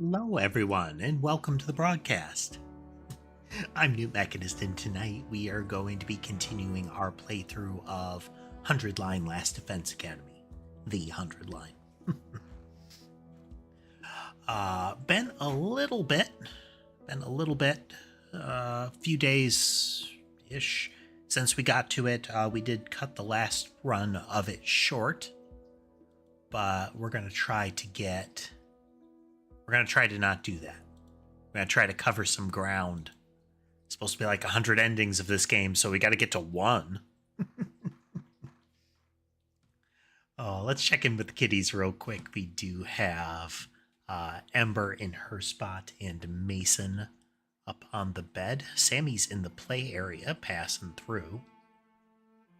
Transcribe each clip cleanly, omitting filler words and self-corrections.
Hello, everyone, and welcome to the broadcast. I'm newtmechanist, and tonight we are going to be continuing our playthrough of 100 Line Last Defense Academy. The 100 Line. Been a little bit, a few days-ish since we got to it. We did cut the last run of it short, but we're going to try to not do that. We're going to try to cover some ground. It's supposed to be like 100 endings of this game, so we got to get to one. Oh, let's check in with the kitties real quick. We do have Ember in her spot and Mason up on the bed. Sammy's in the play area, passing through.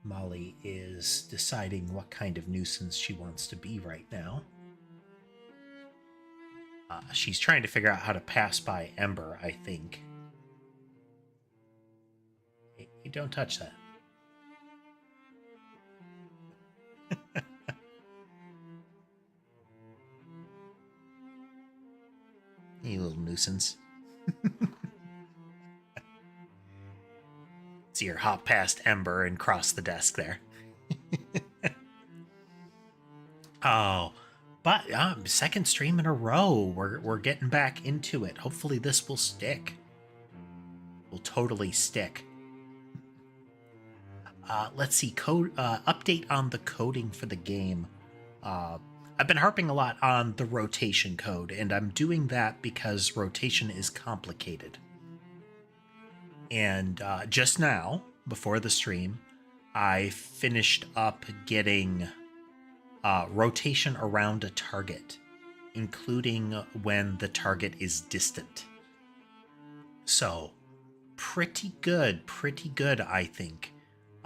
Molly is deciding what kind of nuisance she wants to be right now. She's trying to figure out how to pass by Ember, I think. Hey, you don't touch that. You little nuisance. See her hop past Ember and cross the desk there. Oh, but second stream in a row. We're getting back into it. Hopefully this will stick. Will totally stick. Let's see. Update on the coding for the game. I've been harping a lot on the rotation code, and I'm doing that because rotation is complicated. And just now, before the stream, I finished up getting rotation around a target, including when the target is distant. So, pretty good, I think.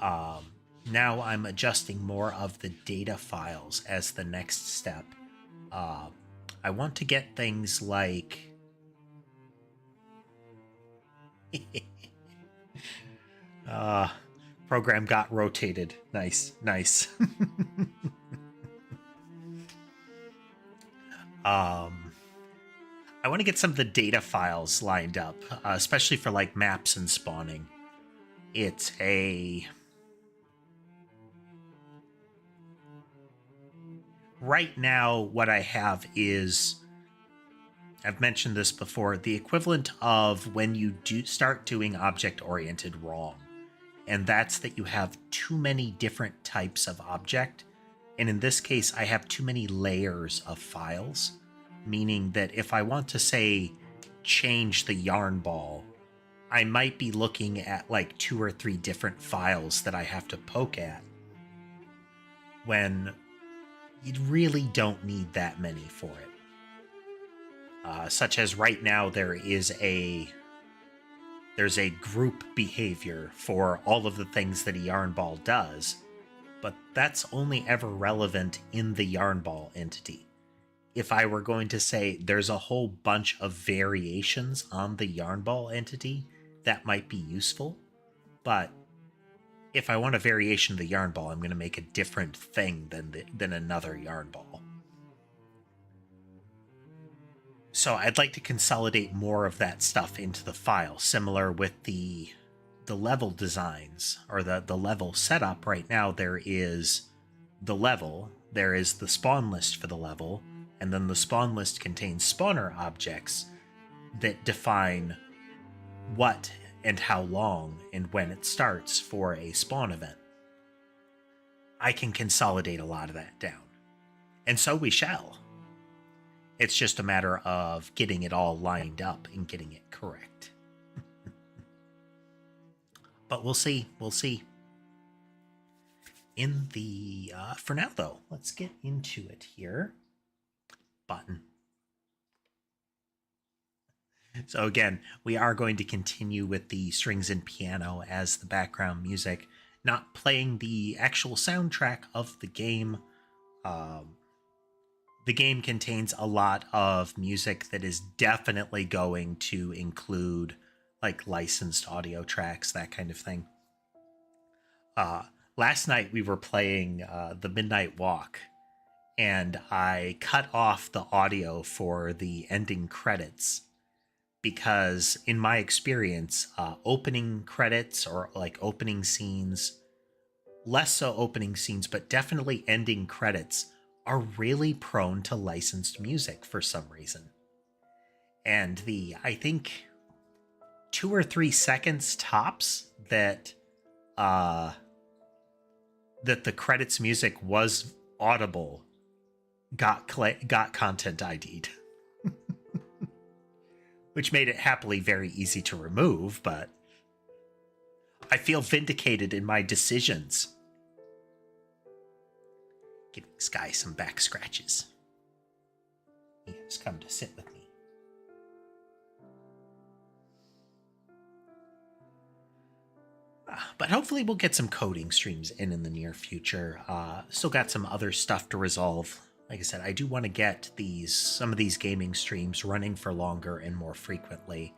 Now I'm adjusting more of the data files as the next step. I want to get things like... program got rotated. Nice. I want to get some of the data files lined up, especially for like maps and spawning. It's a... Right now, what I have is, I've mentioned this before, the equivalent of when you start doing object-oriented wrong. And that's that you have too many different types of object. And in this case, I have too many layers of files, meaning that if I want to, say, change the yarn ball, I might be looking at like 2 or 3 different files that I have to poke at, when you really don't need that many for it. Such as right now, there's a group behavior for all of the things that a yarn ball does, but that's only ever relevant in the yarn ball entity. If I were going to say there's a whole bunch of variations on the yarn ball entity, that might be useful, but if I want a variation of the yarn ball, I'm going to make a different thing than another yarn ball. So I'd like to consolidate more of that stuff into the file, similar with the level designs, or the level setup. Right now there is the level, there is the spawn list for the level, and then the spawn list contains spawner objects that define what and how long and when it starts for a spawn event. I can consolidate a lot of that down. And so we shall. It's just a matter of getting it all lined up and getting it correct. But we'll see. In the... for now, though, let's get into it here. Button. So again, we are going to continue with the strings and piano as the background music, not playing the actual soundtrack of the game. The game contains a lot of music that is definitely going to include like licensed audio tracks, that kind of thing. Last night we were playing The Midnight Walk, and I cut off the audio for the ending credits because, in my experience, opening credits or like opening scenes, less so opening scenes, but definitely ending credits, are really prone to licensed music for some reason. And I think 2 or 3 seconds tops that the credits music was audible got content ID'd. Which made it happily very easy to remove, but I feel vindicated in my decisions. Giving this guy some back scratches. He has come to sit with me. But hopefully we'll get some coding streams in the near future. Still got some other stuff to resolve. Like I said, I do want to get some of these gaming streams running for longer and more frequently,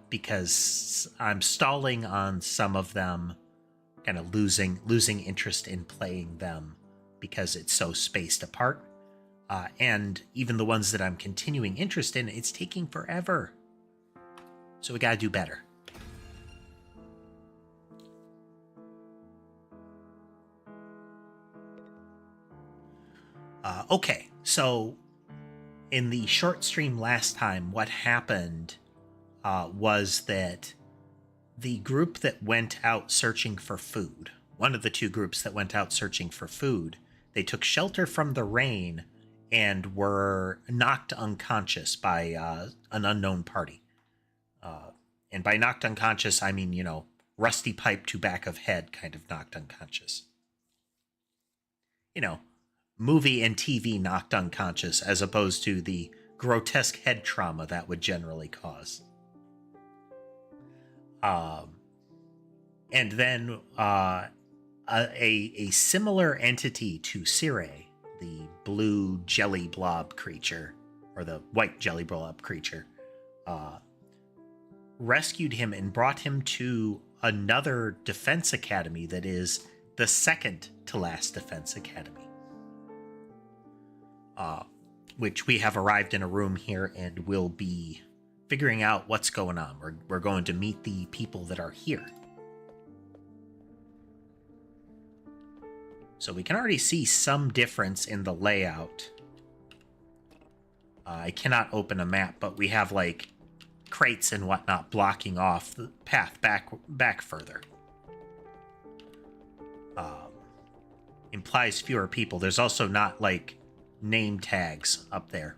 because I'm stalling on some of them, kind of losing interest in playing them because it's so spaced apart. And even the ones that I'm continuing interest in, it's taking forever. So we got to do better. Okay, so in the short stream last time, what happened was that the group that went out searching for food, one of the two groups that went out searching for food, they took shelter from the rain and were knocked unconscious by an unknown party. And by knocked unconscious, I mean, rusty pipe to back of head kind of knocked unconscious. Movie and TV knocked unconscious, as opposed to the grotesque head trauma that would generally cause. And then a similar entity to Sire, the blue jelly blob creature, or the white jelly blob creature, rescued him and brought him to another defense academy that is the second to last defense academy. Which we have arrived in a room here and will be figuring out what's going on. We're going to meet the people that are here. So we can already see some difference in the layout. I cannot open a map, but we have like crates and whatnot blocking off the path back further. Implies fewer people. There's also not like name tags up there.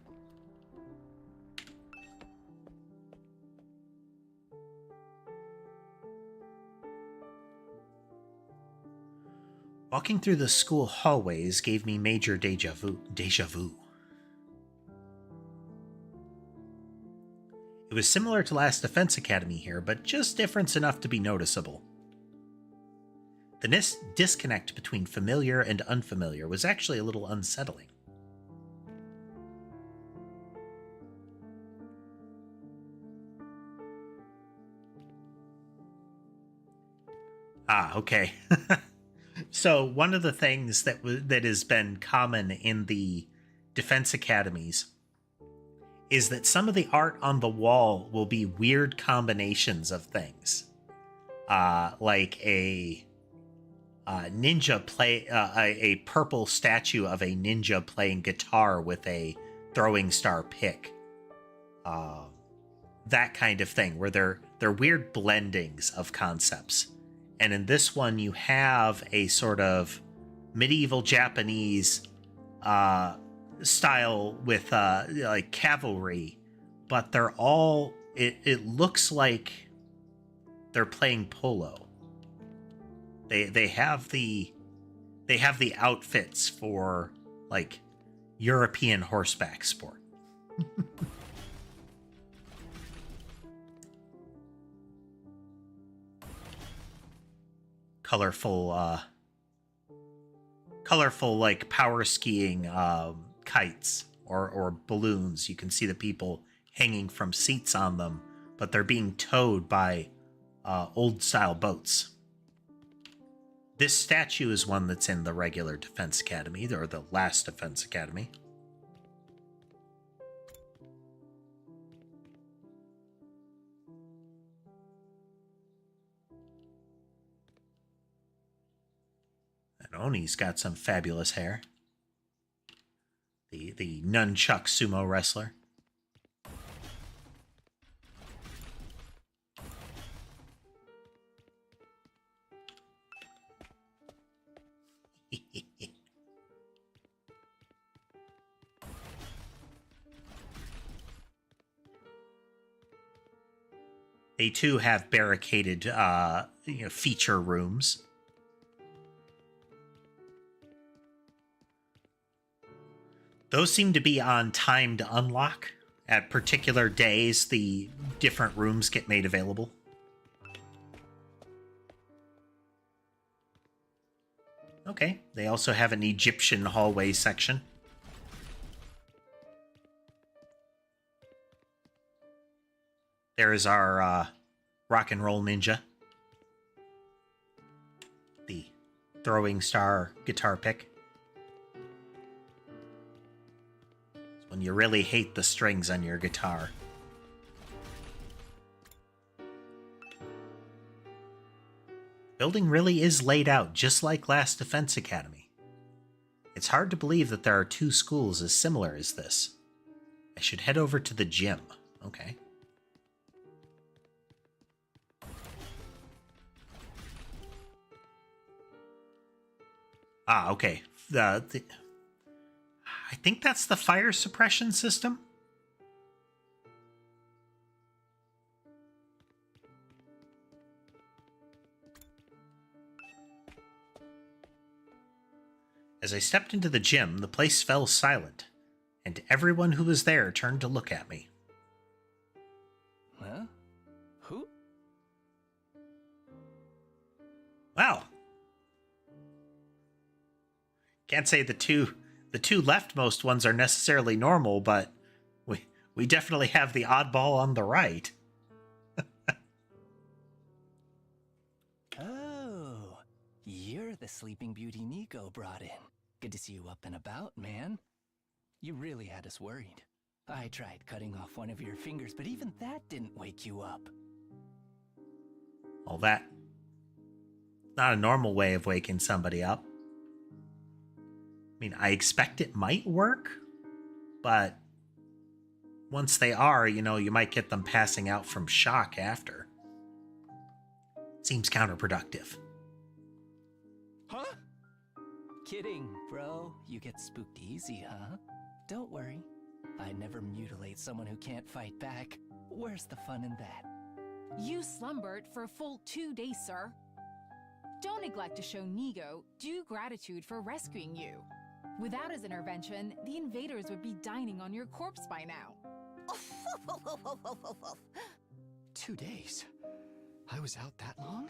Walking through the school hallways gave me major deja vu. It was similar to last Defense Academy here, but just different enough to be noticeable. The disconnect between familiar and unfamiliar was actually a little unsettling. Okay. So one of the things that has been common in the defense academies is that some of the art on the wall will be weird combinations of things, like a a purple statue of a ninja playing guitar with a throwing star pick, that kind of thing, where they're weird blendings of concepts. And in this one, you have a sort of medieval Japanese style with like cavalry, but they're all, it looks like they're playing polo. They have the outfits for like European horseback sport. colorful like power skiing kites or balloons. You can see the people hanging from seats on them, but they're being towed by old style boats. This statue is one that's in the regular Defense Academy, or the last Defense Academy. And Oni's got some fabulous hair. The nunchuck sumo wrestler. They too have barricaded, feature rooms. Those seem to be on timed unlock. At particular days, the different rooms get made available. Okay, they also have an Egyptian hallway section. There is our rock and roll ninja. The throwing star guitar pick. It's when you really hate the strings on your guitar. Building really is laid out just like last Defense Academy. It's hard to believe that there are two schools as similar as this. I should head over to the gym. Okay. Ah, okay. I think that's the fire suppression system. As I stepped into the gym, the place fell silent, and everyone who was there turned to look at me. Huh? Who? Wow. Can't say the two leftmost ones are necessarily normal, but we definitely have the oddball on the right. Oh, you're the Sleeping Beauty Nico brought in. Good to see you up and about, man. You really had us worried. I tried cutting off one of your fingers, but even that didn't wake you up. All that. Not a normal way of waking somebody up. I mean, I expect it might work, but once they are, you might get them passing out from shock after. Seems counterproductive. Huh? Kidding, bro. You get spooked easy, huh? Don't worry. I'd never mutilate someone who can't fight back. Where's the fun in that? You slumbered for a full 2 days, sir. Don't neglect to show Nigo due gratitude for rescuing you. Without his intervention, the invaders would be dining on your corpse by now. 2 days? I was out that long?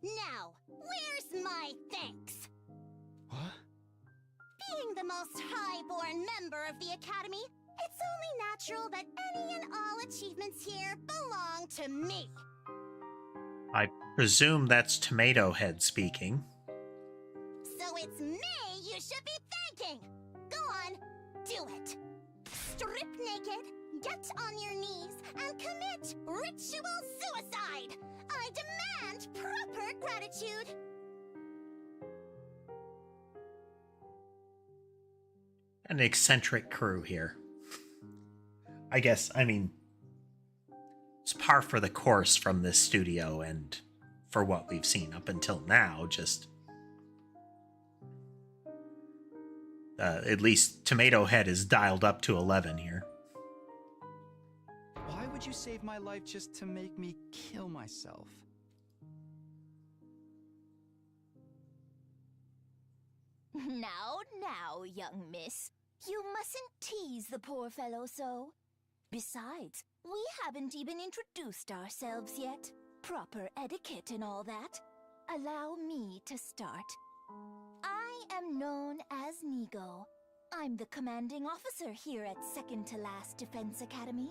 Now, where's my thanks? What? Being the most high-born member of the Academy, it's only natural that any and all achievements here belong to me. I presume that's Tomato Head speaking. So it's me you should be thanking. Go on, do it. Strip naked, get on your knees, and commit ritual suicide. I demand proper gratitude. An eccentric crew here. It's par for the course from this studio and for what we've seen up until now, just... at least Tomato Head is dialed up to 11 here. Why would you save my life just to make me kill myself? Now, young miss. You mustn't tease the poor fellow so. Besides, we haven't even introduced ourselves yet. Proper etiquette and all that. Allow me to start. I am known as Nigo. I'm the commanding officer here at Second to Last Defense Academy.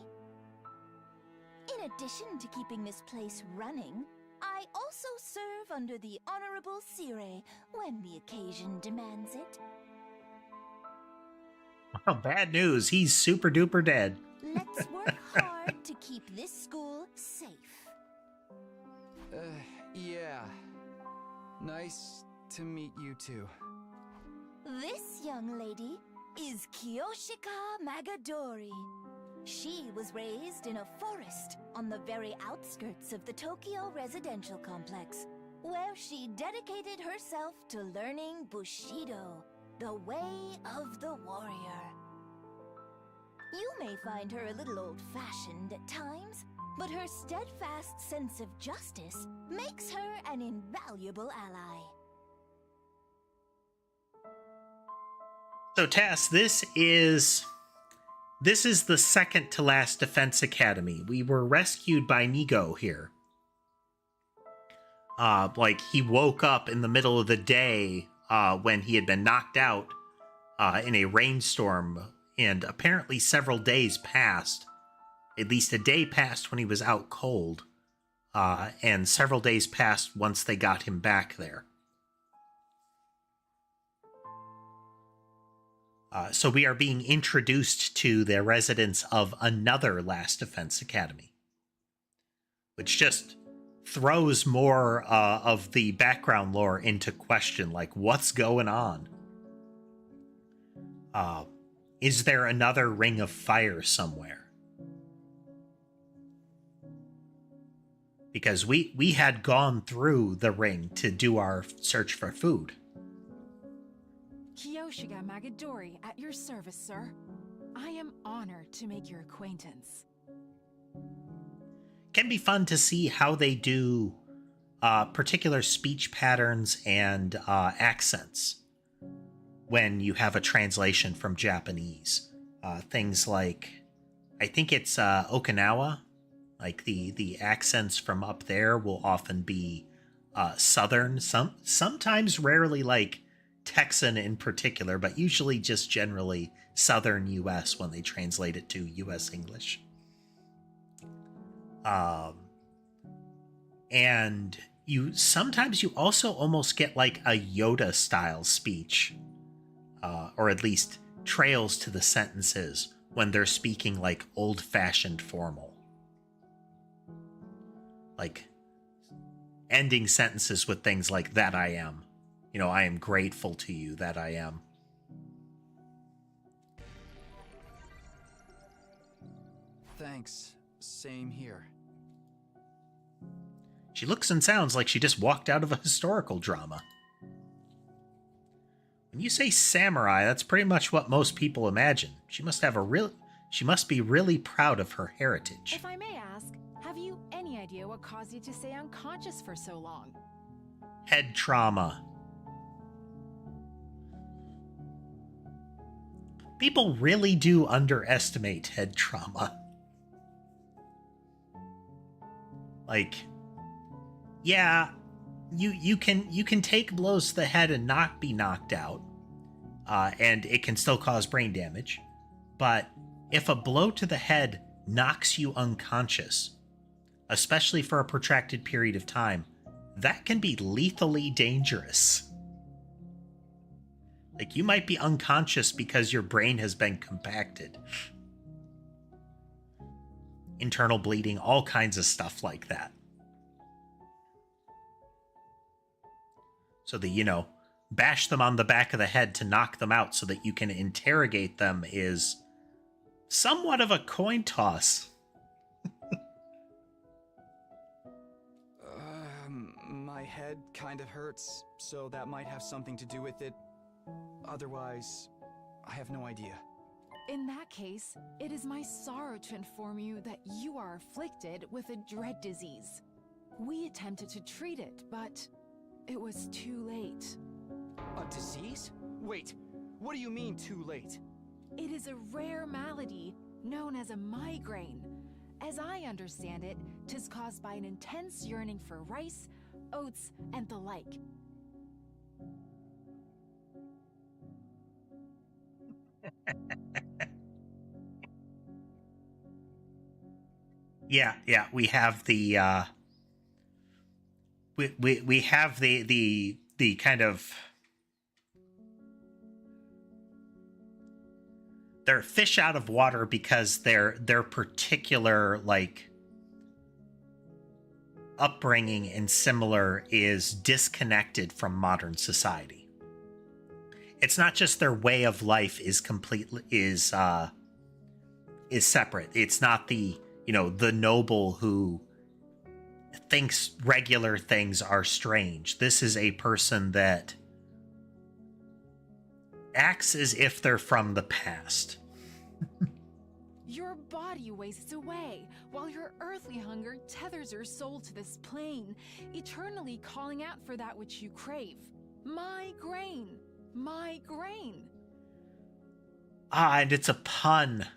In addition to keeping this place running, I also serve under the Honorable Sire when the occasion demands it. Well, bad news. He's super duper dead. Let's work hard to keep this school safe. Yeah. Nice to meet you too. This young lady is Kiyoshika Magadori. She was raised in a forest on the very outskirts of the Tokyo residential complex, where she dedicated herself to learning Bushido, the way of the warrior. You may find her a little old-fashioned at times, but her steadfast sense of justice makes her an invaluable ally. So, Tass, this is the second to last Defense Academy. We were rescued by Nigo here. He woke up in the middle of the day when he had been knocked out in a rainstorm, and apparently several days passed. At least a day passed when he was out cold, and several days passed once they got him back there. So we are being introduced to the residents of another Last Defense Academy, which just throws more of the background lore into question, like what's going on? Is there another Ring of Fire somewhere? Because we had gone through the ring to do our search for food. Kiyoshika Magadori, at your service, sir. I am honored to make your acquaintance. Can be fun to see how they do particular speech patterns and accents when you have a translation from Japanese. Things like, I think it's Okinawa, like the accents from up there will often be Southern, sometimes rarely like Texan in particular, but usually just generally Southern US when they translate it to US English. And sometimes you also almost get like a Yoda style speech, or at least trails to the sentences when they're speaking like old-fashioned formal. Like ending sentences with things like "that I am." You know, I am grateful to you that I am. Thanks. Same here. She looks and sounds like she just walked out of a historical drama. When you say samurai, that's pretty much what most people imagine. She must be really proud of her heritage. If I may ask, have you any idea what caused you to stay unconscious for so long? Head trauma. People really do underestimate head trauma. Like, yeah, you can take blows to the head and not be knocked out, and it can still cause brain damage. But if a blow to the head knocks you unconscious, especially for a protracted period of time, that can be lethally dangerous. Like, you might be unconscious because your brain has been compacted. Internal bleeding, all kinds of stuff like that. So bash them on the back of the head to knock them out so that you can interrogate them is somewhat of a coin toss. My head kind of hurts, so that might have something to do with it. Otherwise, I have no idea. In that case, it is my sorrow to inform you that you are afflicted with a dread disease. We attempted to treat it, but it was too late. A disease? Wait, what do you mean too late? It is a rare malady known as a migraine. As I understand it, 'tis caused by an intense yearning for rice, oats, and the like. Yeah, we have the we have the kind of, they're fish out of water because their particular like upbringing and similar is disconnected from modern society. It's not just their way of life is completely is separate. It's not the, you know, the noble who thinks regular things are strange. This is a person that acts as if they're from the past. Your body wastes away, while your earthly hunger tethers your soul to this plane, eternally calling out for that which you crave. My grain! My grain! Ah, and it's a pun.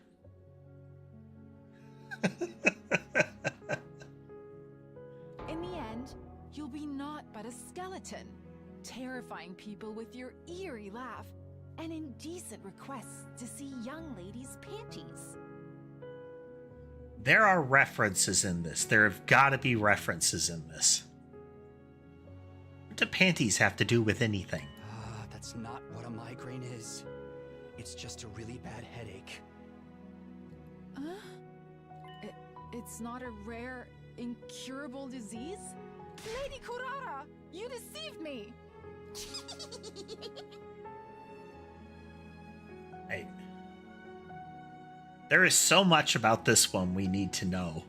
In the end, you'll be naught but a skeleton, terrifying people with your eerie laugh and indecent requests to see young ladies' panties. There are references in this. There have got to be references in this. What do panties have to do with anything? That's not what a migraine is. It's just a really bad headache. It's not a rare, incurable disease? Lady Kurara, you deceived me! Right. There is so much about this one we need to know.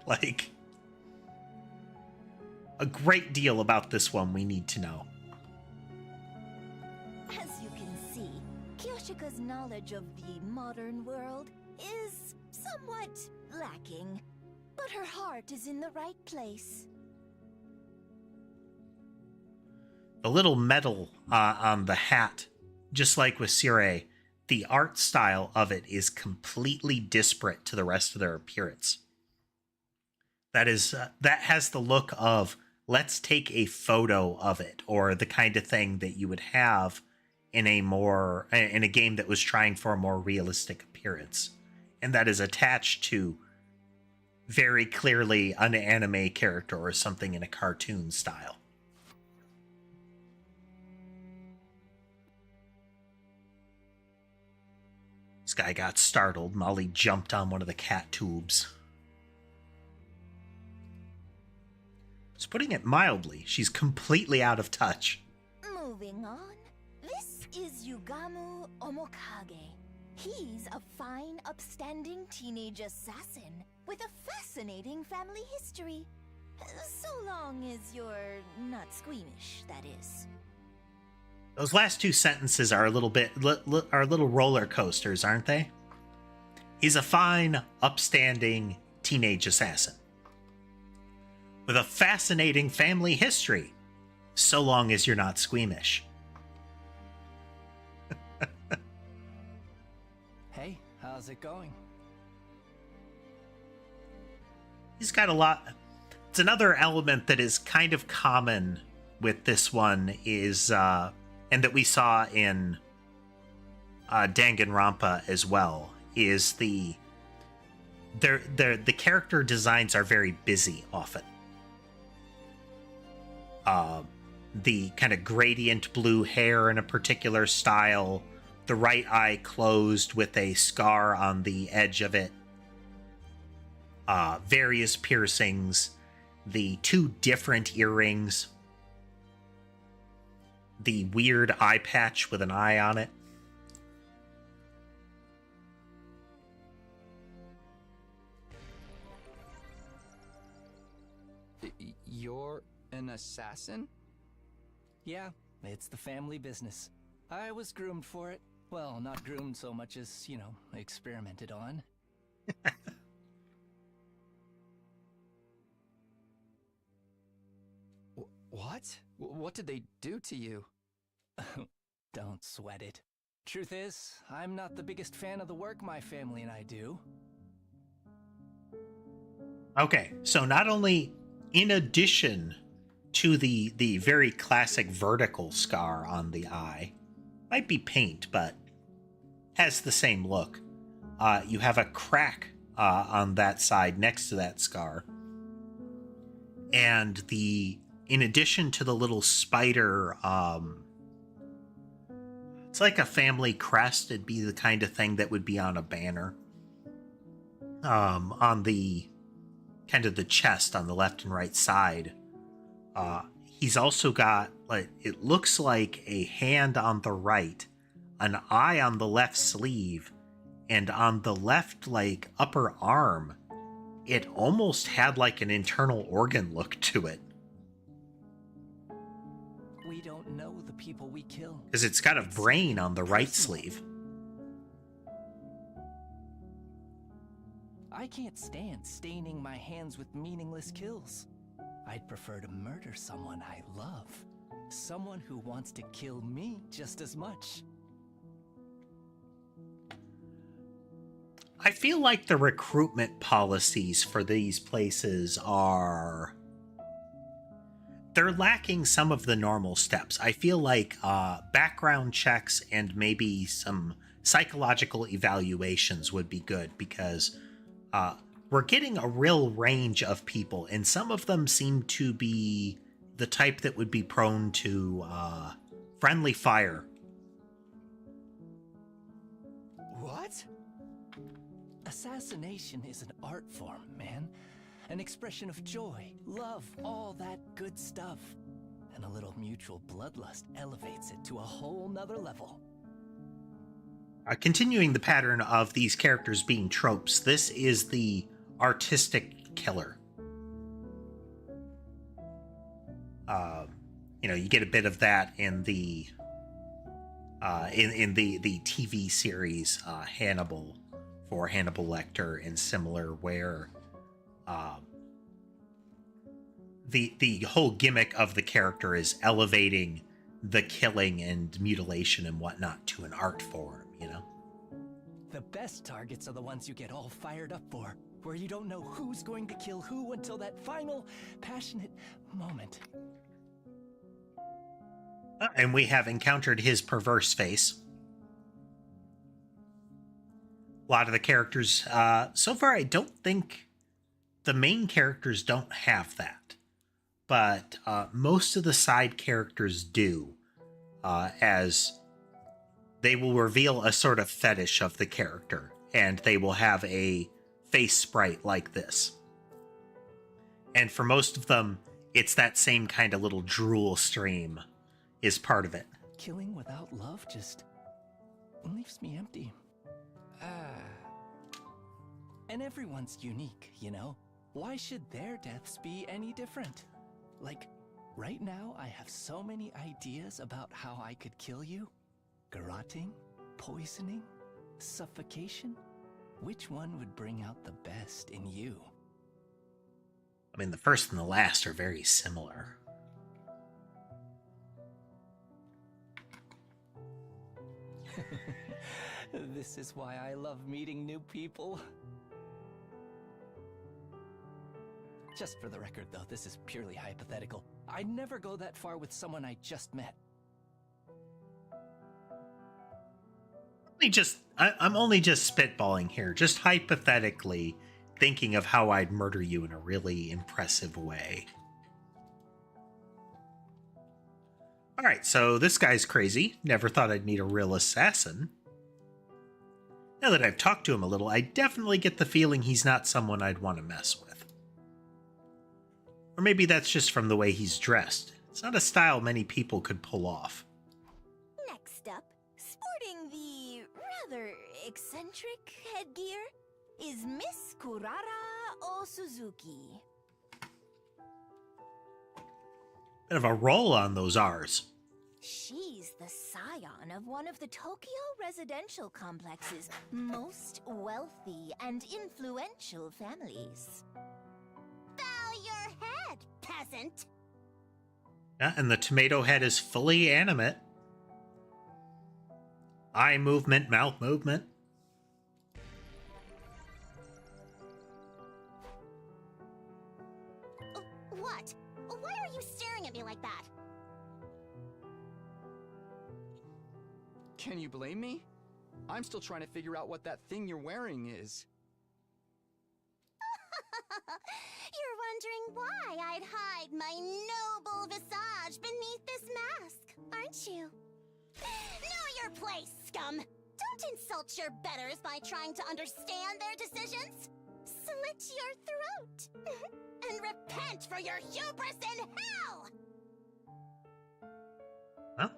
Like, a great deal about this one we need to know. As you can see, Kyoshika's knowledge of the modern world is somewhat lacking, but her heart is in the right place. The little medal on the hat, just like with Sire, the art style of it is completely disparate to the rest of their appearance. That is that has the look of, let's take a photo of it, or the kind of thing that you would have in a game that was trying for a more realistic appearance, and that is attached to very clearly an anime character or something in a cartoon style. This guy got startled. Molly jumped on one of the cat tubes. Just putting it mildly, she's completely out of touch. Moving on, this is Yugamu Omokage. He's a fine, upstanding teenage assassin with a fascinating family history. So long as you're not squeamish, that is. Those last two sentences are a little bit are little roller coasters, aren't they? He's a fine, upstanding teenage assassin with a fascinating family history, so long as you're not squeamish. Hey, how's it going? He's got a lot. It's another element that is kind of common with this one is, and that we saw in Danganronpa as well, is the character designs are very busy often. The kind of gradient blue hair in a particular style, the right eye closed with a scar on the edge of it, various piercings, the two different earrings, the weird eye patch with an eye on it. You're an assassin? Yeah, it's the family business. I was groomed for it. Well, not groomed so much as, experimented on. What? What did they do to you? Don't sweat it. Truth is, I'm not the biggest fan of the work my family and I do. Okay, so not only in addition to the very classic vertical scar on the eye, might be paint, but has the same look. You have a crack on that side next to that scar. And in addition to the little spider, it's like a family crest. It'd be the kind of thing that would be on a banner. On the kind of the chest on the left and right side. He's also got, like, it looks like a hand on the right, an eye on the left sleeve, and on the left, like, upper arm, it almost had like an internal organ look to it. We don't know the people we kill. Because it's got a brain on the right sleeve. I can't stand staining my hands with meaningless kills. I'd prefer to murder someone I love. Someone who wants to kill me just as much. I feel like the recruitment policies for these places are... they're lacking some of the normal steps. I feel like background checks and maybe some psychological evaluations would be good, because we're getting a real range of people, and some of them seem to be the type that would be prone to friendly fire. What? Assassination is an art form, man. An expression of joy, love, all that good stuff. And a little mutual bloodlust elevates it to a whole nother level. Continuing the pattern of these characters being tropes, this is the artistic killer. You get a bit of that in the in the TV series Hannibal, for Hannibal Lecter and similar, where the whole gimmick of the character is elevating the killing and mutilation and whatnot to an art form, you know? The best targets are the ones you get all fired up for, where you don't know who's going to kill who until that final, passionate moment. And we have encountered his perverse face. A lot of the characters, so far I don't think the main characters don't have that. But most of the side characters do, as they will reveal a sort of fetish of the character, and they will have a face sprite like this. And for most of them, it's that same kind of little drool stream is part of it. Killing without love just leaves me empty. And everyone's unique, you know? Why should their deaths be any different? Like, right now I have so many ideas about how I could kill you. Garroting, poisoning, suffocation. Which one would bring out the best in you? I mean, the first and the last are very similar. This is why I love meeting new people. Just for the record, though, this is purely hypothetical. I'd never go that far with someone I just met. I'm only just spitballing here, just hypothetically thinking of how I'd murder you in a really impressive way. Alright, so this guy's crazy. Never thought I'd meet a real assassin. Now that I've talked to him a little, I definitely get the feeling he's not someone I'd want to mess with. Or maybe that's just from the way he's dressed. It's not a style many people could pull off. Next up, sporting the rather eccentric headgear, is Miss Kurara Osuzuki. Bit of a roll on those R's. She's the scion of one of the Tokyo residential complex's most wealthy and influential families. Bow your head, peasant! Yeah, and the tomato head is fully animate. Eye movement, mouth movement. What? Why are you staring at me like that? Can you blame me? I'm still trying to figure out what that thing you're wearing is. You're wondering why I'd hide my noble visage beneath this mask, aren't you? Know your place, scum! Don't insult your betters by trying to understand their decisions! Slit your throat! And repent for your hubris in hell! Well,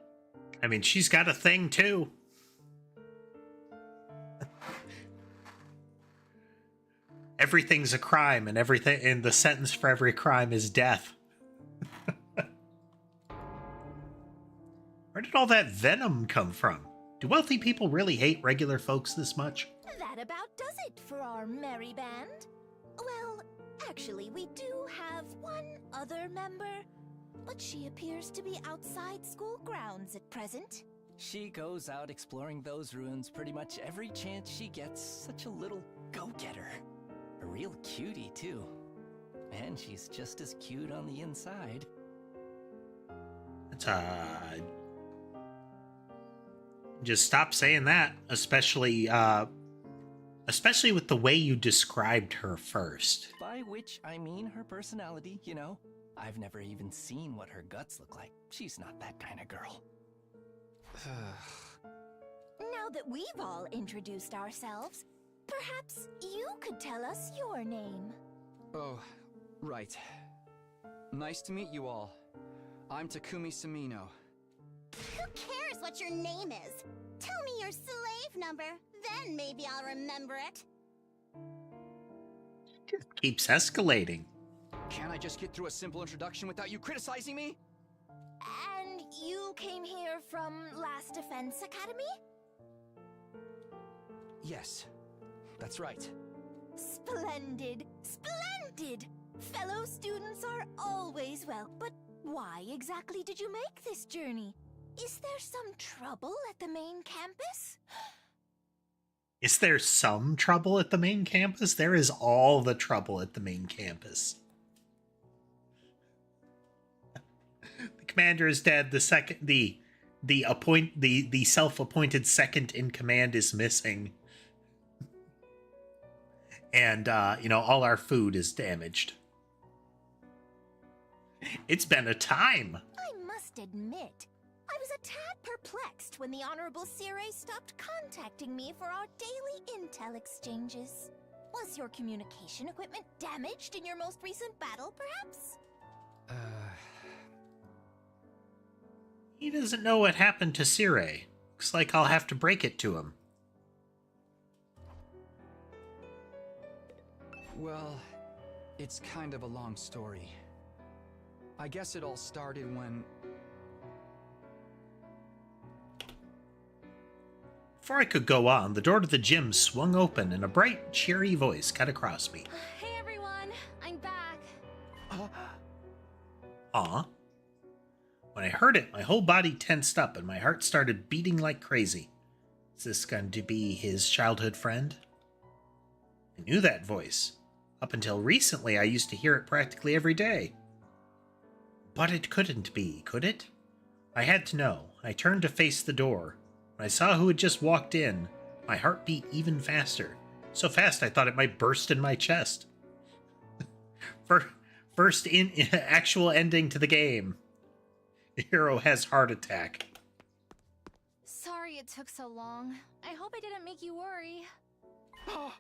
I mean, she's got a thing, too. Everything's a crime, and the sentence for every crime is death. Where did all that venom come from? Do wealthy people really hate regular folks this much? That about does it for our merry band. Well, actually, we do have one other member, but she appears to be outside school grounds at present. She goes out exploring those ruins pretty much every chance she gets. Such a little go-getter. A real cutie, too. And she's just as cute on the inside. Just stop saying that, especially with the way you described her first. By which I mean her personality, you know. I've never even seen what her guts look like. She's not that kind of girl. Now that we've all introduced ourselves, perhaps you could tell us your name. Oh, right. Nice to meet you all. I'm Takumi Samino. Who cares what your name is? Tell me your slave number, then maybe I'll remember it. Just keeps escalating. Can't I just get through a simple introduction without you criticizing me? And you came here from Last Defense Academy? Yes, that's right. Splendid! Splendid! Fellow students are always well, but why exactly did you make this journey? Is there some trouble at the main campus? Is there some trouble at the main campus? There is all the trouble at the main campus. The commander is dead. The self-appointed second in command is missing. And all our food is damaged. It's been a time. I must admit, I was a tad perplexed when the Honorable Sire stopped contacting me for our daily intel exchanges. Was your communication equipment damaged in your most recent battle, perhaps? He doesn't know what happened to Sire. Looks like I'll have to break it to him. Well, it's kind of a long story. I guess it all started when... Before I could go on, the door to the gym swung open and a bright, cheery voice cut across me. Hey everyone, I'm back. Aw. When I heard it, my whole body tensed up and my heart started beating like crazy. Is this going to be his childhood friend? I knew that voice. Up until recently, I used to hear it practically every day. But it couldn't be, could it? I had to know. I turned to face the door. When I saw who had just walked in, my heart beat even faster. So fast I thought it might burst in my chest. First actual ending to the game. The hero has heart attack. Sorry it took so long. I hope I didn't make you worry. Of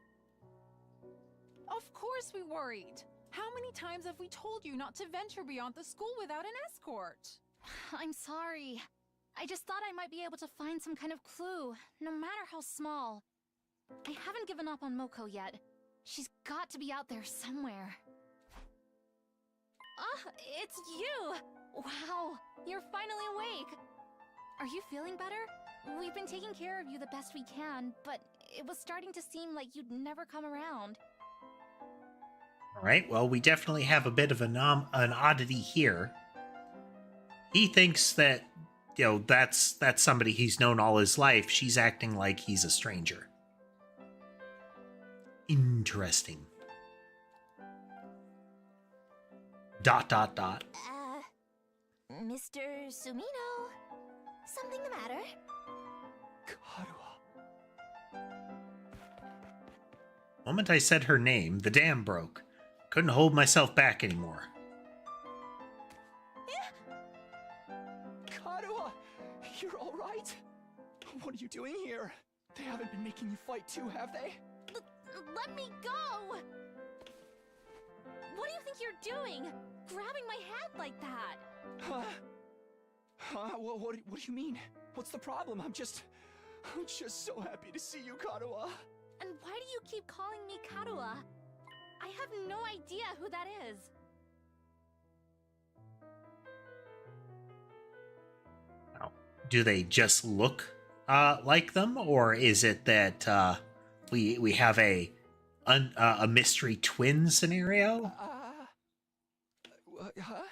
course we worried. How many times have we told you not to venture beyond the school without an escort? I'm sorry. I just thought I might be able to find some kind of clue, no matter how small. I haven't given up on Moko yet. She's got to be out there somewhere. Ah, it's you! Wow, you're finally awake. Are you feeling better? We've been taking care of you the best we can, but it was starting to seem like you'd never come around. Alright, well, we definitely have a bit of an oddity here. He thinks that, that's somebody he's known all his life. She's acting like he's a stranger. Interesting. ... Mr. Sumino? Something the matter? The moment I said her name, the dam broke. Couldn't hold myself back anymore. Kadoa, you're all right? What are you doing here? They haven't been making you fight too, have they? Let me go! What do you think you're doing? Grabbing my hand like that? Huh? What do you mean? What's the problem? I'm just so happy to see you, Kadoa. And why do you keep calling me Kadoa? I have no idea who that is. Now, do they just look like them, or is it that we have a mystery twin scenario? Huh?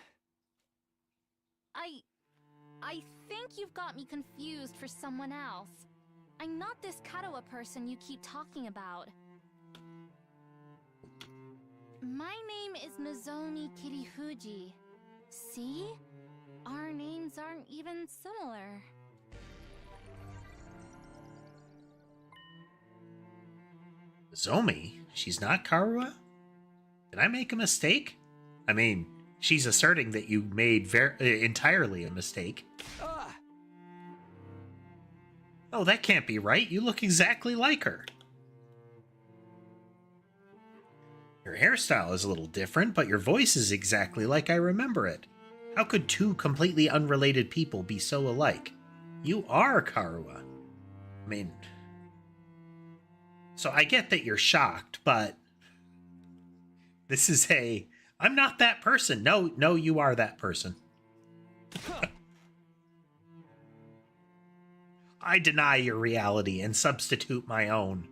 I think you've got me confused for someone else. I'm not this Kadoa person you keep talking about. My name is Nozomi Kirifuji. See? Our names aren't even similar. Zomi? She's not Karua? Did I make a mistake? I mean, she's asserting that you made entirely a mistake. Ah! Oh, that can't be right. You look exactly like her. Your hairstyle is a little different, but your voice is exactly like I remember it. How could two completely unrelated people be so alike? You are Karua. I mean... So I get that you're shocked, but... This is a... I'm not that person. No, you are that person. I deny your reality and substitute my own.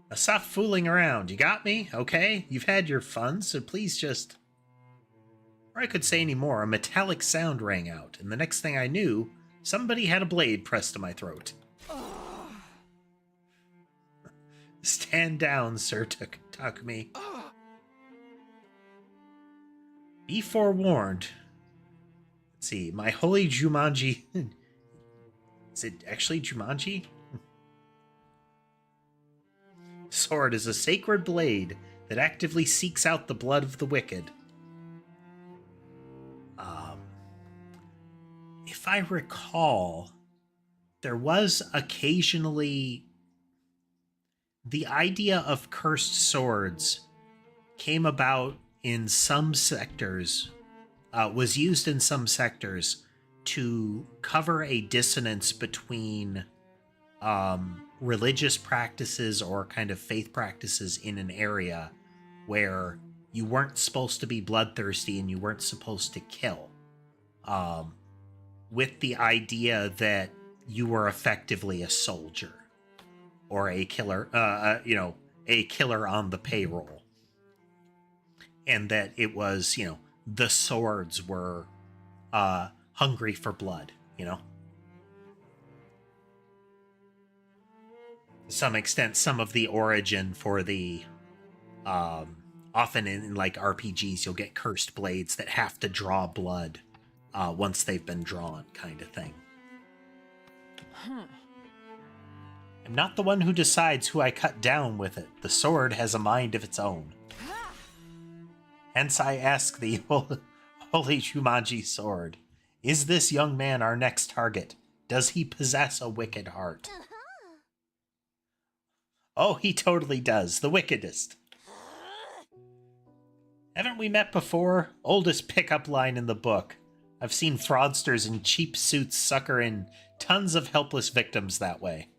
Now stop fooling around. You got me? Okay? You've had your fun, so please just... Or I could say any more. A metallic sound rang out, and the next thing I knew, somebody had a blade pressed to my throat. Stand down, Sir Takumi. Be forewarned. Let's see. My holy Jumanji... Is it actually Jumanji? Sword is a sacred blade that actively seeks out the blood of the wicked. If I recall, there was occasionally... The idea of cursed swords came about in some sectors, was used in some sectors to cover a dissonance between religious practices or kind of faith practices in an area where you weren't supposed to be bloodthirsty and you weren't supposed to kill, with the idea that you were effectively a soldier or a killer, a killer on the payroll, and that it was, the swords were hungry for blood, To some extent, some of the origin for the, often in like RPGs, you'll get cursed blades that have to draw blood once they've been drawn, kind of thing. I'm not the one who decides who I cut down with it. The sword has a mind of its own. Hence I ask the holy Jumanji sword, is this young man our next target? Does he possess a wicked heart? Oh, he totally does. The wickedest. Haven't we met before? Oldest pickup line in the book. I've seen fraudsters in cheap suits sucker in tons of helpless victims that way.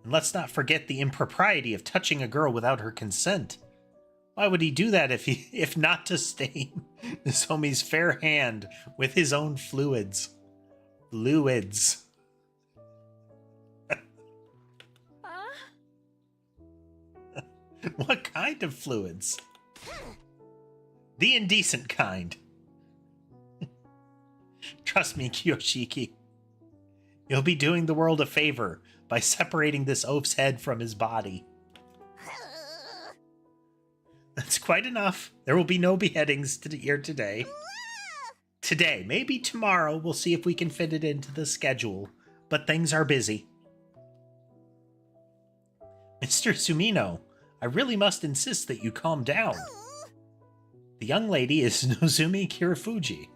And let's not forget the impropriety of touching a girl without her consent. Why would he do that if not to stain Nozomi's fair hand with his own fluids? Fluids. What kind of fluids? The indecent kind. Trust me, Kiyoshiki. You'll be doing the world a favor by separating this oaf's head from his body. That's quite enough. There will be no beheadings here today. Today, maybe tomorrow, we'll see if we can fit it into the schedule, but things are busy. Mr. Sumino, I really must insist that you calm down. The young lady is Nozumi Kirifuji.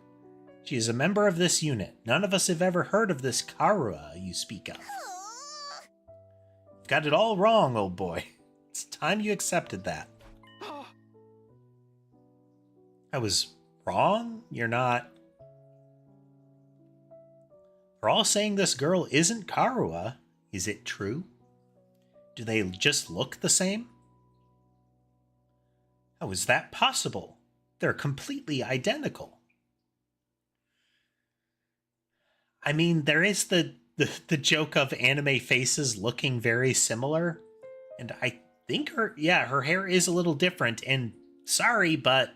She is a member of this unit. None of us have ever heard of this Karua you speak of. You've got it all wrong, old boy. It's time you accepted that. I was wrong? You're not... We're all saying this girl isn't Karua. Is it true? Do they just look the same? How is that possible? They're completely identical. I mean, there is the joke of anime faces looking very similar. And I think her hair is a little different. And sorry, but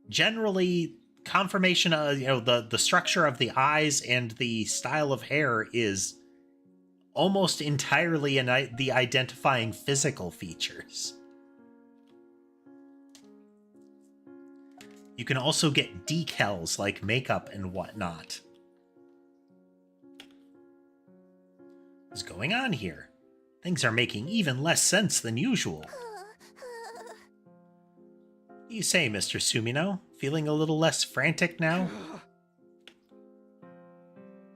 generally confirmation of, the structure of the eyes and the style of hair is almost entirely the identifying physical features. You can also get decals like makeup and whatnot. What's going on here? Things are making even less sense than usual. What do you say, Mr. Sumino? Feeling a little less frantic now?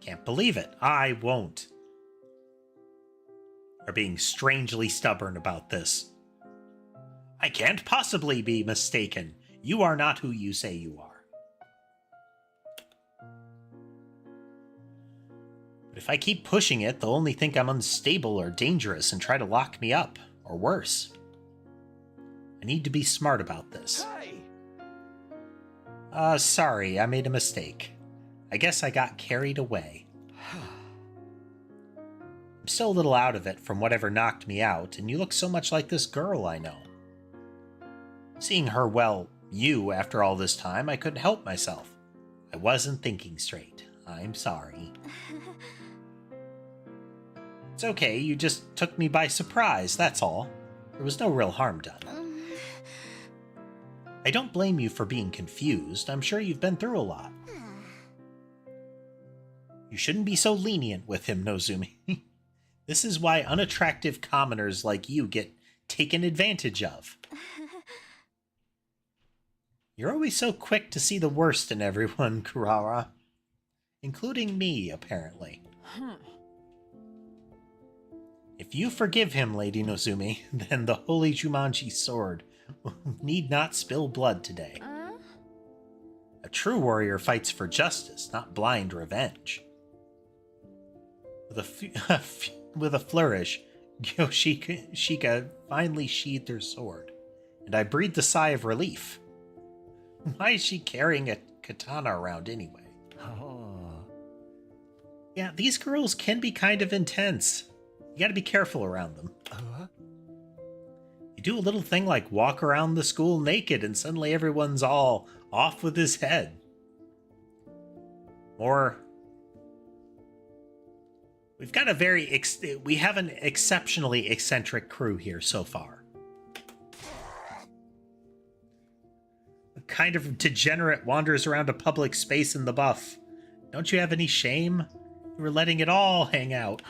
Can't believe it. I won't. Are being strangely stubborn about this. I can't possibly be mistaken. You are not who you say you are. But if I keep pushing it, they'll only think I'm unstable or dangerous and try to lock me up, or worse. I need to be smart about this. Hey! Sorry, I made a mistake. I guess I got carried away. I'm still a little out of it from whatever knocked me out, and you look so much like this girl I know. Seeing her, you after all this time, I couldn't help myself. I wasn't thinking straight. I'm sorry. It's okay, you just took me by surprise, that's all. There was no real harm done. I don't blame you for being confused. I'm sure you've been through a lot. You shouldn't be so lenient with him, Nozumi. This is why unattractive commoners like you get taken advantage of. You're always so quick to see the worst in everyone, Kurara. Including me, apparently. If you forgive him, Lady Nozumi, then the holy Jumanji sword need not spill blood today. A true warrior fights for justice, not blind revenge. With a flourish, Yoshika finally sheathed her sword, and I breathed a sigh of relief. Why is she carrying a katana around anyway? Oh. Yeah, these girls can be kind of intense. You gotta be careful around them. You do a little thing like walk around the school naked and suddenly everyone's all off with his head. Or we've got we have an exceptionally eccentric crew here so far. A kind of degenerate wanders around a public space in the buff. Don't you have any shame? You were letting it all hang out.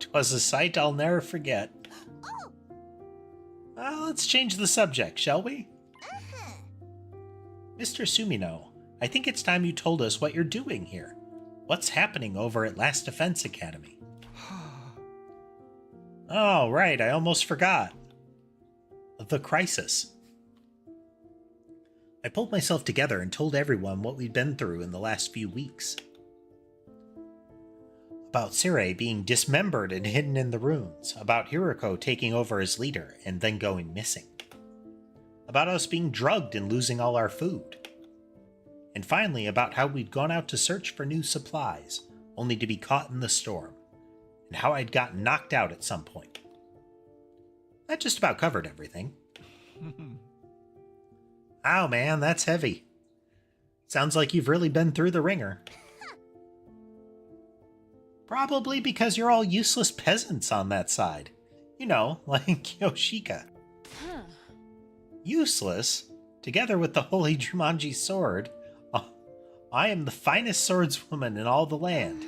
'Twas a sight I'll never forget. Let's change the subject, shall we? Mr. Sumino, I think it's time you told us what you're doing here. What's happening over at Last Defense Academy? Oh, right, I almost forgot. The crisis. I pulled myself together and told everyone what we'd been through in the last few weeks. About Sire being dismembered and hidden in the ruins, about Hiroko taking over as leader and then going missing, about us being drugged and losing all our food, and finally about how we'd gone out to search for new supplies, only to be caught in the storm, and how I'd gotten knocked out at some point. That just about covered everything. Wow, man, that's heavy. Sounds like you've really been through the ringer. Probably because you're all useless peasants on that side. You know, like Yoshika. Useless? Together with the holy Jumanji sword, I am the finest swordswoman in all the land.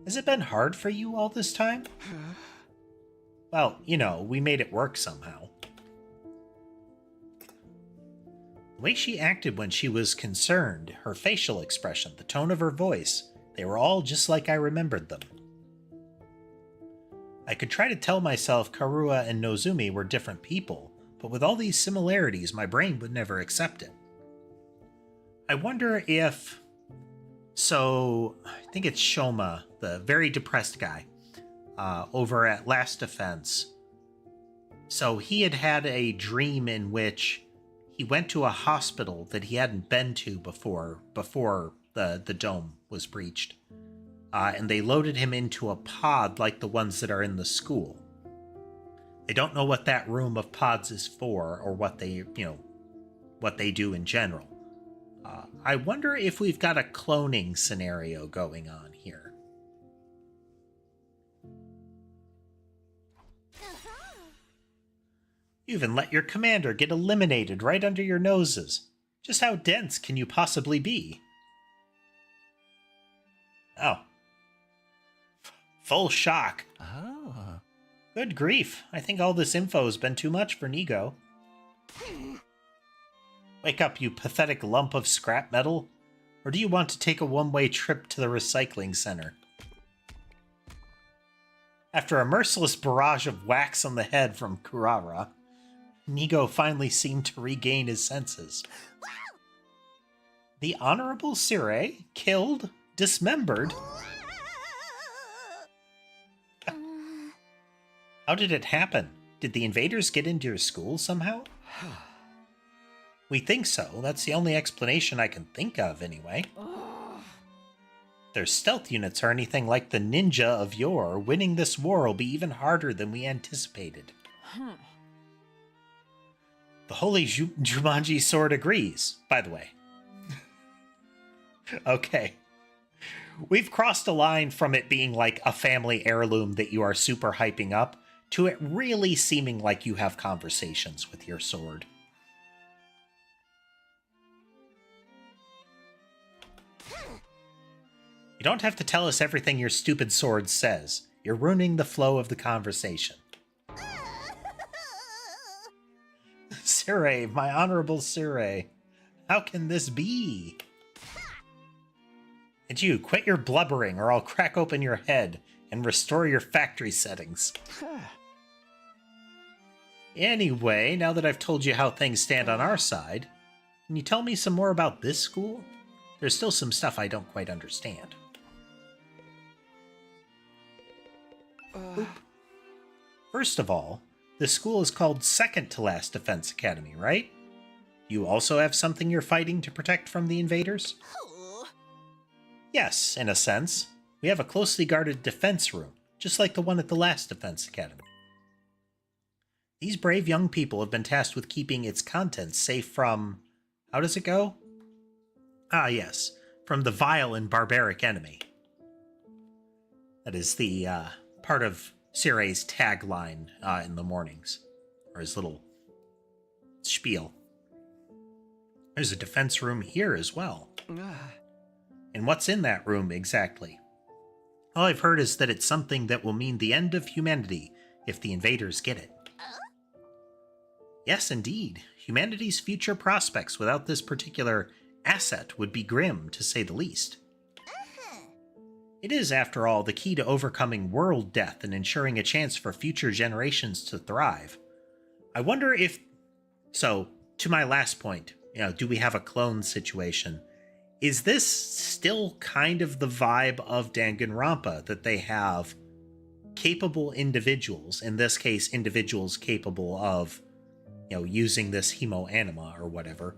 Has it been hard for you all this time? Well, you know, we made it work somehow. The way she acted when she was concerned, her facial expression, the tone of her voice, they were all just like I remembered them. I could try to tell myself Karua and Nozumi were different people, but with all these similarities, my brain would never accept it. I wonder if... So, I think it's Shoma, the very depressed guy, over at Last Defense. So he had a dream in which he went to a hospital that he hadn't been to before the dome was breached. And they loaded him into a pod like the ones that are in the school. They don't know what that room of pods is for, or what they do in general. I wonder if we've got a cloning scenario going on here. You even let your commander get eliminated right under your noses. Just how dense can you possibly be? Oh. Full shock. Oh. Good grief. I think all this info has been too much for Nigo. Wake up, you pathetic lump of scrap metal. Or do you want to take a one-way trip to the recycling center? After a merciless barrage of whacks on the head from Kurara, Nigo finally seemed to regain his senses. The Honorable Sire, killed, dismembered. How did it happen? Did the invaders get into your school somehow? We think so. That's the only explanation I can think of, anyway. If their stealth units are anything like the ninja of yore, winning this war will be even harder than we anticipated. The Holy Jumanji Sword agrees, by the way. Okay. We've crossed a line from it being like a family heirloom that you are super hyping up, to it really seeming like you have conversations with your sword. You don't have to tell us everything your stupid sword says. You're ruining the flow of the conversation. Sire, my honorable Sire, how can this be? And you, quit your blubbering or I'll crack open your head and restore your factory settings. Anyway, now that I've told you how things stand on our side, can you tell me some more about this school? There's still some stuff I don't quite understand. First of all, this school is called Second to Last Defense Academy, right? You also have something you're fighting to protect from the invaders? Yes, in a sense. We have a closely guarded defense room, just like the one at the last Defense Academy. These brave young people have been tasked with keeping its contents safe from... How does it go? Ah, yes. From the vile and barbaric enemy. That is the part of Sire's tagline in the mornings. Or his little spiel. There's a defense room here as well. And what's in that room exactly? All I've heard is that it's something that will mean the end of humanity if the invaders get it. Yes, indeed. Humanity's future prospects without this particular asset would be grim, to say the least. It is, after all, the key to overcoming world death and ensuring a chance for future generations to thrive. I wonder if... So, to my last point, do we have a clone situation? Is this still kind of the vibe of Danganronpa, that they have capable individuals, in this case, individuals capable of, using this hemoanima or whatever,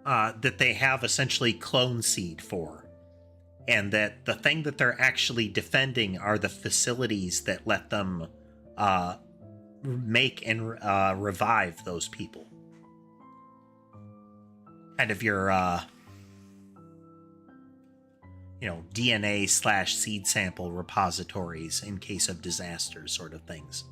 that they have essentially clone seed for? And that the thing that they're actually defending are the facilities that let them make and revive those people. Kind of your, DNA/seed sample repositories in case of disasters sort of things.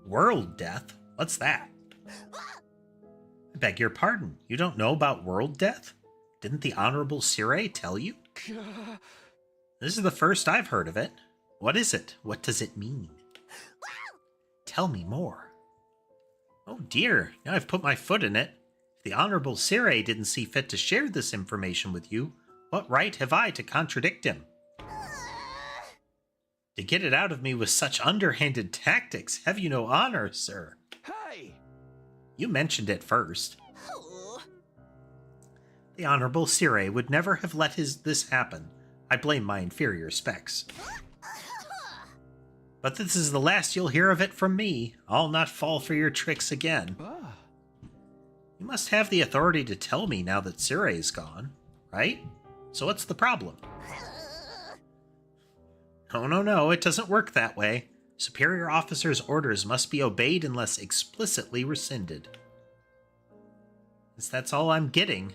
World death? What's that? I beg your pardon. You don't know about world death? Didn't the Honorable Sire tell you? This is the first I've heard of it. What is it? What does it mean? Tell me more. Oh dear, now I've put my foot in it. If the Honorable Sire didn't see fit to share this information with you, what right have I to contradict him? To get it out of me with such underhanded tactics, have you no honor, sir? Hey! You mentioned it first. The Honorable Sire would never have let this happen. I blame my inferior specs. But this is the last you'll hear of it from me. I'll not fall for your tricks again. You must have the authority to tell me now that Sire's gone, right? So what's the problem? No, it doesn't work that way. Superior officers' orders must be obeyed unless explicitly rescinded. Since that's all I'm getting.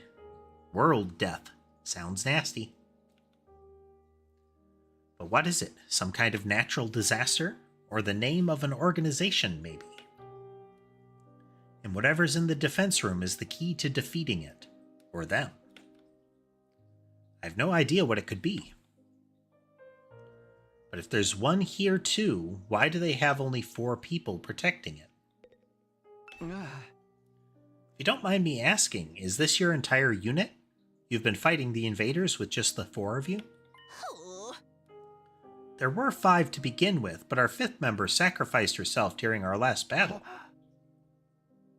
World death. Sounds nasty. But what is it? Some kind of natural disaster? Or the name of an organization, maybe? And whatever's in the defense room is the key to defeating it. Or them. I have no idea what it could be. But if there's one here too, why do they have only 4 people protecting it? If you don't mind me asking, is this your entire unit? You've been fighting the invaders with just the 4 of you? There were 5 to begin with, but our 5th member sacrificed herself during our last battle.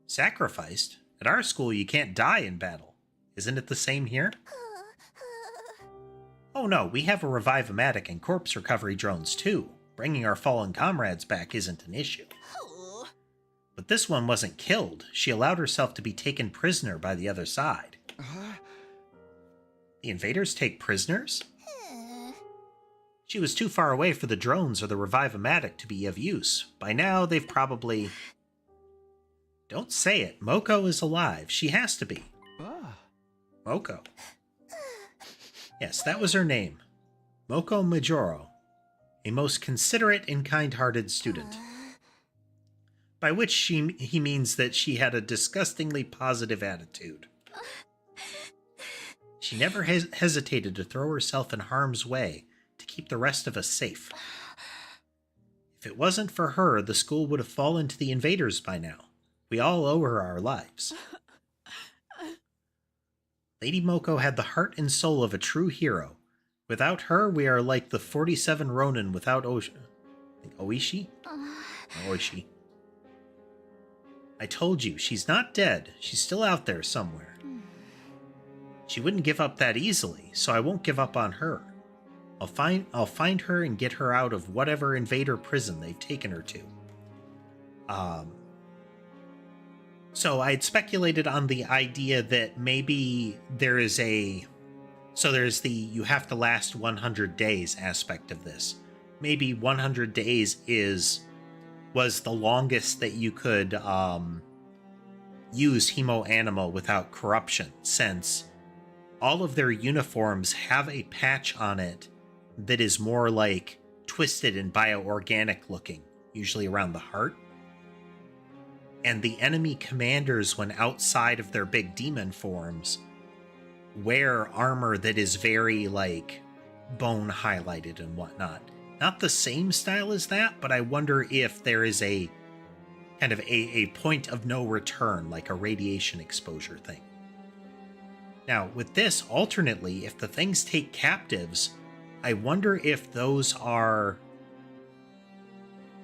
Sacrificed? At our school, you can't die in battle. Isn't it the same here? Oh no, we have a revive-o-matic and corpse recovery drones too. Bringing our fallen comrades back isn't an issue. But this one wasn't killed. She allowed herself to be taken prisoner by the other side. The invaders take prisoners? She was too far away for the drones or the revive-o-matic to be of use. By now, they've probably... Don't say it. Moko is alive. She has to be. Moko. Yes, that was her name. Moko Majoro. A most considerate and kind-hearted student. By which he means that she had a disgustingly positive attitude. She never hesitated to throw herself in harm's way to keep the rest of us safe. If it wasn't for her, the school would have fallen to the invaders by now. We all owe her our lives. Lady Moko had the heart and soul of a true hero. Without her, we are like the 47 Ronin without Oishi? Oishi. I told you, she's not dead. She's still out there somewhere. She wouldn't give up that easily, so I won't give up on her. I'll find her and get her out of whatever invader prison they've taken her to. So I had speculated on the idea that maybe there is there's the you have to last 100 days aspect of this. Maybe 100 days was the longest that you could use Hemo Anima without corruption, since all of their uniforms have a patch on it that is more like twisted and bioorganic looking, usually around the heart. And the enemy commanders, when outside of their big demon forms, wear armor that is very, like, bone highlighted and whatnot. Not the same style as that, but I wonder if there is a kind of a point of no return, like a radiation exposure thing. Now, with this, alternately, if the things take captives, I wonder if those are,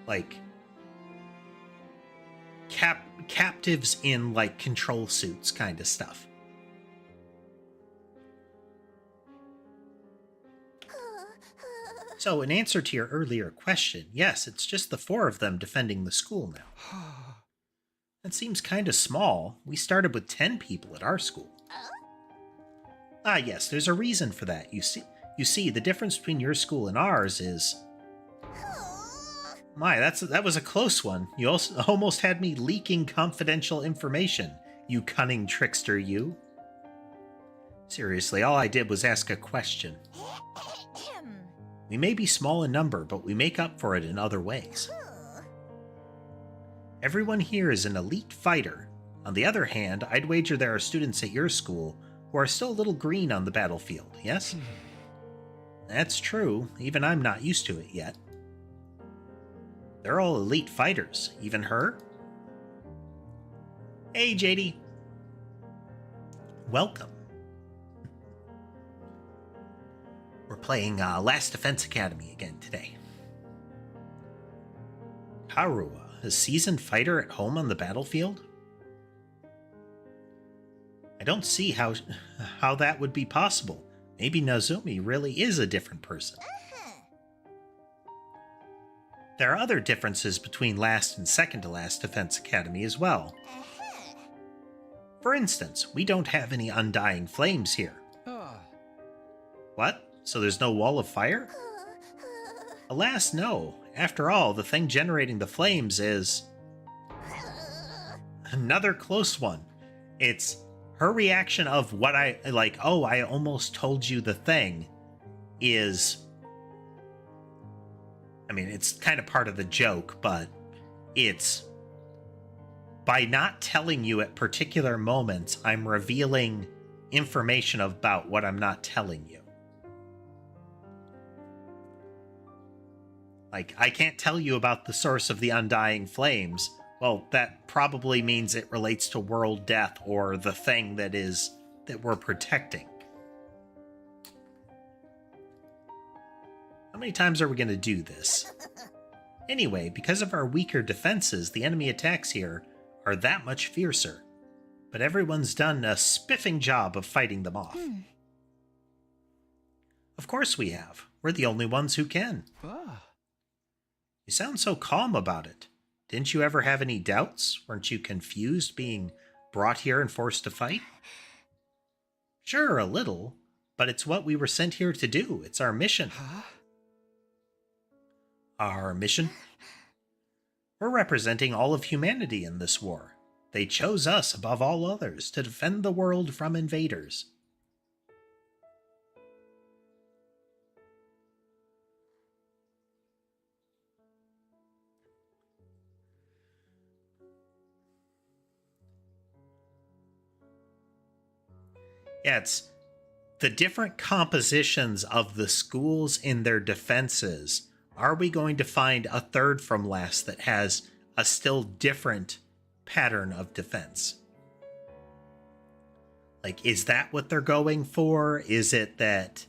like, captives in, like, control suits kind of stuff. So, in answer to your earlier question, yes, it's just the 4 of them defending the school now. That seems kind of small. We started with 10 people at our school. Ah, yes, there's a reason for that. You see, the difference between your school and ours is... My, that was a close one. You also almost had me leaking confidential information, you cunning trickster, you. Seriously, all I did was ask a question. We may be small in number, but we make up for it in other ways. Everyone here is an elite fighter. On the other hand, I'd wager there are students at your school who are still a little green on the battlefield, yes? That's true. Even I'm not used to it yet. They're all elite fighters. Even her? Hey, JD. Welcome. We're playing Last Defense Academy again today. Karua, a seasoned fighter at home on the battlefield? I don't see how that would be possible. Maybe Nozomi really is a different person. There are other differences between last and second to last Defense Academy as well. For instance, we don't have any undying flames here. What? So there's no wall of fire? Alas, no. After all, the thing generating the flames is... another close one. It's her reaction of what I almost told you the thing is... I mean, it's kind of part of the joke, but it's... by not telling you at particular moments, I'm revealing information about what I'm not telling you. Like, I can't tell you about the source of the undying flames. Well, that probably means it relates to world death or the thing that we're protecting. How many times are we going to do this? Anyway, because of our weaker defenses, the enemy attacks here are that much fiercer. But everyone's done a spiffing job of fighting them off. Of course we have. We're the only ones who can. You sound so calm about it. Didn't you ever have any doubts? Weren't you confused being brought here and forced to fight? Sure, a little, but it's what we were sent here to do. It's our mission. Our mission? We're representing all of humanity in this war. They chose us above all others to defend the world from invaders. Yeah, it's the different compositions of the schools in their defenses. Are we going to find a third from last that has a still different pattern of defense? Like, is that what they're going for? Is it that,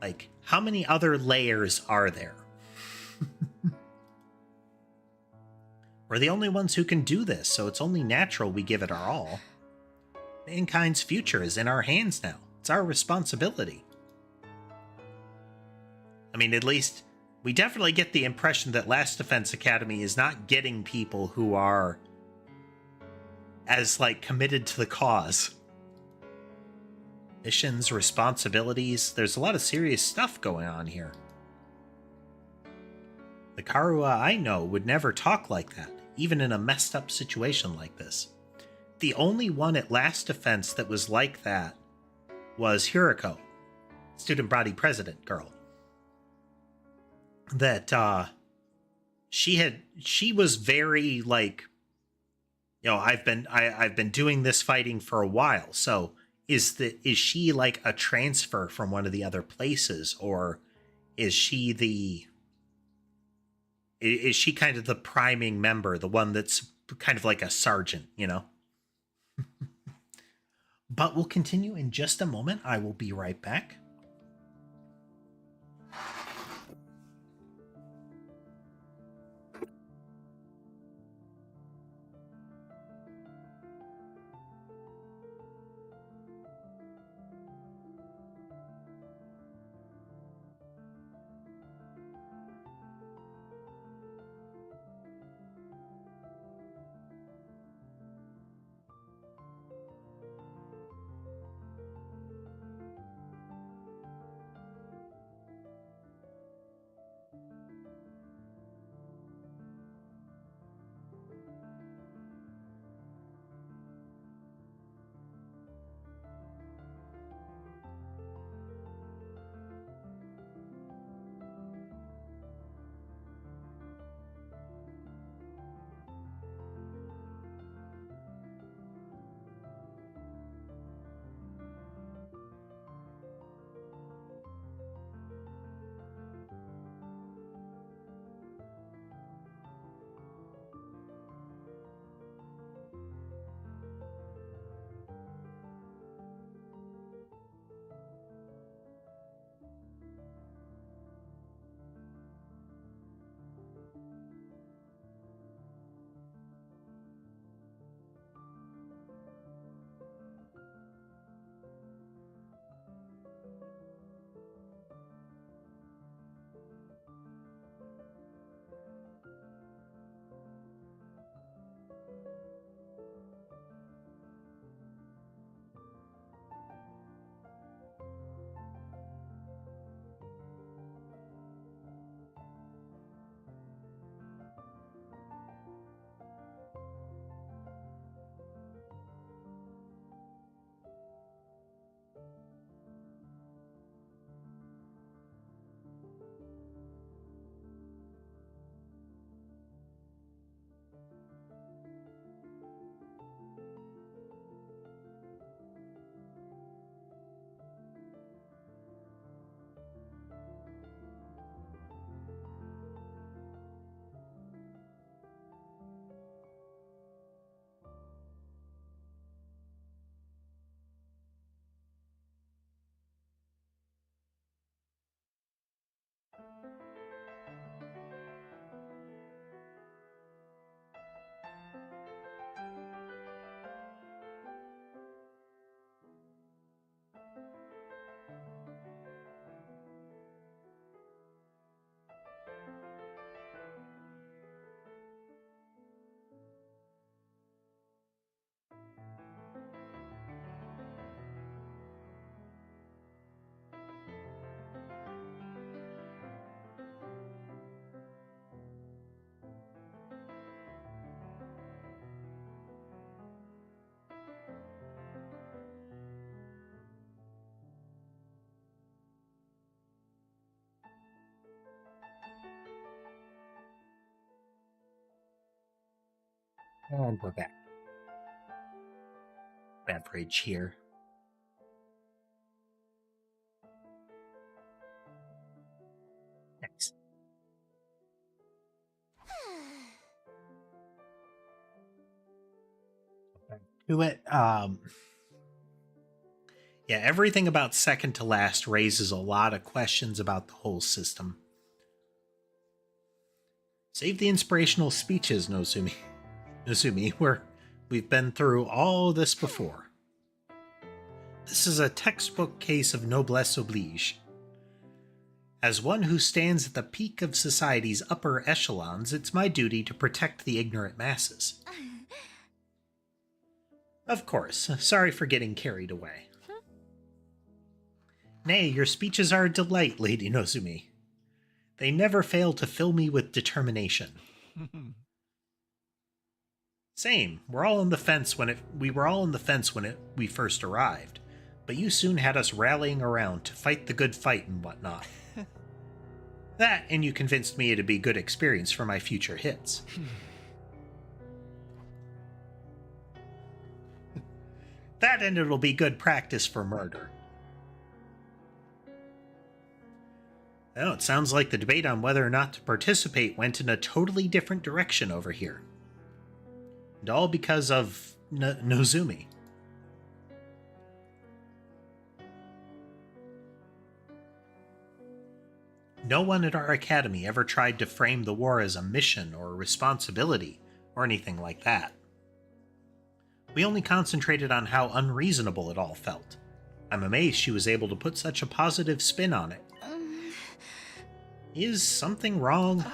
like, how many other layers are there? We're the only ones who can do this, so it's only natural we give it our all. Mankind's future is in our hands now. It's our responsibility. I mean, at least we definitely get the impression that Last Defense Academy is not getting people who are as, like, committed to the cause. Missions, responsibilities, there's a lot of serious stuff going on here. The Karua I know would never talk like that, even in a messed up situation like this. The only one at Last Defense that was like that was Hiriko, student body president girl. That she was very like, you know, I've been doing this fighting for a while. So is she like a transfer from one of the other places, or is she kind of the priming member, the one that's kind of like a sergeant, you know? But we'll continue in just a moment. I will be right back. And we're back. Beverage here. Nice. Back to it. Yeah, everything about second to last raises a lot of questions about the whole system. Save the inspirational speeches, Nozumi. Nozumi, we've been through all this before. This is a textbook case of noblesse oblige. As one who stands at the peak of society's upper echelons, it's my duty to protect the ignorant masses. Of course, sorry for getting carried away. Nay, your speeches are a delight, Lady Nozumi. They never fail to fill me with determination. Same. We were all on the fence when we first arrived, but you soon had us rallying around to fight the good fight and whatnot. That, and you convinced me it'd be good experience for my future hits. That, and it'll be good practice for murder. Oh, it sounds like the debate on whether or not to participate went in a totally different direction over here. And all because of Nozumi. No one at our academy ever tried to frame the war as a mission or a responsibility or anything like that. We only concentrated on how unreasonable it all felt. I'm amazed she was able to put such a positive spin on it. Is something wrong?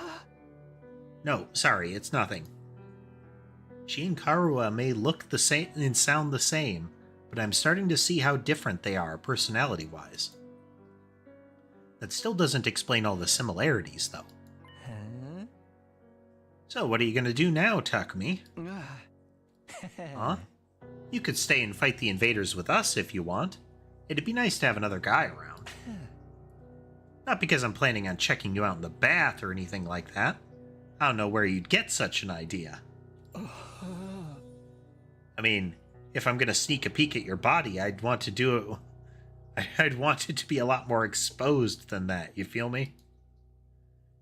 No, sorry, it's nothing. She and Karua may look the same and sound the same, but I'm starting to see how different they are personality-wise. That still doesn't explain all the similarities, though. Huh? So, what are you going to do now, Takumi? Huh? You could stay and fight the invaders with us if you want. It'd be nice to have another guy around. Not because I'm planning on checking you out in the bath or anything like that. I don't know where you'd get such an idea. I mean, if I'm going to sneak a peek at your body, I'd want it to be a lot more exposed than that, you feel me?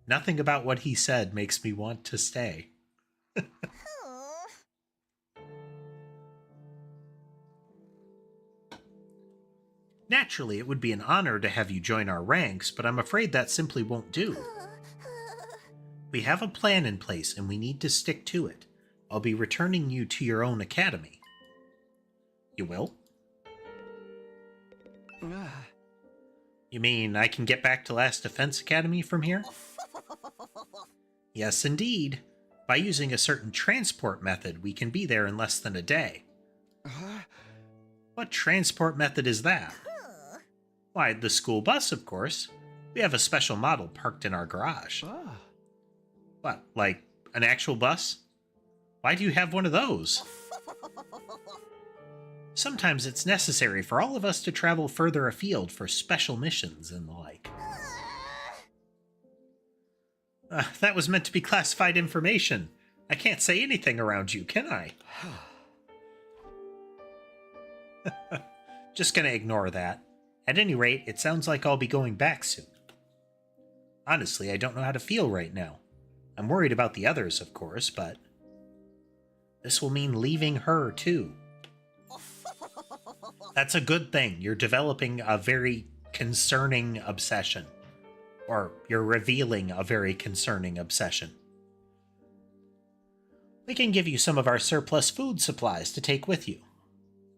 Nothing about what he said makes me want to stay. Naturally, it would be an honor to have you join our ranks, but I'm afraid that simply won't do. We have a plan in place, and we need to stick to it. I'll be returning you to your own academy. You will? You mean I can get back to Last Defense Academy from here? Yes, indeed. By using a certain transport method, we can be there in less than a day. What transport method is that? Why, the school bus, of course. We have a special model parked in our garage. What, like an actual bus? Why do you have one of those? Sometimes it's necessary for all of us to travel further afield for special missions and the like. That was meant to be classified information. I can't say anything around you, can I? Just gonna ignore that. At any rate, it sounds like I'll be going back soon. Honestly, I don't know how to feel right now. I'm worried about the others, of course, but this will mean leaving her, too. That's a good thing. You're developing a very concerning obsession. Or you're revealing a very concerning obsession. We can give you some of our surplus food supplies to take with you.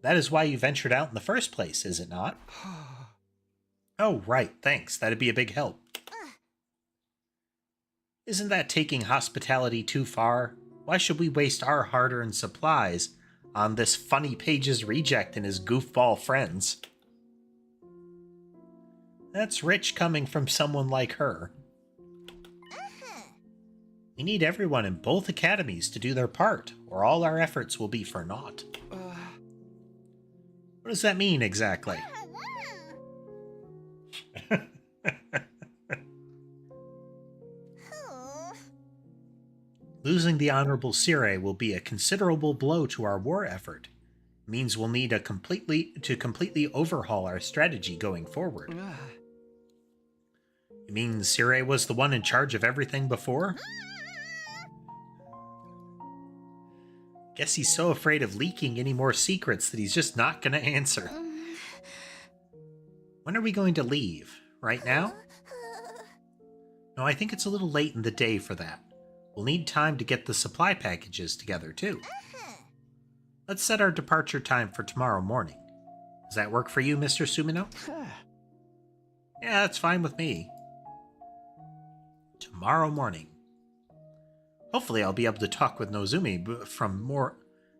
That is why you ventured out in the first place, is it not? Oh, right, thanks. That'd be a big help. Isn't that taking hospitality too far? Why should we waste our hard-earned supplies on this Funny Pages reject and his goofball friends? That's rich coming from someone like her. We need everyone in both academies to do their part, or all our efforts will be for naught. What does that mean, exactly? Losing the Honorable Sire will be a considerable blow to our war effort. It means we'll need to completely overhaul our strategy going forward. You mean Sire was the one in charge of everything before? Guess he's so afraid of leaking any more secrets that he's just not gonna answer. When are we going to leave? Right now? No, I think it's a little late in the day for that. We'll need time to get the supply packages together, too. Let's set our departure time for tomorrow morning. Does that work for you, Mr. Sumino? Yeah, that's fine with me. Tomorrow morning. Hopefully I'll be able to talk with Nozumi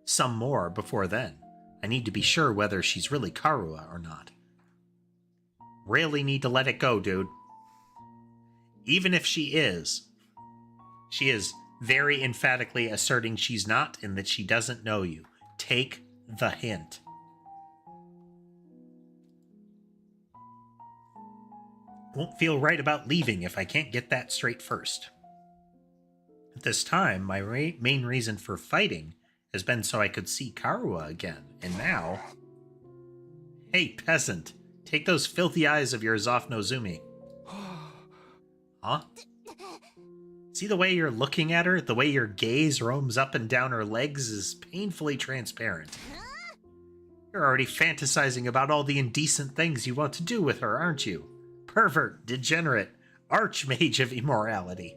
some more before then. I need to be sure whether she's really Karua or not. Really need to let it go, dude. Even if she is very emphatically asserting she's not and that she doesn't know you. Take the hint. Won't feel right about leaving if I can't get that straight first. At this time, my main reason for fighting has been so I could see Karua again, and now... Hey, peasant, take those filthy eyes of yours off Nozumi. Huh? See the way you're looking at her? The way your gaze roams up and down her legs is painfully transparent. You're already fantasizing about all the indecent things you want to do with her, aren't you? Pervert, degenerate, archmage of immorality.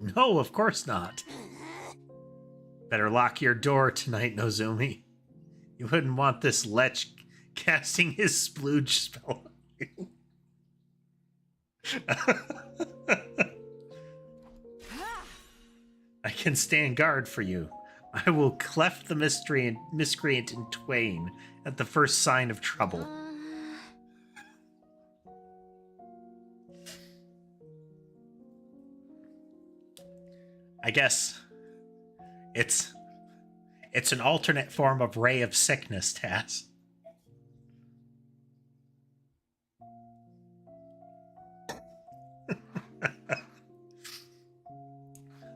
No, of course not. Better lock your door tonight, Nozumi. You wouldn't want this lech casting his splooge spell on you. I can stand guard for you. I will cleft the miscreant in twain at the first sign of trouble. I guess it's an alternate form of ray of sickness, Taz.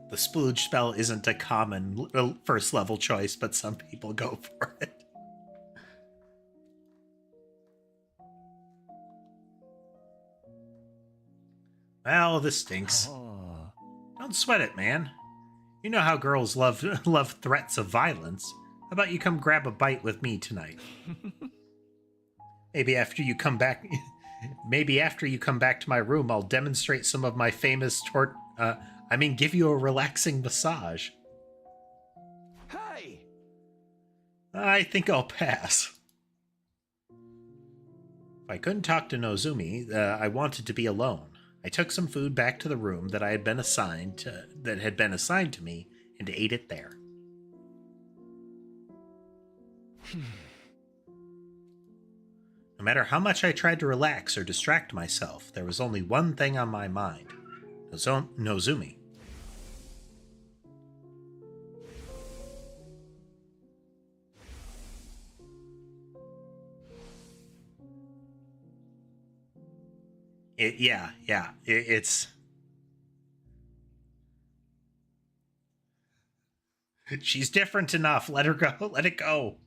The splooge spell isn't a common first level choice, but some people go for it. Well, this stinks. Don't sweat it, man. You know how girls love threats of violence. How about you come grab a bite with me tonight? Maybe after you come back to my room, I'll demonstrate some of my famous give you a relaxing massage. Hey! I think I'll pass. If I couldn't talk to Nozumi, I wanted to be alone. I took some food back to the room that had been assigned to me and ate it there. No matter how much I tried to relax or distract myself, there was only one thing on my mind. Nozumi. It's... She's different enough. Let her go. Let it go.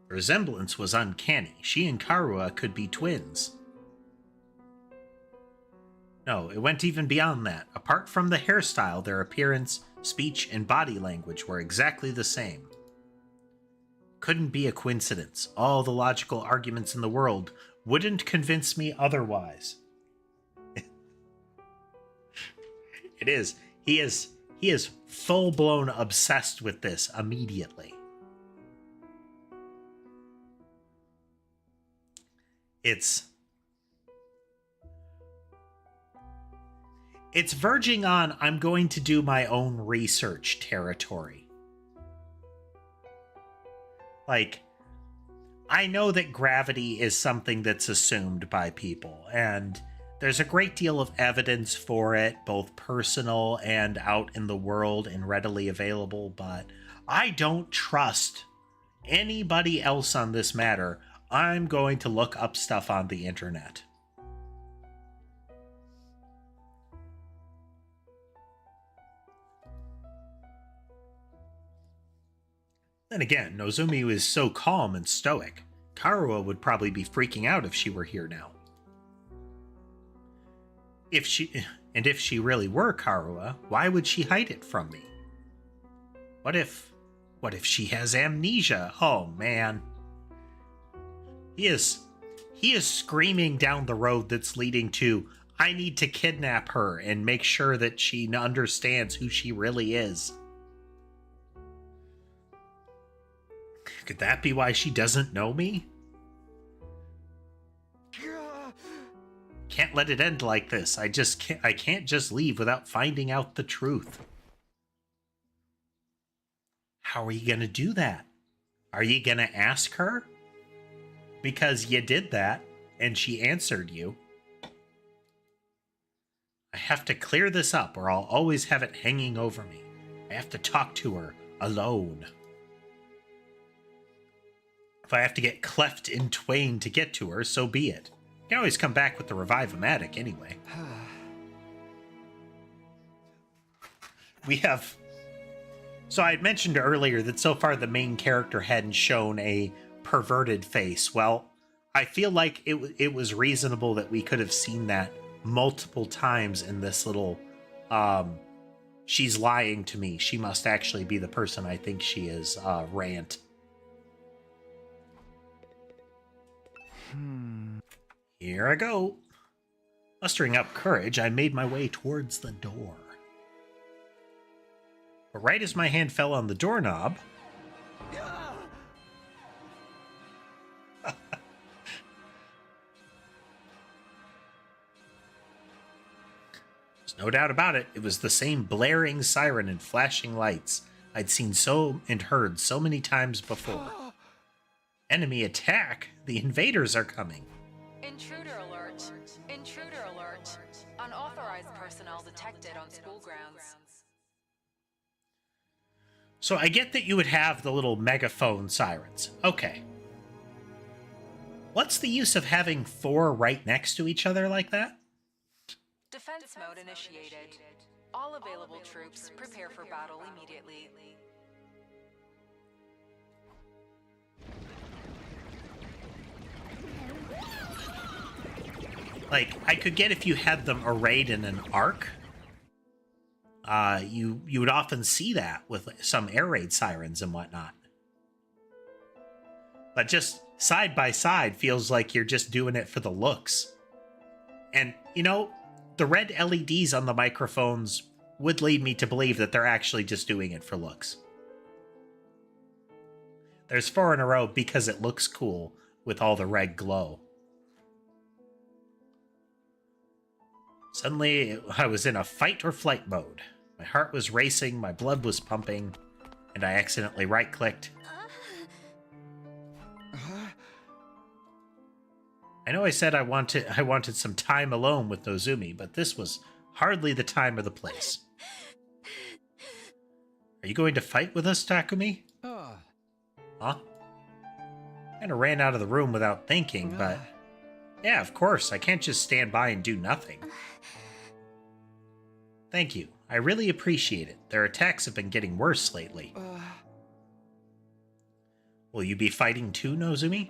The resemblance was uncanny. She and Karua could be twins. No, it went even beyond that. Apart from the hairstyle, their appearance, speech, and body language were exactly the same. Couldn't be a coincidence. All the logical arguments in the world wouldn't convince me otherwise. It is. He is full-blown obsessed with this immediately. It's verging on I'm going to do my own research territory. Like, I know that gravity is something that's assumed by people, and there's a great deal of evidence for it, both personal and out in the world and readily available, but I don't trust anybody else on this matter, I'm going to look up stuff on the internet. Then again, Nozomi was so calm and stoic. Karuo would probably be freaking out if she were here now. If she really were Karuo, why would she hide it from me? What if she has amnesia? Oh man. He is screaming down the road that's leading to, I need to kidnap her and make sure that she understands who she really is. Could that be why she doesn't know me? Can't let it end like this. I can't just leave without finding out the truth. How are you going to do that? Are you going to ask her? Because you did that, and she answered you. I have to clear this up, or I'll always have it hanging over me. I have to talk to her alone. If I have to get cleft in twain to get to her, so be it. I can always come back with the Revive-O-Matic anyway. We have... So I had mentioned earlier that so far the main character hadn't shown a perverted face. Well, I feel like it was reasonable that we could have seen that multiple times in this little, she's lying to me, she must actually be the person I think she is, rant. Here I go. Mustering up courage, I made my way towards the door. But right as my hand fell on the doorknob... There's no doubt about it. It was the same blaring siren and flashing lights I'd seen and heard so many times before. Enemy attack! The invaders are coming! Intruder alert! Intruder alert! Unauthorized personnel detected on school grounds. So I get that you would have the little megaphone sirens. Okay. What's the use of having 4 right next to each other like that? Defense mode initiated. All available troops prepare for battle immediately. Like, I could get if you had them arrayed in an arc. You would often see that with some air raid sirens and whatnot. But just side by side feels like you're just doing it for the looks. And, you know, the red LEDs on the microphones would lead me to believe that they're actually just doing it for looks. There's 4 in a row because it looks cool with all the red glow. Suddenly, I was in a fight or flight mode. My heart was racing, my blood was pumping, and I accidentally right-clicked. I know I said I wanted some time alone with Nozomi, but this was hardly the time or the place. Are you going to fight with us, Takumi? Huh? Kinda ran out of the room without thinking, but... Yeah, of course, I can't just stand by and do nothing. Thank you. I really appreciate it. Their attacks have been getting worse lately. Will you be fighting too, Nozomi?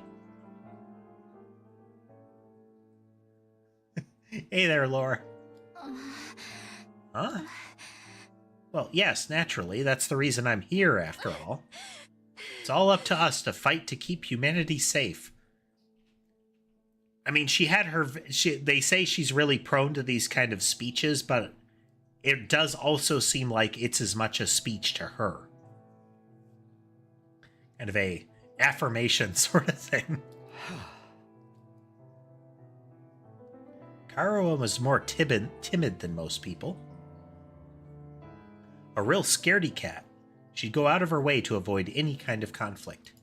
Hey there, Laura. Huh? Well, yes, naturally. That's the reason I'm here, after all. It's all up to us to fight to keep humanity safe. I mean, she had her... they say she's really prone to these kind of speeches, but it does also seem like it's as much a speech to her. Kind of a affirmation sort of thing. Karuo was more timid than most people. A real scaredy cat. She'd go out of her way to avoid any kind of conflict.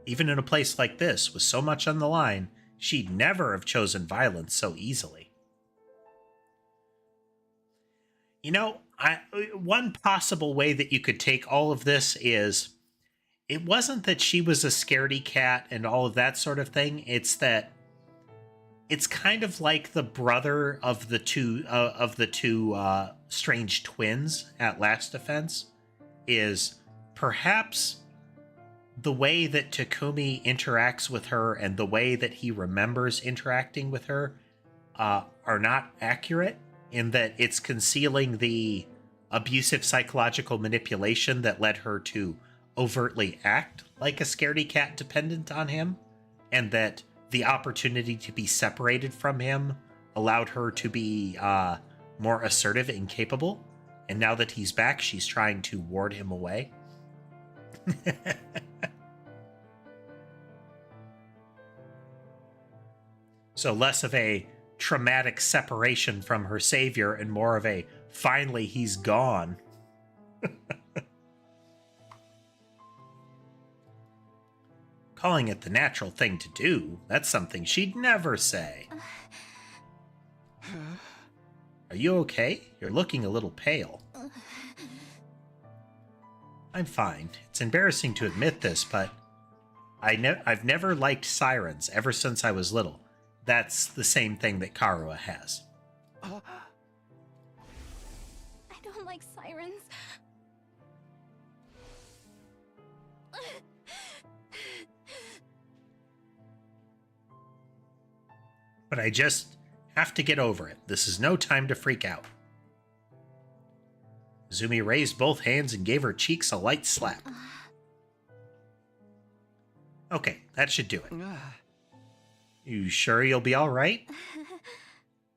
Even in a place like this, with so much on the line, she'd never have chosen violence so easily. You know, one possible way that you could take all of this is it wasn't that she was a scaredy cat and all of that sort of thing. It's that it's kind of like the brother of the two strange twins at Last Defense is perhaps the way that Takumi interacts with her and the way that he remembers interacting with her are not accurate, in that it's concealing the abusive psychological manipulation that led her to overtly act like a scaredy cat dependent on him, and that the opportunity to be separated from him allowed her to be more assertive and capable. And now that he's back, she's trying to ward him away. So less of a traumatic separation from her savior and more of a finally he's gone. Calling it the natural thing to do, that's something she'd never say. Are you okay? You're looking a little pale. I'm fine. It's embarrassing to admit this, but I've never liked sirens ever since I was little. That's the same thing that Karua has. I don't like sirens. But I just have to get over it. This is no time to freak out. Zumi raised both hands and gave her cheeks a light slap. Okay, that should do it. You sure you'll be all right?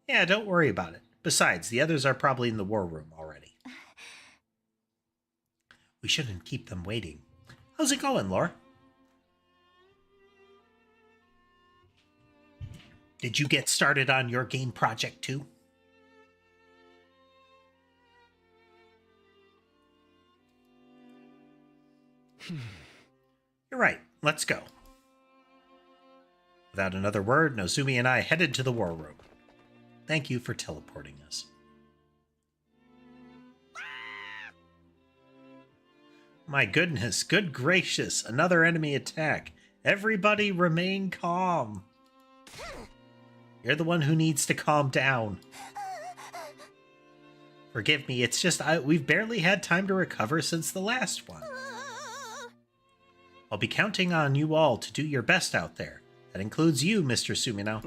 Yeah, don't worry about it. Besides, the others are probably in the war room already. We shouldn't keep them waiting. How's it going, Laura? Did you get started on your game project too? You're right. Let's go. Without another word, Nozumi and I headed to the war room. Thank you for teleporting us. My goodness, good gracious, another enemy attack. Everybody remain calm. You're the one who needs to calm down. Forgive me, it's just we've barely had time to recover since the last one. I'll be counting on you all to do your best out there. That includes you, Mr. Sumino.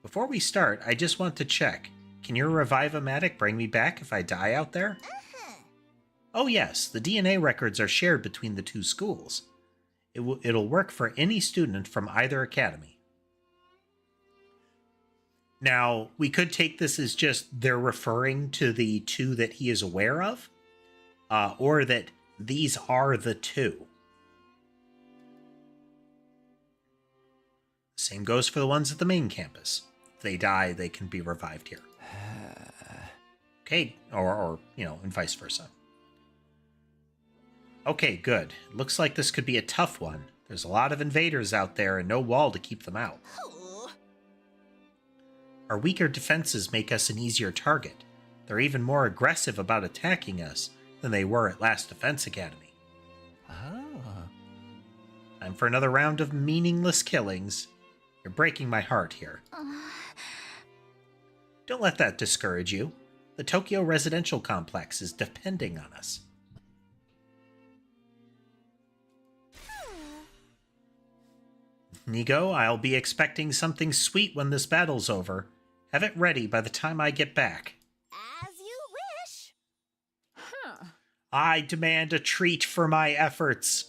Before we start, I just want to check. Can your Revive-O-Matic bring me back if I die out there? Oh yes, the DNA records are shared between the two schools. It'll work for any student from either academy. Now, we could take this as just they're referring to the two that he is aware of, or that these are the two. Same goes for the ones at the main campus. If they die, they can be revived here. Okay, or and vice versa. Okay, good. Looks like this could be a tough one. There's a lot of invaders out there and no wall to keep them out. Our weaker defenses make us an easier target. They're even more aggressive about attacking us than they were at Last Defense Academy. Time for another round of meaningless killings. You're breaking my heart here. Don't let that discourage you. The Tokyo residential complex is depending on us. Nigo, I'll be expecting something sweet when this battle's over. Have it ready by the time I get back. As you wish. I demand a treat for my efforts.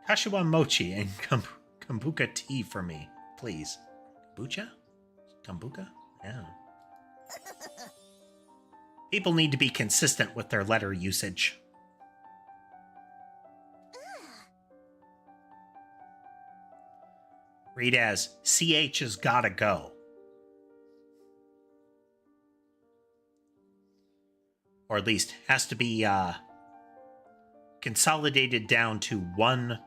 Kashiwa mochi and kombucha tea for me, please. Kombucha? Kombucha? Yeah. People need to be consistent with their letter usage. Read as, CH has gotta go. Or at least has to be consolidated down to one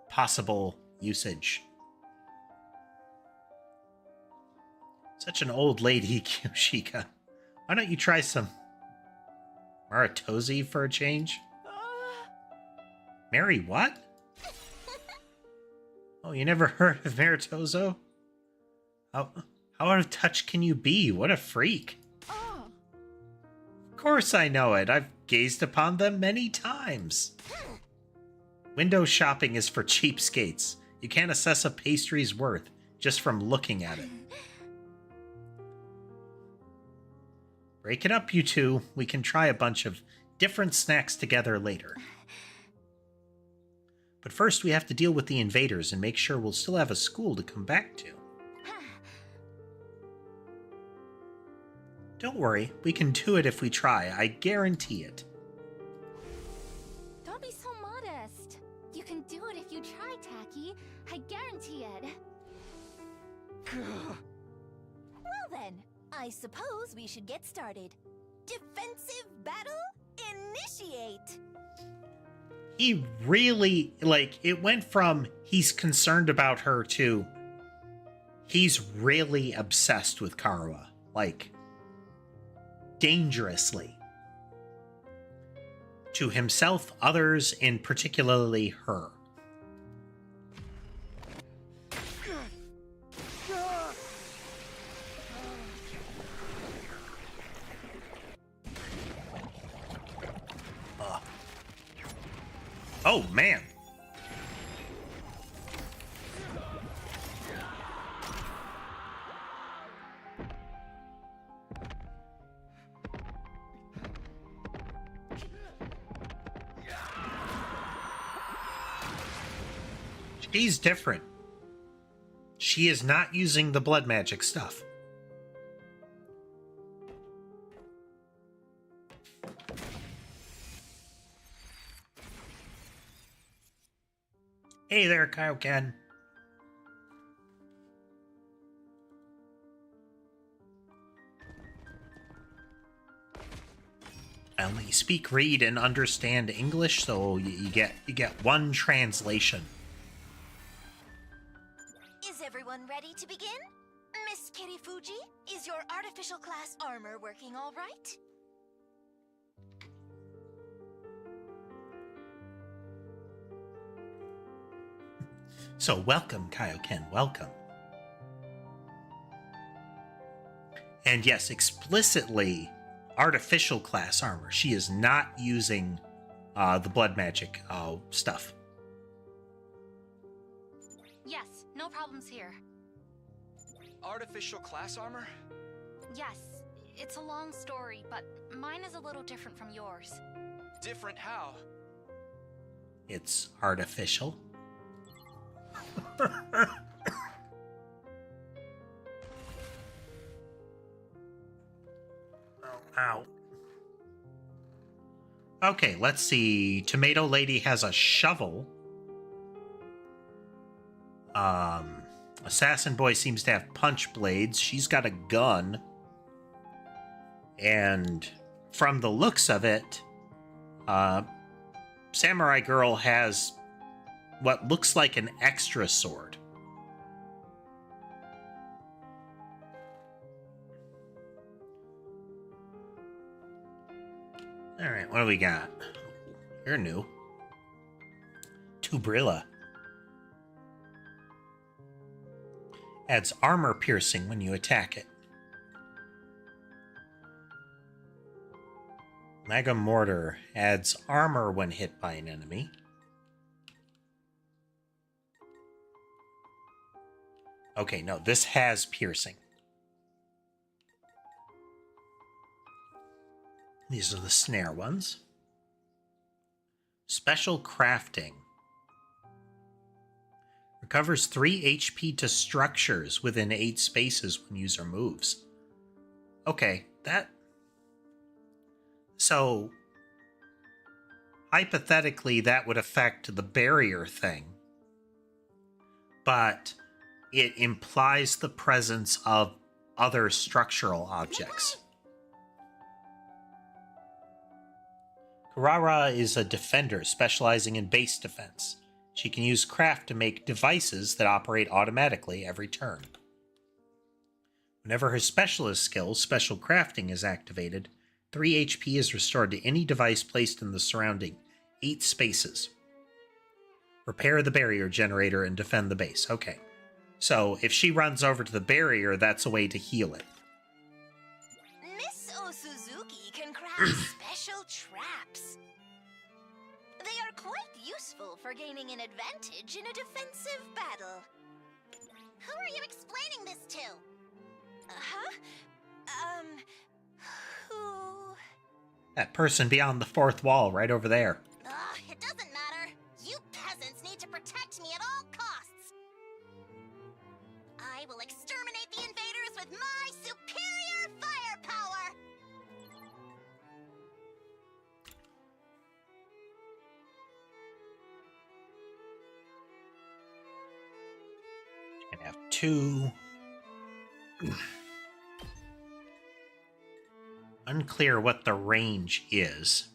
possible usage. Such an old lady, Kyoshika. Why don't you try some Maritosi for a change? Mary what? Oh, you never heard of Maritoso? How out of touch can you be? What a freak. Oh. Of course I know it. I've gazed upon them many times. Window shopping is for cheapskates. You can't assess a pastry's worth just from looking at it. Break it up, you two. We can try a bunch of different snacks together later. But first we have to deal with the invaders and make sure we'll still have a school to come back to. Don't worry, we can do it if we try. I guarantee it. Don't be so modest. You can do it if you try, Tacky. I guarantee it. Well then, I suppose we should get started. Defensive battle? Initiate! He really, like, it went from he's concerned about her to he's really obsessed with Karuha. Like, dangerously. To himself, others, and particularly her. Oh, man. She's different. She is not using the blood magic stuff. Hey there, Kaioken. I only speak, read, and understand English, so you get one translation. Is everyone ready to begin? Miss Kirifuji, is your artificial class armor working all right? So welcome, Kaioken, welcome. And yes, explicitly artificial class armor. She is not using the blood magic stuff. Yes, no problems here. Artificial class armor? Yes, it's a long story, but mine is a little different from yours. Different how? It's artificial. Ow. Okay, let's see. Tomato Lady has a shovel. Assassin Boy seems to have punch blades. She's got a gun. And from the looks of it, Samurai Girl has what looks like an extra sword. Alright, what do we got? You're new. Tubrilla. Adds armor piercing when you attack it. Mega Mortar adds armor when hit by an enemy. Okay, no, this has piercing. These are the snare ones. Special crafting. Recovers 3 HP to structures within 8 spaces when user moves. Okay, that... So, hypothetically, that would affect the barrier thing. But it implies the presence of other structural objects. Kurara is a defender specializing in base defense. She can use craft to make devices that operate automatically every turn. Whenever her specialist skill, Special Crafting, is activated, 3 HP is restored to any device placed in the surrounding 8 spaces. Repair the barrier generator and defend the base. Okay. So if she runs over to the barrier, that's a way to heal it. Miss Osuzuki can craft special traps. They are quite useful for gaining an advantage in a defensive battle. Who are you explaining this to? Who? That person beyond the fourth wall, right over there. It doesn't matter. You peasants need to protect me at all costs. I will exterminate the invaders with my superior firepower. And have 2. Unclear what the range is.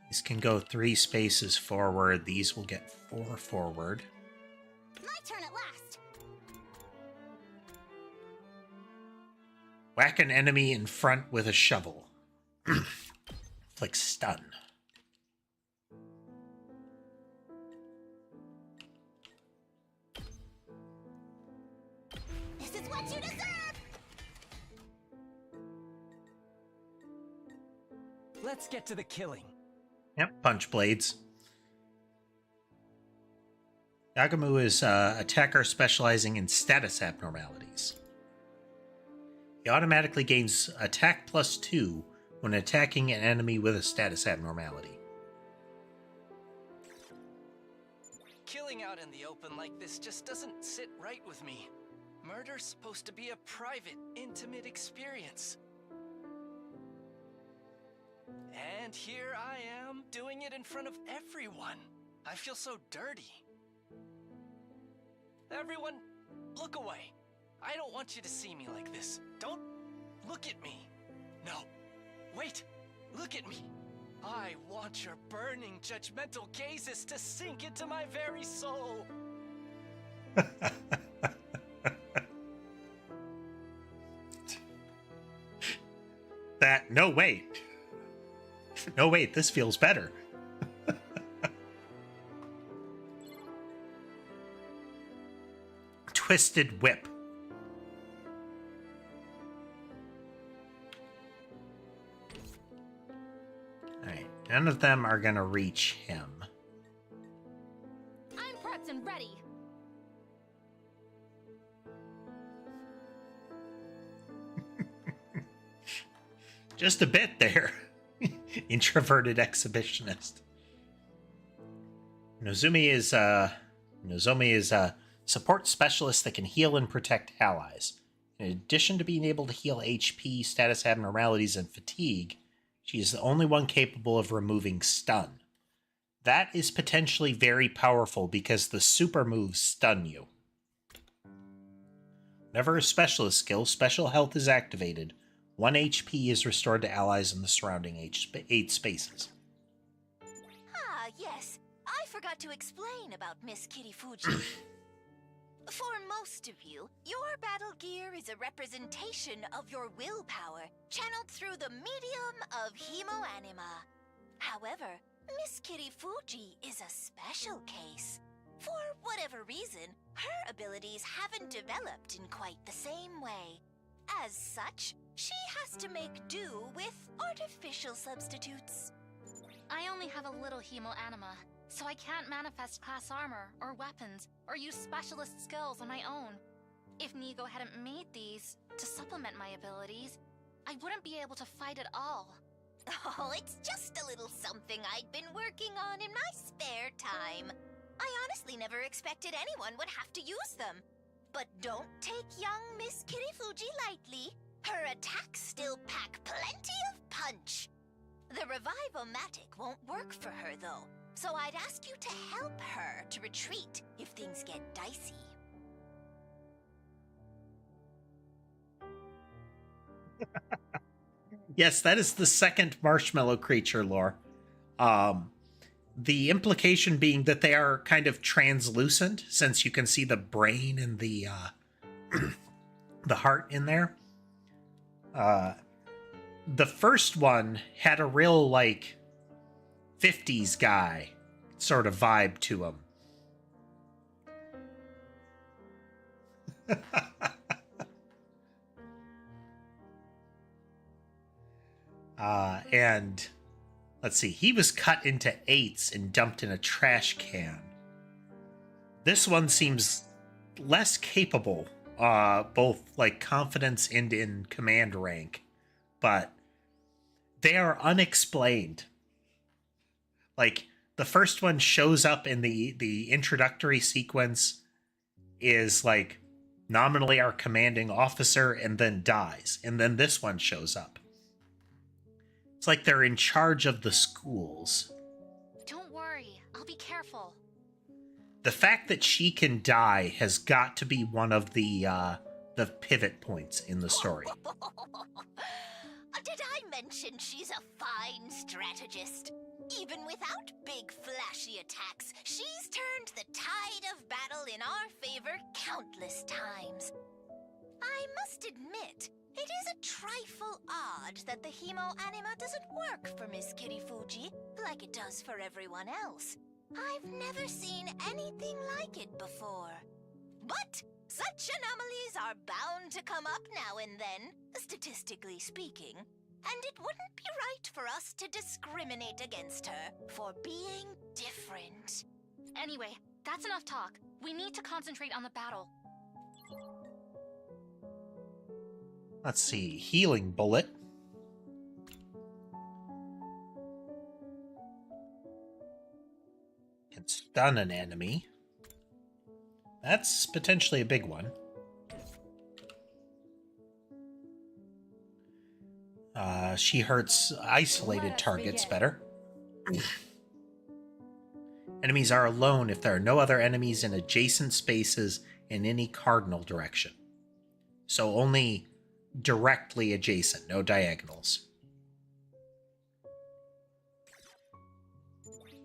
These can go 3 spaces forward. These will get 4 forward. My turn at last. Whack an enemy in front with a shovel. Like stun. This is what you deserve. Let's get to the killing. Yep, punch blades. Yagamu is an attacker specializing in status abnormalities. He automatically gains attack +2 when attacking an enemy with a status abnormality. Killing out in the open like this just doesn't sit right with me. Murder's supposed to be a private, intimate experience. And here I am, doing it in front of everyone. I feel so dirty. Everyone, look away. I don't want you to see me like this. Don't look at me. No, wait, look at me. I want your burning, judgmental gazes to sink into my very soul. No, wait. No, wait, this feels better. Twisted Whip. Alright, none of them are gonna reach him. I'm prepped and ready. Just a bit there. Introverted exhibitionist. Nozomi is a support specialist that can heal and protect allies. In addition to being able to heal HP, status abnormalities, and fatigue, she is the only one capable of removing stun. That is potentially very powerful because the super moves stun you. Whenever a specialist skill, special health is activated, 1 HP is restored to allies in the surrounding 8 spaces. Ah, yes. I forgot to explain about Miss Kitty Fuji. For most of you, your battle gear is a representation of your willpower, channeled through the medium of hemoanima. However, Miss Kitty Fuji is a special case. For whatever reason, her abilities haven't developed in quite the same way. As such, she has to make do with artificial substitutes. I only have a little hemoanima, so I can't manifest class armor or weapons or use specialist skills on my own. If Nigo hadn't made these to supplement my abilities, I wouldn't be able to fight at all. Oh, it's just a little something I'd been working on in my spare time. I honestly never expected anyone would have to use them. But don't take young Miss Kitty Fuji lightly. Her attacks still pack plenty of punch. The Revive-O-Matic won't work for her, though, so I'd ask you to help her to retreat if things get dicey. Yes, that is the second marshmallow creature lore. The implication being that they are kind of translucent, since you can see the brain and the the heart in there. The first one had a real, like, 50s guy sort of vibe to him. And let's see, he was cut into eighths and dumped in a trash can. This one seems less capable, both like confidence and in command rank, but they are unexplained. Like, the first one shows up in the introductory sequence, is like nominally our commanding officer, and then dies. And then this one shows up. It's like they're in charge of the schools. Don't worry, I'll be careful. The fact that she can die has got to be one of the pivot points in the story. Did I mention she's a fine strategist? Even without big flashy attacks, she's turned the tide of battle in our favor countless times. I must admit, it is a trifle odd that the hemo anima doesn't work for Miss Kitty Fuji like it does for everyone else. I've never seen anything like it before. But such anomalies are bound to come up now and then, statistically speaking, and it wouldn't be right for us to discriminate against her for being different. Anyway, that's enough talk. We need to concentrate on the battle. Let's see, healing bullet. Can stun an enemy. That's potentially a big one. She hurts isolated targets better. Enemies are alone if there are no other enemies in adjacent spaces in any cardinal direction. So only directly adjacent, no diagonals.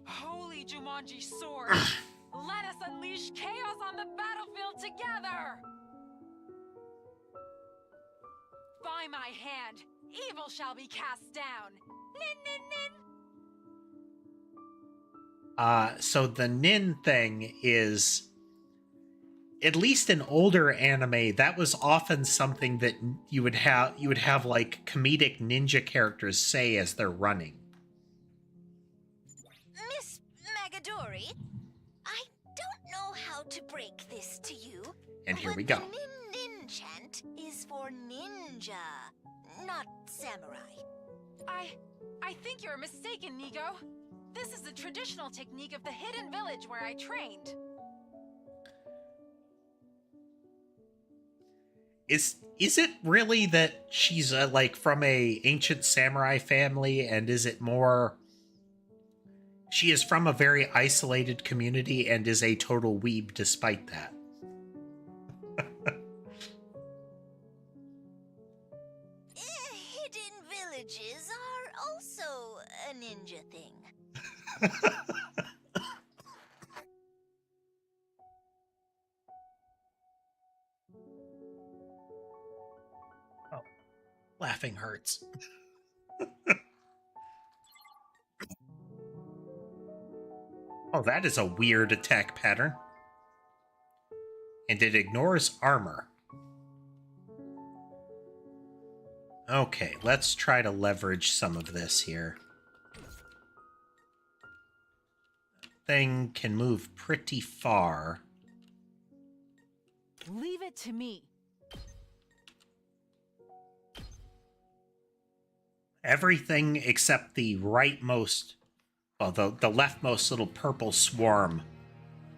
Holy Jumanji sword! Let us unleash chaos on the battlefield together! By my hand, evil shall be cast down. Nin nin nin! So the nin thing is, at least in older anime, that was often something that you would have like comedic ninja characters say as they're running. Miss Magadori, I don't know how to break this to you. And here but we go. The nin chant is for ninja, not samurai. I think you're mistaken, Nigo. This is the traditional technique of the hidden village where I trained. Is it really that she's like from a ancient samurai family, and is it more she is from a very isolated community and is a total weeb despite that? Hidden villages are also a ninja thing. Oh, laughing hurts. Oh, that is a weird attack pattern. And it ignores armor. Okay, let's try to leverage some of this here. Thing can move pretty far. Leave it to me. Everything except the rightmost, well, the leftmost little purple swarm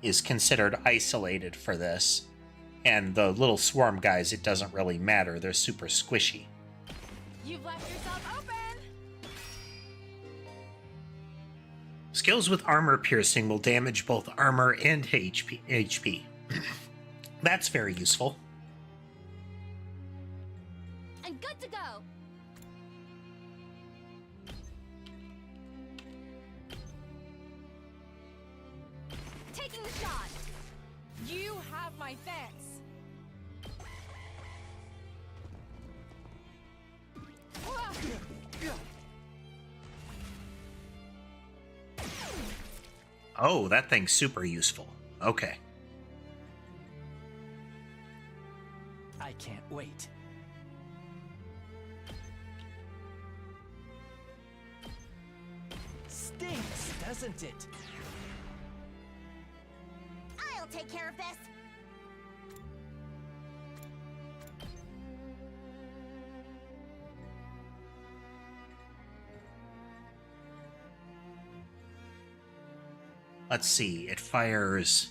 is considered isolated for this. And the little swarm guys, it doesn't really matter. They're super squishy. You've left yourself open. Skills with armor piercing will damage both armor and HP. That's very useful. I'm good to go. have my thanks. Oh, that thing's super useful. Okay. I can't wait. Stinks, doesn't it? I'll take care of this. Let's see. It fires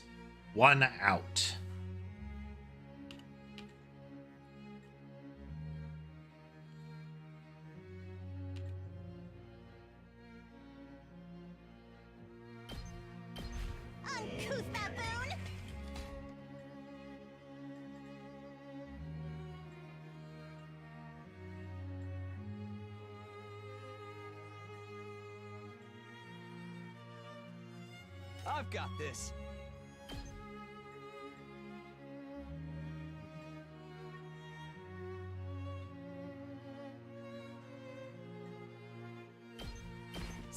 one out. Uncouth baboon! I've got this.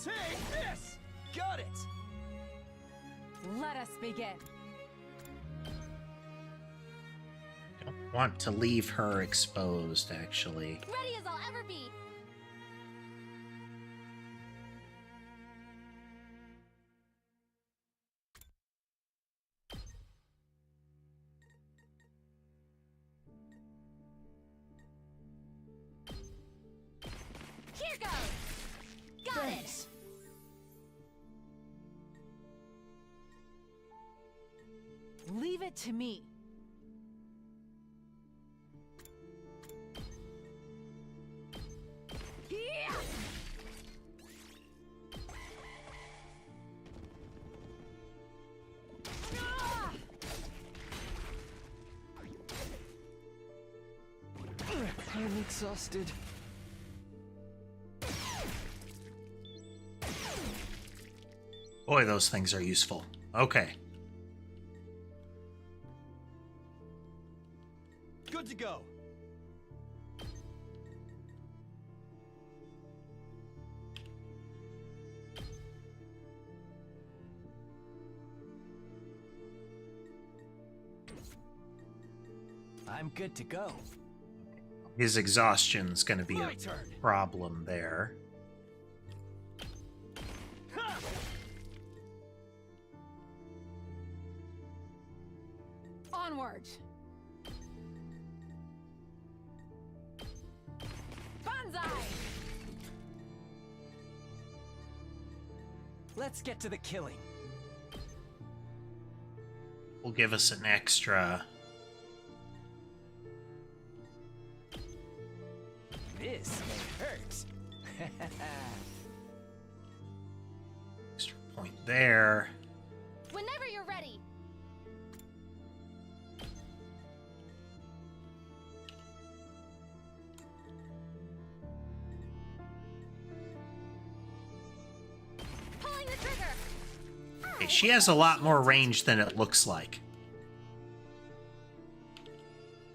Take this! Got it! Let us begin. Don't want to leave her exposed, actually. Ready as I'll ever be! Here goes! Got it! Leave it to me. Yeah! Ah! I'm exhausted. Boy, those things are useful. Okay. Good to go. I'm good to go. His exhaustion's going to be My a turn. problem there. Onward. Banzai! Let's get to the killing. Will give us an extra. This may hurt. Extra point there. Whenever you're ready. Pulling the trigger. Okay, she has a lot more range than it looks like.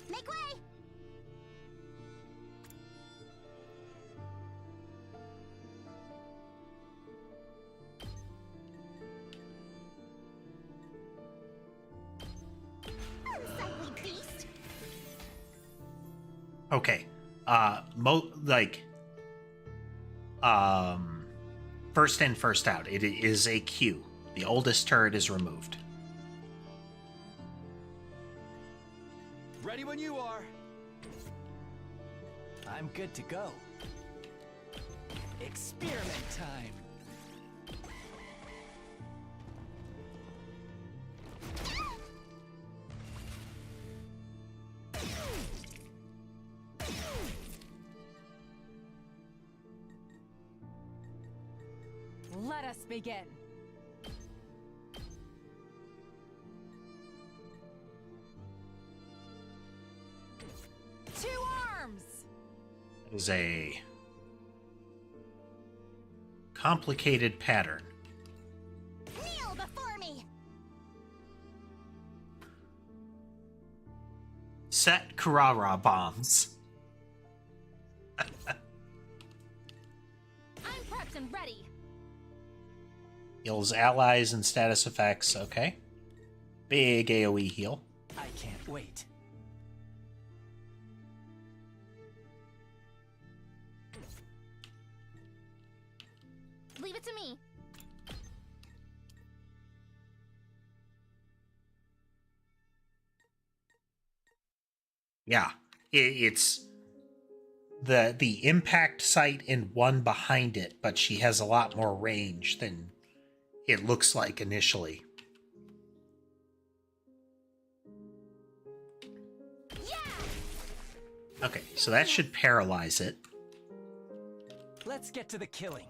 Make way. Unsightly beast. Okay. First in, first out. It is a queue. The oldest turret is removed. Ready when you are. I'm good to go. Experiment time. Let us begin. Two arms! It is a complicated pattern. Kneel before me. Set Kurara bombs. I'm prepped and ready. Heals allies and status effects. Okay. Big AoE heal. I can't wait. Leave it to me. Yeah, it's the impact site and one behind it, but she has a lot more range than it looks like initially. Okay, so that should paralyze it. Let's get to the killing.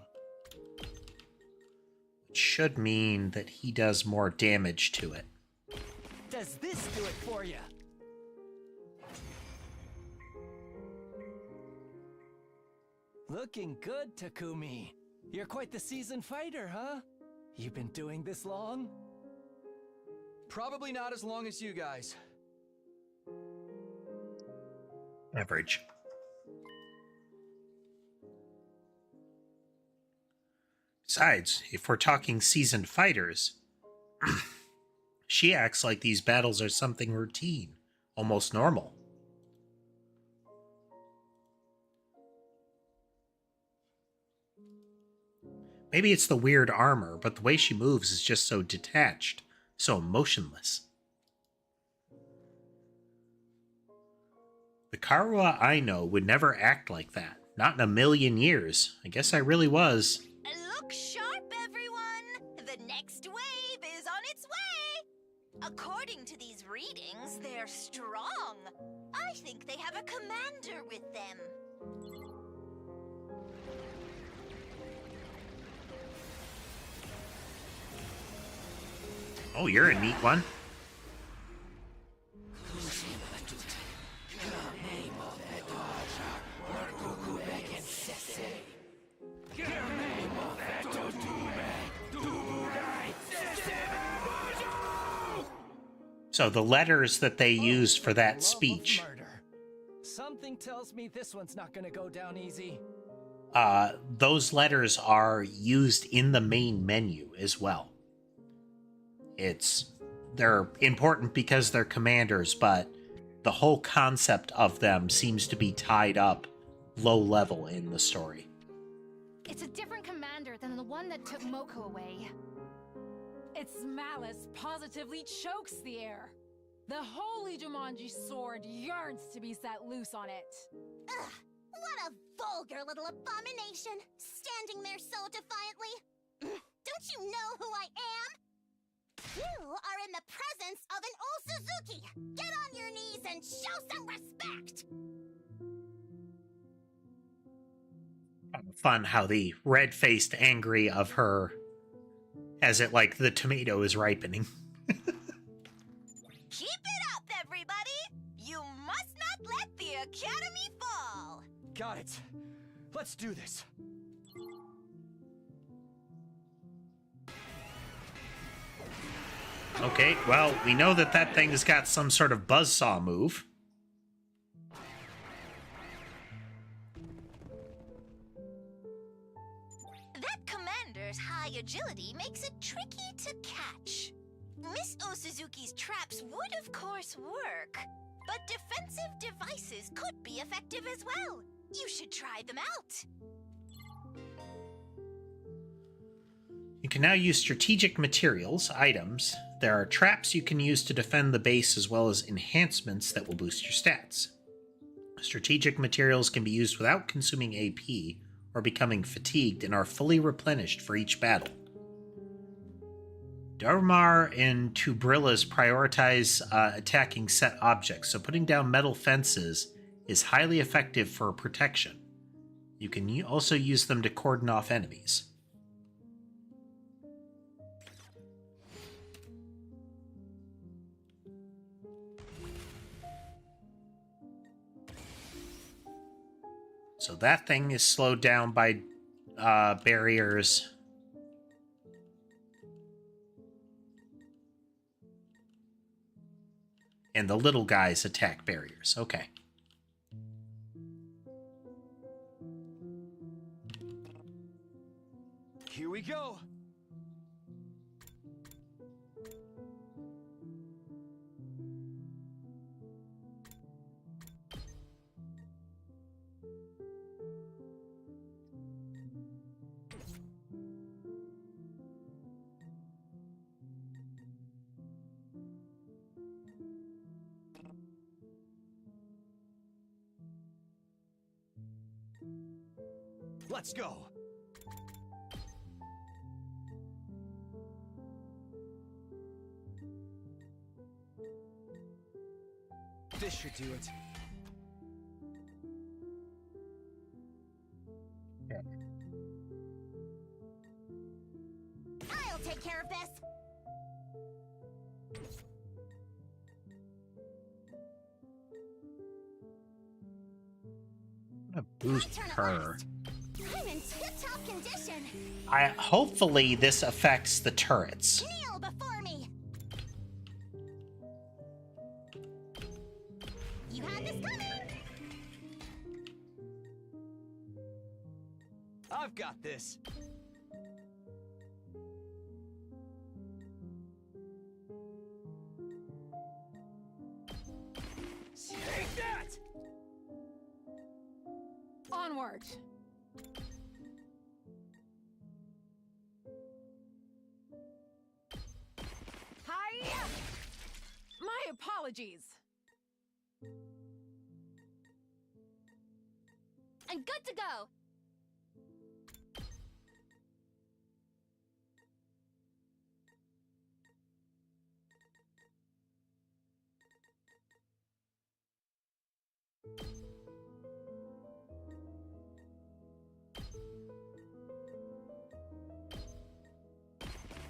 It should mean that he does more damage to it. Does this do it for you? Looking good, Takumi. You're quite the seasoned fighter, huh? You've been doing this long? Probably not as long as you guys. Average. Besides, if we're talking seasoned fighters, she acts like these battles are something routine, almost normal. Maybe it's the weird armor, but the way she moves is just so detached, so emotionless. The Karua I know would never act like that. Not in a million years. I guess I really was. Look sharp, everyone! The next wave is on its way! According to these readings, they're strong. I think they have a commander with them. Oh, you're a neat one. So the letters that they use for that speech, something tells me this one's not gonna go down easy. those letters are used in the main menu as well. They're important because they're commanders, but the whole concept of them seems to be tied up low level in the story. It's a different commander than the one that took Moko away. Its malice positively chokes the air. The holy Jumanji sword yearns to be set loose on it. Ugh, what a vulgar little abomination, standing there so defiantly. Don't you know who I am? You are in the presence of an old Suzuki. Get on your knees and show some respect. Fun how the red-faced angry of her has it like the tomato is ripening. Keep it up, everybody! You must not let the Academy fall! Got it. Let's do this. Okay, well, we know that that thing's got some sort of buzzsaw move. That commander's high agility makes it tricky to catch. Miss Osuzuki's traps would of course work, but defensive devices could be effective as well. You should try them out. You can now use strategic materials, items. There are traps you can use to defend the base as well as enhancements that will boost your stats. Strategic materials can be used without consuming AP or becoming fatigued and are fully replenished for each battle. Darumar and Tubrillas prioritize attacking set objects, so putting down metal fences is highly effective for protection. You can also use them to cordon off enemies. So that thing is slowed down by barriers. And the little guys attack barriers. Okay. Here we go. Let's go. This should do it. I'll take care of this. I'm gonna boost My turn at her. last. I'm in tip-top condition. Hopefully this affects the turrets. Kneel before me. You had this coming. I've got this. Take that! Onward. Hiya! My apologies. I'm good to go.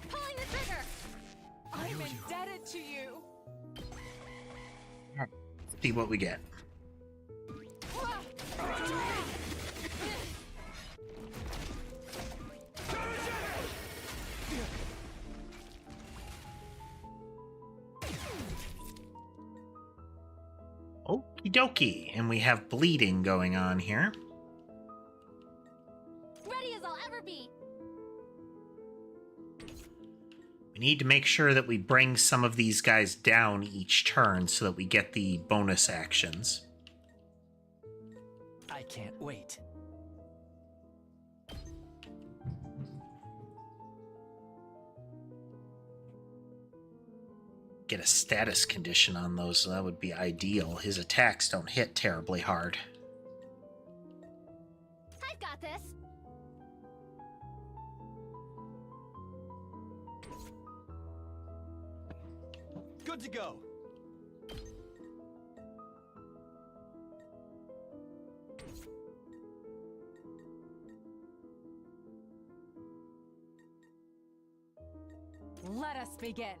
Pulling the trigger. I'm indebted to you. See what we get. Okie dokie. And we have bleeding going on here. Ready as I'll ever be. We need to make sure that we bring some of these guys down each turn so that we get the bonus actions. I can't wait. Get a status condition on those, so that would be ideal. His attacks don't hit terribly hard. I've got this. Good to go. Let us begin.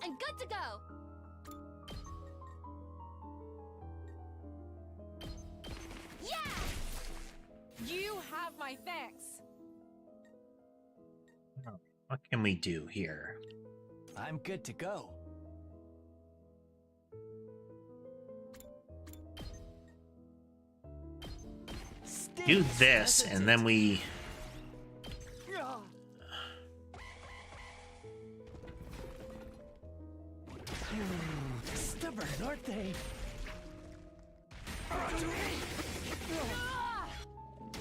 I'm good to go. Yeah! You have my thanks. What can we do here? I'm good to go. Do this, and then we... Stubborn, aren't they?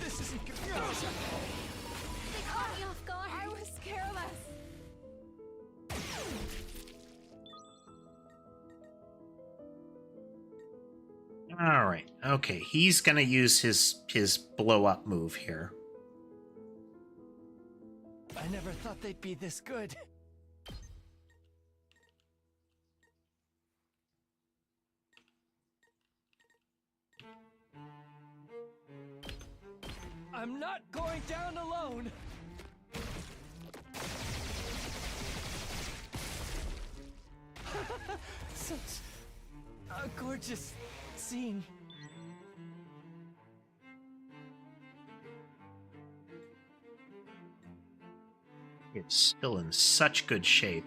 This isn't good. They caught me off guard. I was careless. Alright, okay. He's gonna use his blow-up move here. I never thought they'd be this good. I'm not going down alone! Such a gorgeous scene. It's still in such good shape.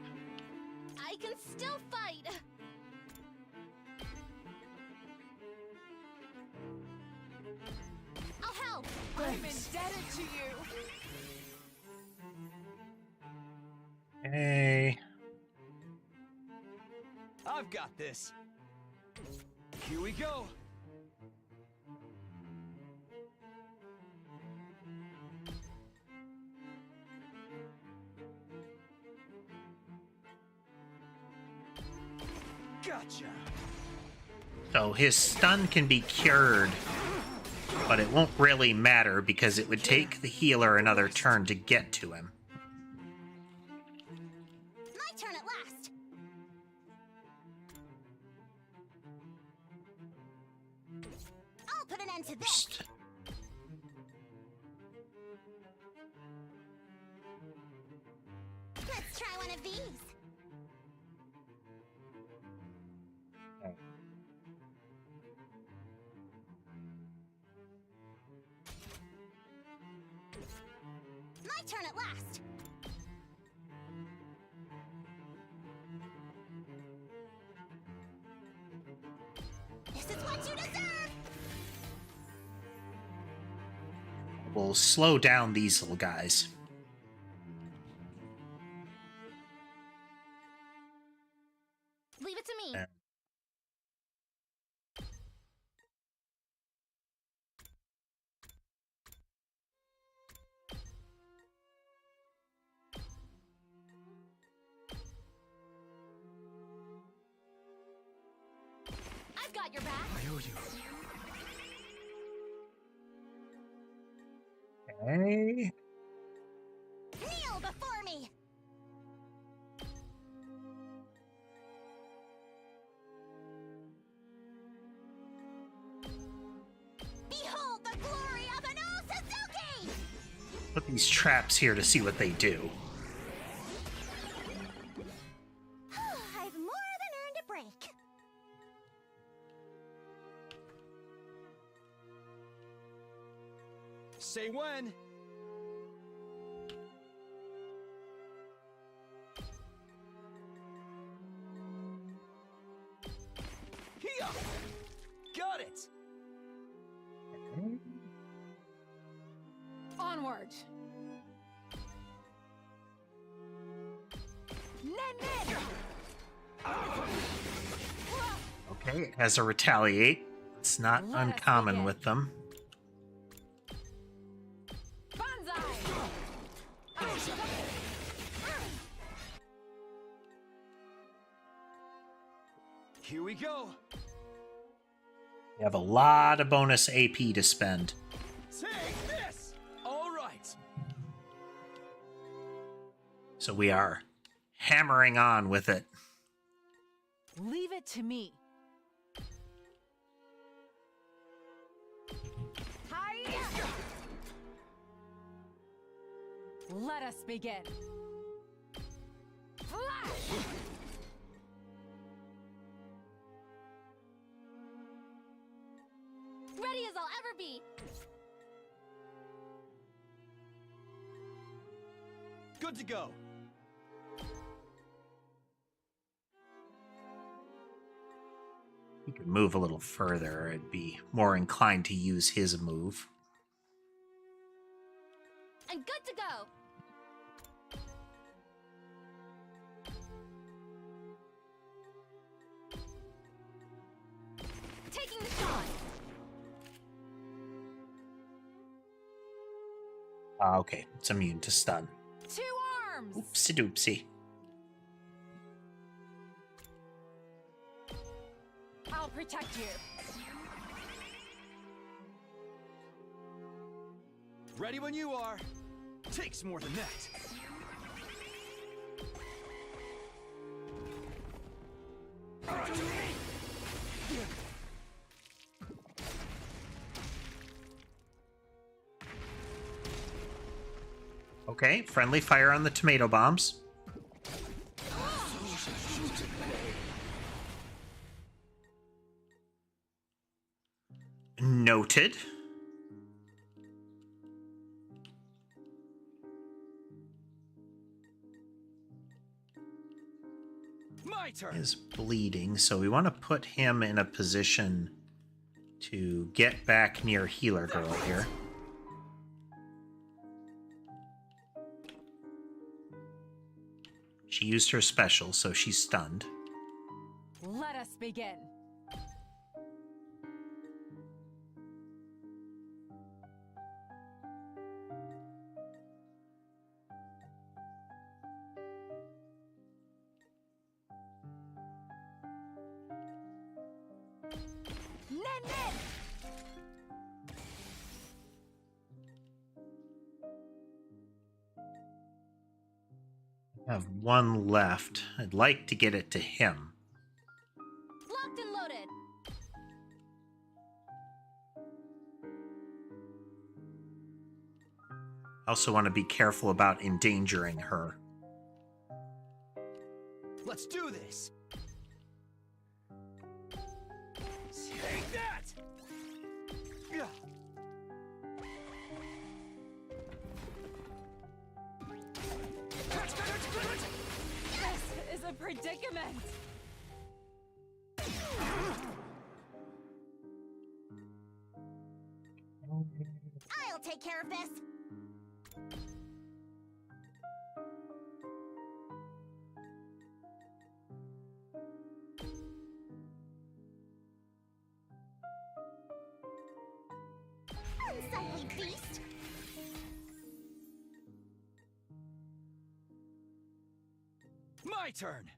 I can still fight. I'll help. I'm indebted to you. Hey. I've got this. Here we go. Gotcha. So his stun can be cured, but it won't really matter because it would take the healer another turn to get to him. My turn at last. I'll put an end to this. Let's try one of these. My turn at last. This is what you deserve. We'll slow down these little guys. Leave it to me. Yeah. I've got your back. I owe you. Okay. Kneel before me. Behold the glory of an Suzuki! Put these traps here to see what they do. I've more than earned a break. Say when. Here. Got it. Onward. Nen. Okay, it has a retaliate. It's not Let us uncommon begin. with them. Here we go. You have a lot of bonus AP to spend. Take this. All right. So we are hammering on with it. Leave it to me. Hi-ya! Let us begin. Flash! Ready as I'll ever be. Good to go. He could move a little further. I'd be more inclined to use his move. I'm good to go. Taking the shot. Okay, it's immune to stun. 2 arms! Oopsie doopsie. I'll protect you. Ready when you are. Takes more than that. Okay, friendly fire on the tomato bombs. Noted. My turn. Is bleeding, so we want to put him in a position to get back near Healer Girl here. She used her special, so she's stunned. Let us begin. I have one left. I'd like to get it to him. Locked and loaded. I also want to be careful about endangering her. Let's do this. Take that. Yeah. This is a predicament. I'll take care of this. Unsightly beast. My turn.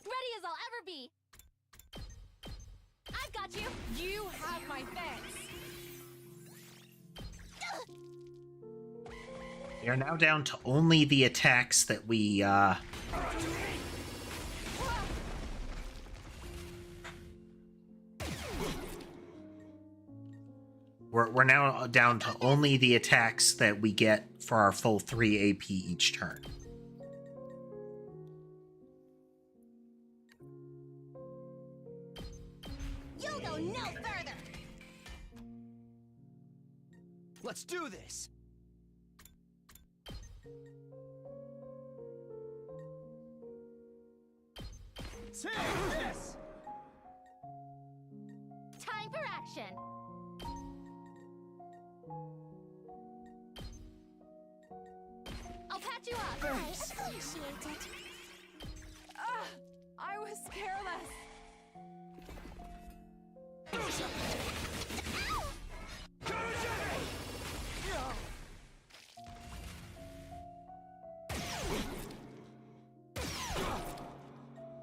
Ready as I'll ever be. I've got you. You have my thanks. We are now down to only the attacks that we, We're now down to only the attacks that we get for our full 3 AP each turn. You'll go no further. Let's do this. Take this. Time for action. I'll patch you up. I appreciate it. I was careless.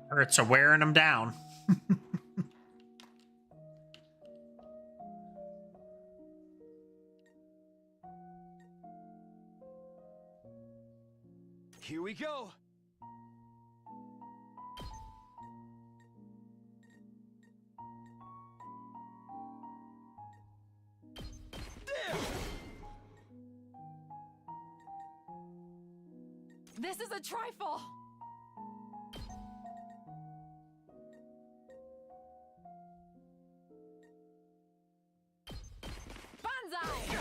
Hurts are wearing them down. Here we go. This is a trifle. Banzai!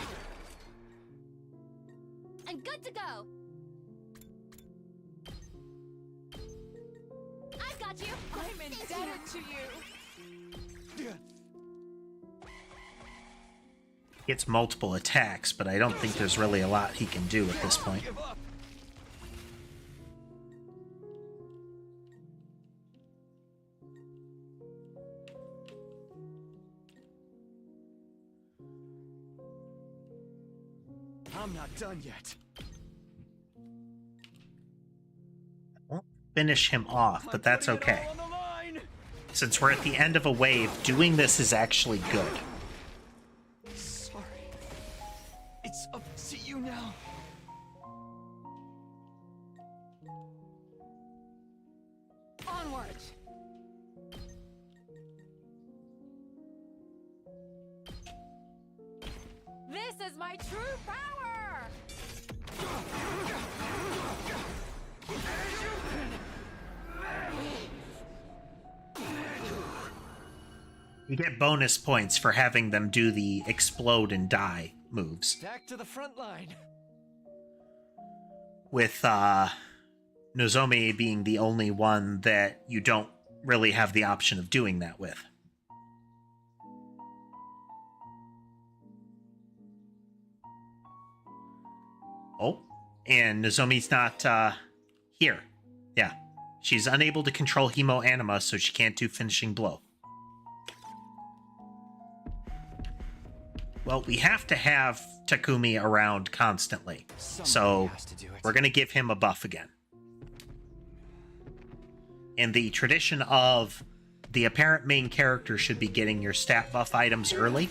I'm good to go. I've got you. I'm indebted to you. Gets multiple attacks, but I don't think there's really a lot he can do at this point. Give up. I'm not done yet. Won't finish him off, but that's I'm putting it okay. all on the line. Since we're at the end of a wave, doing this is actually good. Sorry. It's up to you now. Onward. This is my true power. You get bonus points for having them do the explode and die moves. Back to the front line. with Nozomi being the only one that you don't really have the option of doing that with. Oh, and Nozomi's not here. Yeah, she's unable to control Hemo Anima, so she can't do Finishing Blow. Well, we have to have Takumi around constantly, so we're going to give him a buff again. And the tradition of the apparent main character should be getting your stat buff items early.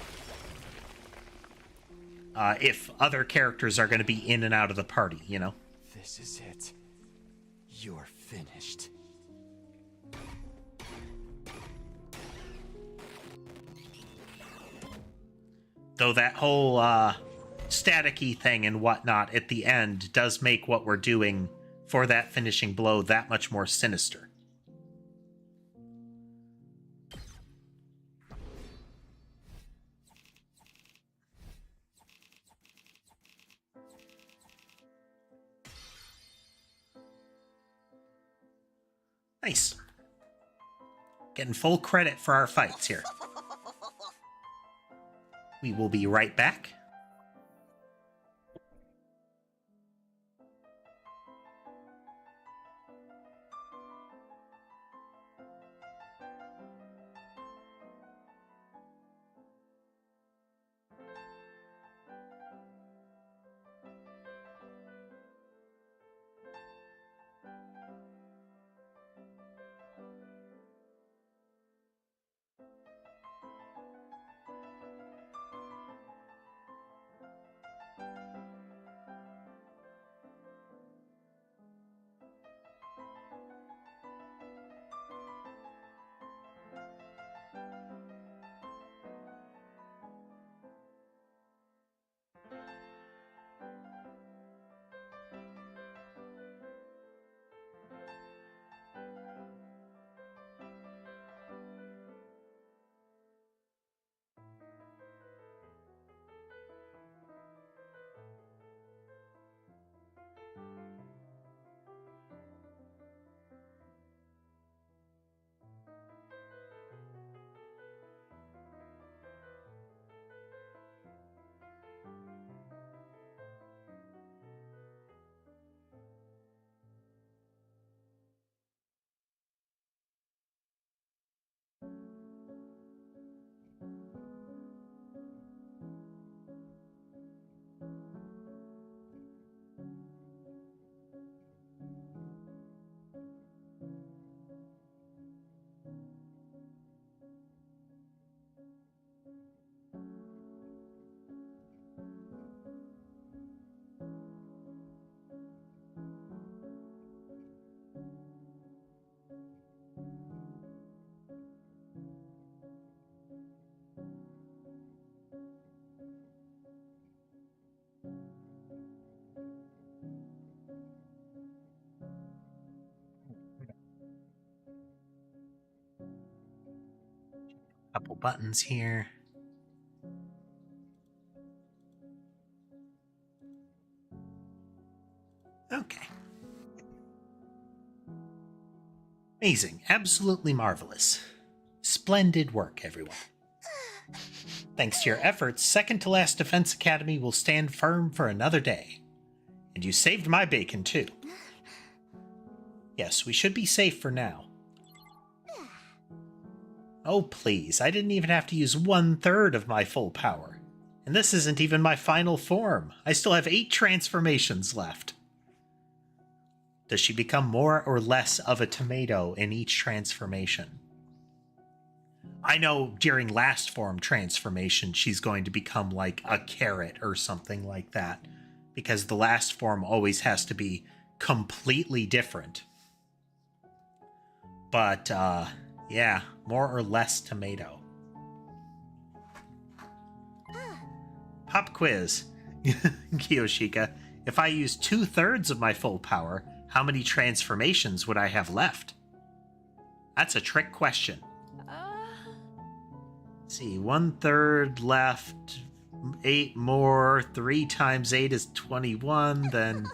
If other characters are going to be in and out of the party, you know? This is it. You're finished. Though that whole staticky thing and whatnot at the end does make what we're doing for that finishing blow that much more sinister. Nice. Getting full credit for our fights here. We will be right back. Couple buttons here. Okay. Amazing. Absolutely marvelous. Splendid work, everyone. Thanks to your efforts, second to last Defense Academy will stand firm for another day. And you saved my bacon, too. Yes, we should be safe for now. Oh, please. I didn't even have to use 1/3 of my full power. And this isn't even my final form. I still have 8 transformations left. Does she become more or less of a tomato in each transformation? I know during last form transformation, she's going to become like a carrot or something like that, because the last form always has to be completely different. But, yeah, more or less tomato. Pop quiz. Kiyoshika, if I use 2/3 of my full power, how many transformations would I have left? That's a trick question. Let's see, 1/3 left, 8 more, 3 times 8 is 21, then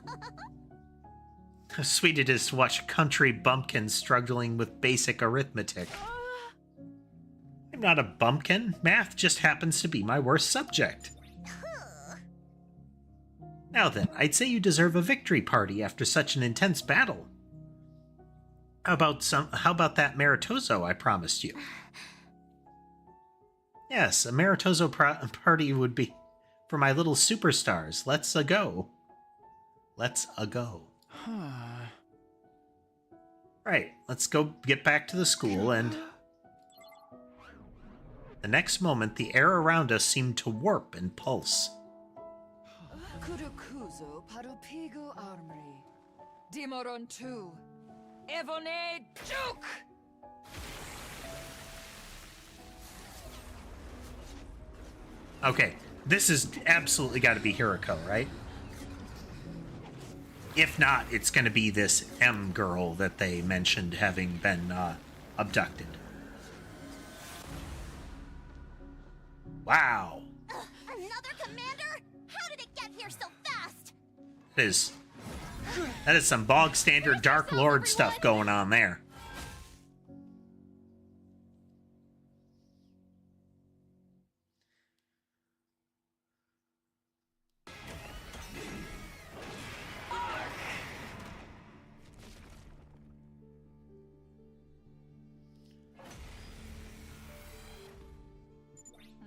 How sweet it is to watch country bumpkins struggling with basic arithmetic. I'm not a bumpkin. Math just happens to be my worst subject. Now then, I'd say you deserve a victory party after such an intense battle. How about that Maritoso I promised you? Yes, a Maritoso party would be for my little superstars. Let's go. Let's go. Right, let's go get back to the school, and the next moment the air around us seemed to warp and pulse. Kurukuzo parupigu armory. Dimoron 2. Evone Duke! Okay, this has absolutely got to be Hiriko, right? If not, it's going to be this M girl that they mentioned having been abducted. Wow. Another commander? How did it get here so fast? That is some bog standard Dark Lord stuff going on there.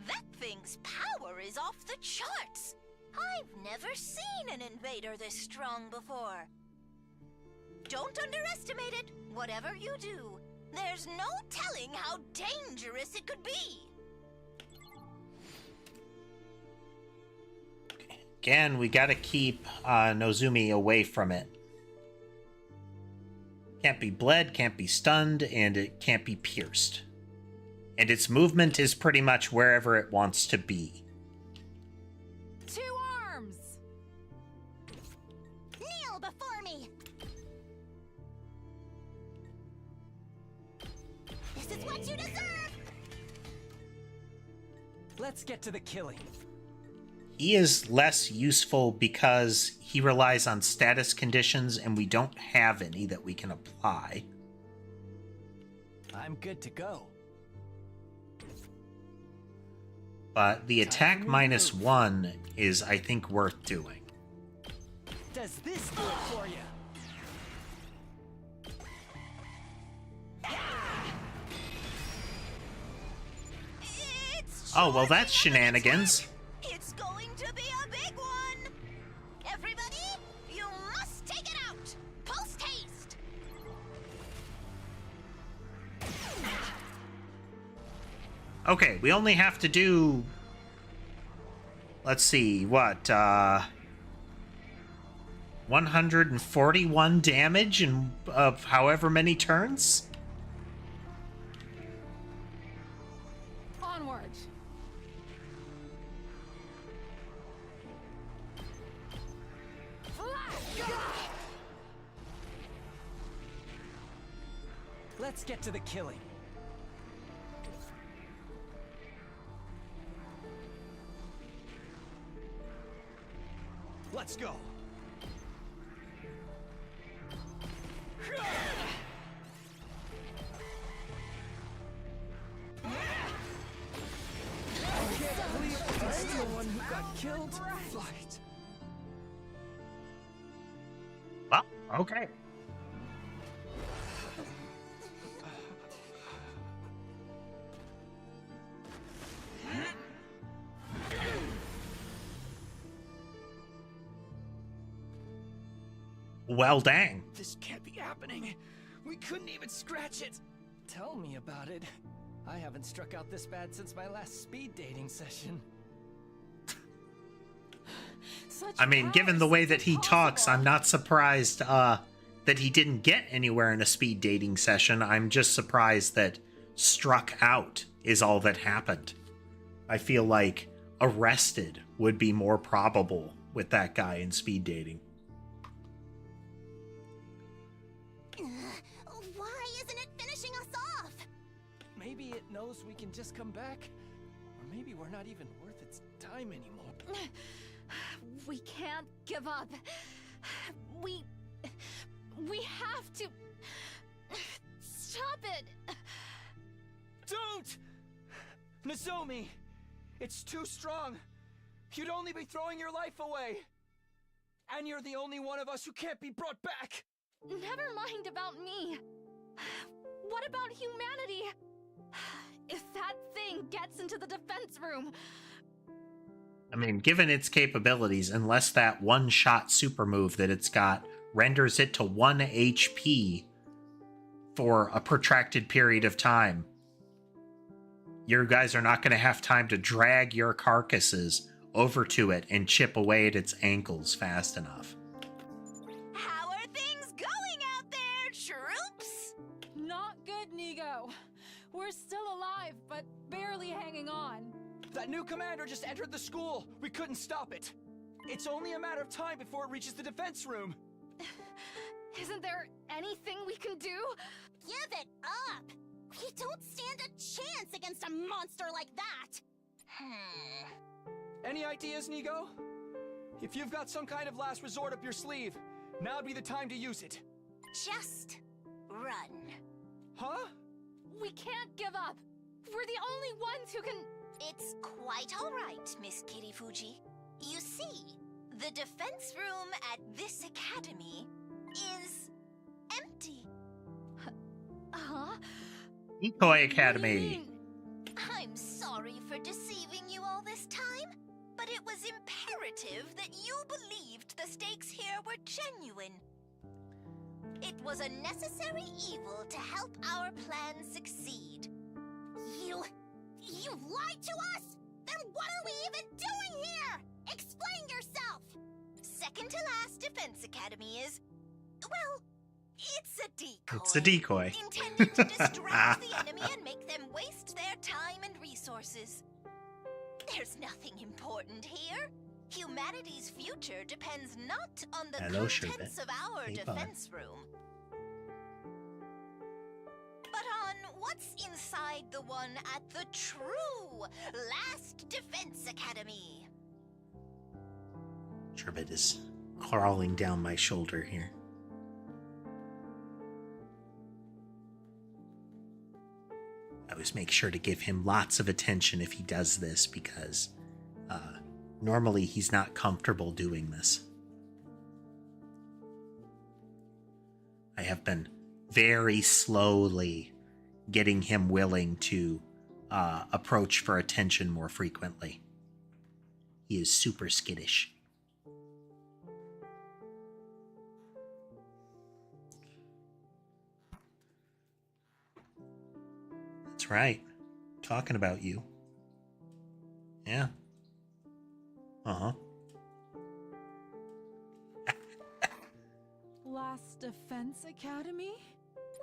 That thing's power is off the charts. I've never seen an invader this strong before. Don't underestimate it, whatever you do. There's no telling how dangerous it could be. Again, we gotta keep Nozumi away from it. Can't be bled, can't be stunned, and it can't be pierced. And its movement is pretty much wherever it wants to be. 2 arms! Kneel before me. This is what you deserve. Let's get to the killing. He is less useful because he relies on status conditions and we don't have any that we can apply. I'm good to go. But the attack -1 is, I think, worth doing. Does this do it for you? Oh, well, that's shenanigans. It's going to be a big one. Everybody, you must take it out. Post haste. Okay, we only have to do... Let's see, what, 141 damage in however many turns? Onward! Let's get to the killing. Let's go. That's the one who got killed. Flight. Well, okay. Well, dang. This can't be happening. We couldn't even scratch it. Tell me about it. I haven't struck out this bad since my last speed dating session. I mean, given the way that he talks, I'm not surprised that he didn't get anywhere in a speed dating session. I'm just surprised that struck out is all that happened. I feel like arrested would be more probable with that guy in speed dating. Why isn't it finishing us off? Maybe it knows we can just come back. Or maybe we're not even worth its time anymore. We can't give up. We have to... Stop it! Don't! Nozomi! It's too strong. You'd only be throwing your life away. And you're the only one of us who can't be brought back. Never mind about me. What about humanity? If that thing gets into the defense room... I mean, given its capabilities, unless that one-shot super move that it's got renders it to 1 HP for a protracted period of time, you guys are not going to have time to drag your carcasses over to it and chip away at its ankles fast enough. How are things going out there, troops? Not good, Nigo. We're still alive, but barely hanging on. That new commander just entered the school. We couldn't stop it. It's only a matter of time before it reaches the defense room. Isn't there anything we can do? Give it up! We don't stand a chance against a monster like that! Any ideas, Nigo? If you've got some kind of last resort up your sleeve, now'd be the time to use it. Just run. Huh? We can't give up. We're the only ones who can... It's quite all right, Miss Kirifuji. You see, the defense room at this academy is empty. Huh? Decoy Academy. I'm sorry for deceiving you all this time, but it was imperative that you believed the stakes here were genuine. It was a necessary evil to help our plan succeed. You lied to us? Then what are we even doing here? Explain yourself! Second to last defense academy is, well, it's a decoy. It's a decoy. Intended to distract the enemy and make them waste their time and resources. There's nothing important here. Humanity's future depends not on the Hello, contents Sherbet. of our Hey, bud. defense room, but on what's inside the one at the true last defense academy. Sherbet is crawling down my shoulder here. I always make sure to give him lots of attention if he does this because normally he's not comfortable doing this. I have been very slowly getting him willing to approach for attention more frequently. He is super skittish. That's right. Talking about you. Yeah. Uh-huh. Last Defense Academy?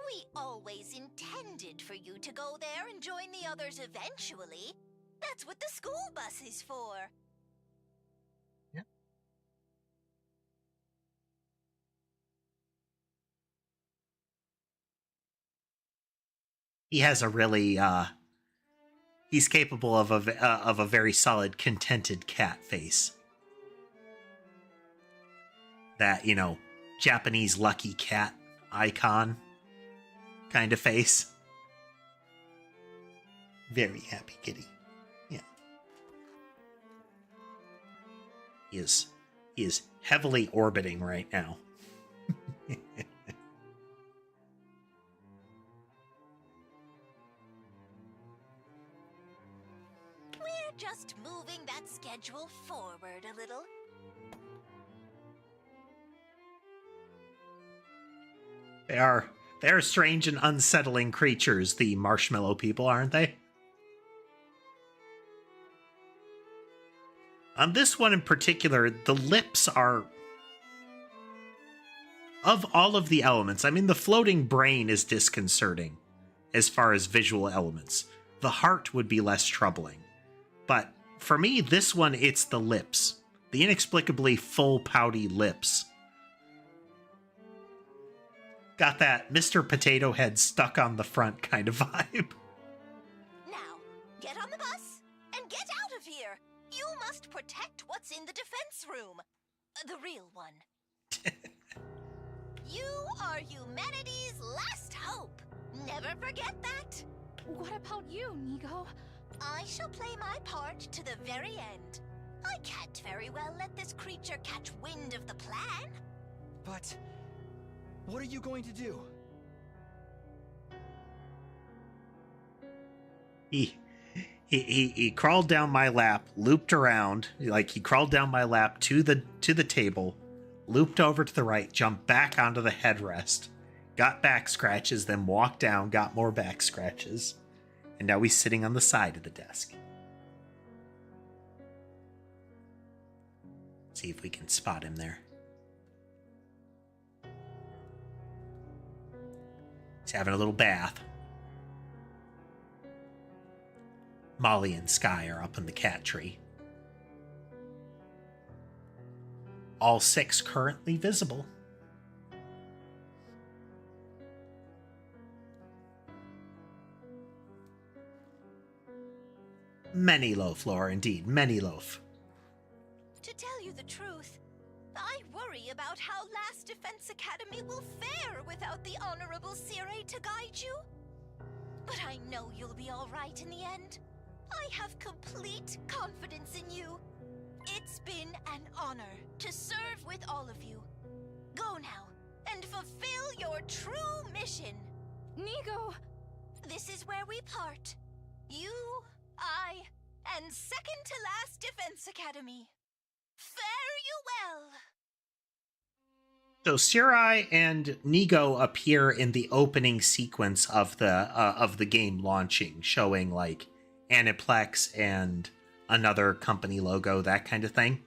We always intended for you to go there and join the others eventually. That's what the school bus is for. Yeah. He has a really he's capable of a very solid contented cat face. That, you know, Japanese lucky cat icon kind of face. Very happy kitty. Yeah. He is heavily orbiting right now. We're just moving that schedule forward a little. They're strange and unsettling creatures, the marshmallow people, aren't they? On this one in particular, the lips are... Of all of the elements, I mean, the floating brain is disconcerting as far as visual elements. The heart would be less troubling. But for me, this one, it's the lips. The inexplicably full, pouty lips. Got that Mr. Potato Head stuck on the front kind of vibe. Now, get on the bus and get out of here. You must protect what's in the defense room. The real one. You are humanity's last hope. Never forget that. What about you, Nigo? I shall play my part to the very end. I can't very well let this creature catch wind of the plan. But what are you going to do? He crawled down my lap, looped around, like he crawled down my lap to the table, looped over to the right, jumped back onto the headrest, got back scratches, then walked down, got more back scratches, and now he's sitting on the side of the desk. See if we can spot him there. He's having a little bath. Molly and Sky are up in the cat tree. All 6 currently visible. Many loaf, Laura, indeed, many loaf. To tell you the truth, I worry about how Last Defense Academy will fare without the Honorable Sire to guide you. But I know you'll be all right in the end. I have complete confidence in you. It's been an honor to serve with all of you. Go now and fulfill your true mission. Nigo! This is where we part. You, I, and second to last Defense Academy. Fare you well. So Sirai and Nigo appear in the opening sequence of the game launching, showing like Aniplex and another company logo, that kind of thing.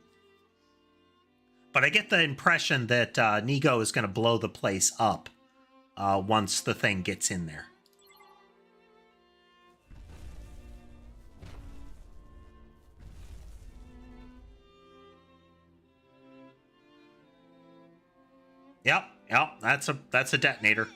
But I get the impression that Nigo is going to blow the place up once the thing gets in there. Yep, that's a detonator.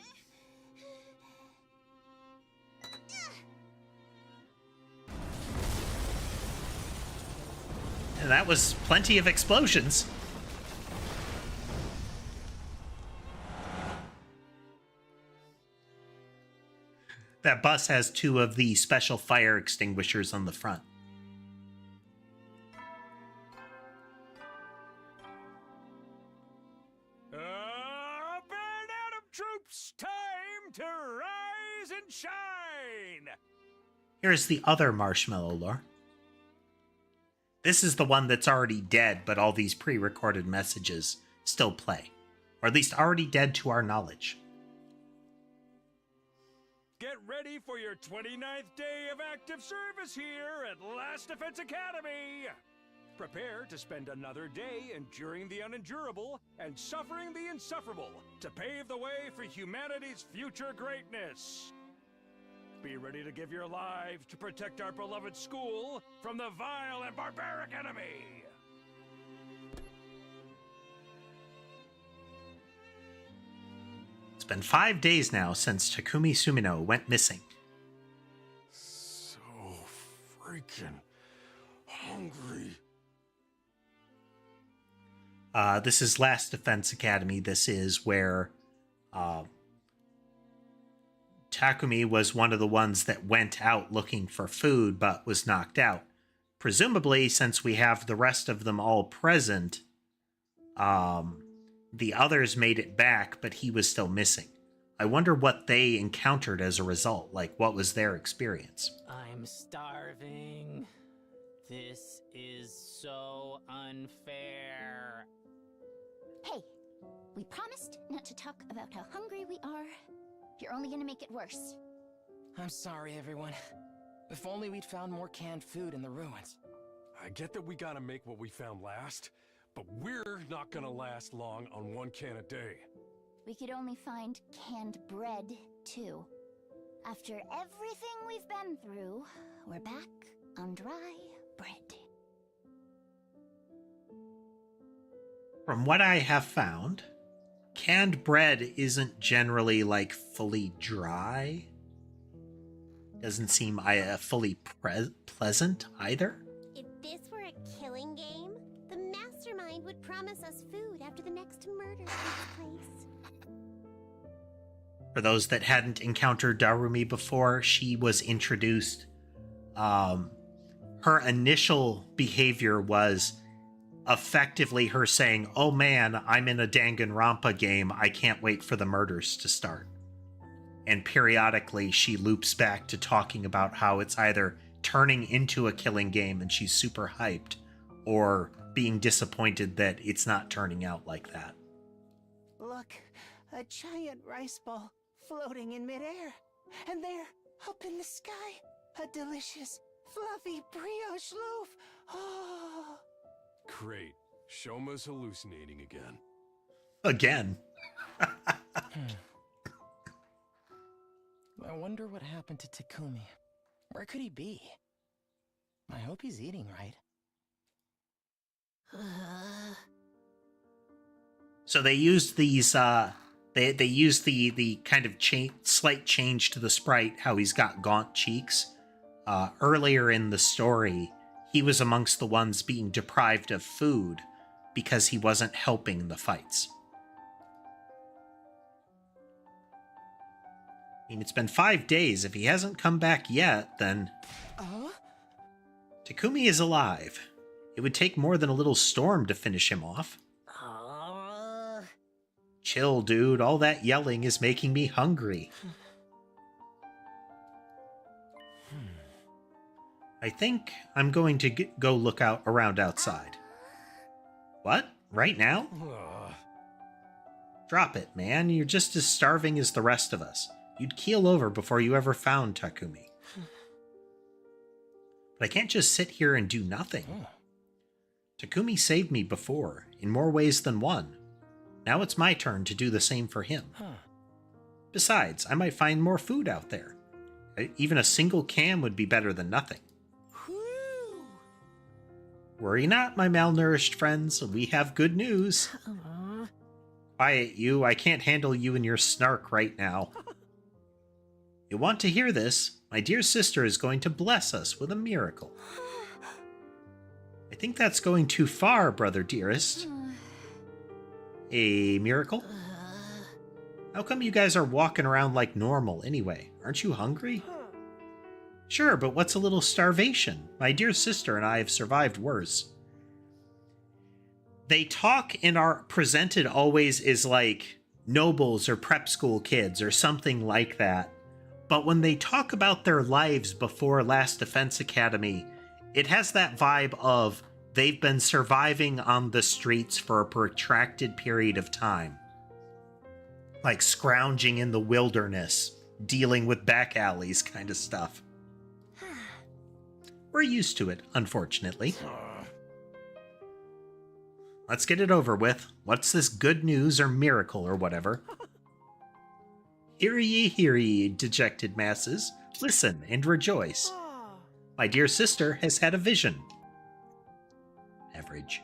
And that was plenty of explosions. That bus has 2 of the special fire extinguishers on the front. Troops, time to rise and shine! Here's the other marshmallow lore. This is the one that's already dead, but all these pre-recorded messages still play. Or at least already dead to our knowledge. Get ready for your 29th day of active service here at Last Defense Academy! Prepare to spend another day enduring the unendurable and suffering the insufferable to pave the way for humanity's future greatness. Be ready to give your lives to protect our beloved school from the vile and barbaric enemy. It's been 5 days now since Takumi Sumino went missing. So freaking hungry. This is Last Defense Academy. This is where Takumi was one of the ones that went out looking for food but was knocked out. Presumably, since we have the rest of them all present, the others made it back, but he was still missing. I wonder what they encountered as a result. Like, what was their experience? I'm starving. This is so unfair. Hey, we promised not to talk about how hungry we are. You're only gonna make it worse. I'm sorry, everyone. If only we'd found more canned food in the ruins. I get that we gotta make what we found last, but we're not gonna last long on 1 can a day. We could only find canned bread, too. After everything we've been through, we're back on dry bread. From what I have found, canned bread isn't generally, like, fully dry. Doesn't seem fully pleasant, either. If this were a killing game, the mastermind would promise us food after the next murder takes place. For those that hadn't encountered Darumi before, she was introduced. Her initial behavior was effectively her saying, "Oh man, I'm in a Danganronpa game. I can't wait for the murders to start." And periodically she loops back to talking about how it's either turning into a killing game and she's super hyped, or being disappointed that it's not turning out like that. Look, a giant rice ball floating in midair. And there, up in the sky, a delicious, fluffy brioche loaf. Oh. Great. Shoma's hallucinating again. Again. I wonder what happened to Takumi. Where could he be? I hope he's eating right. So they used these, they used the kind of slight change to the sprite, how he's got gaunt cheeks. Earlier in the story, he was amongst the ones being deprived of food because he wasn't helping the fights. I mean, it's been 5 days. If he hasn't come back yet, then... Takumi is alive. It would take more than a little storm to finish him off. Chill, dude. All that yelling is making me hungry. I think I'm going to go look around outside. What? Right now? Drop it, man. You're just as starving as the rest of us. You'd keel over before you ever found Takumi. But I can't just sit here and do nothing. Takumi saved me before, in more ways than one. Now it's my turn to do the same for him. Besides, I might find more food out there. Even a single can would be better than nothing. Worry not, my malnourished friends. We have good news. Quiet, you. I can't handle you and your snark right now. You'll want to hear this. My dear sister is going to bless us with a miracle. I think that's going too far, brother dearest. A miracle? How come you guys are walking around like normal anyway? Aren't you hungry? Sure, but what's a little starvation? My dear sister and I have survived worse. They talk and are presented always as like nobles or prep school kids or something like that. But when they talk about their lives before Last Defense Academy, it has that vibe of they've been surviving on the streets for a protracted period of time. Like scrounging in the wilderness, dealing with back alleys kind of stuff. We're used to it, unfortunately. Let's get it over with. What's this good news or miracle or whatever? Hear ye, dejected masses. Listen and rejoice. My dear sister has had a vision. Average.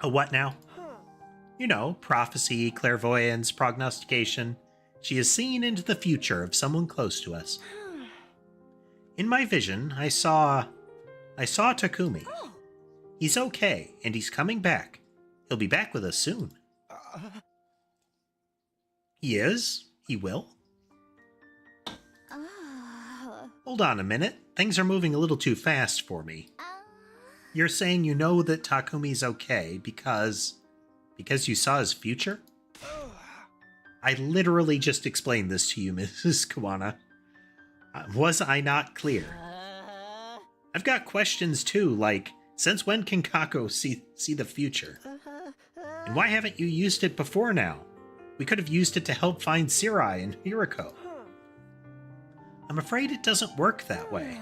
A what now? You know, prophecy, clairvoyance, prognostication. She has seen into the future of someone close to us. In my vision, I saw Takumi. He's okay, and he's coming back. He'll be back with us soon. He is? He will? Hold on a minute. Things are moving a little too fast for me. You're saying you know that Takumi's okay because you saw his future? I literally just explained this to you, Mrs. Kawana. Was I not clear? I've got questions too, like, since when can Kako see the future? And why haven't you used it before now? We could have used it to help find Sirai and Hiriko. I'm afraid it doesn't work that way.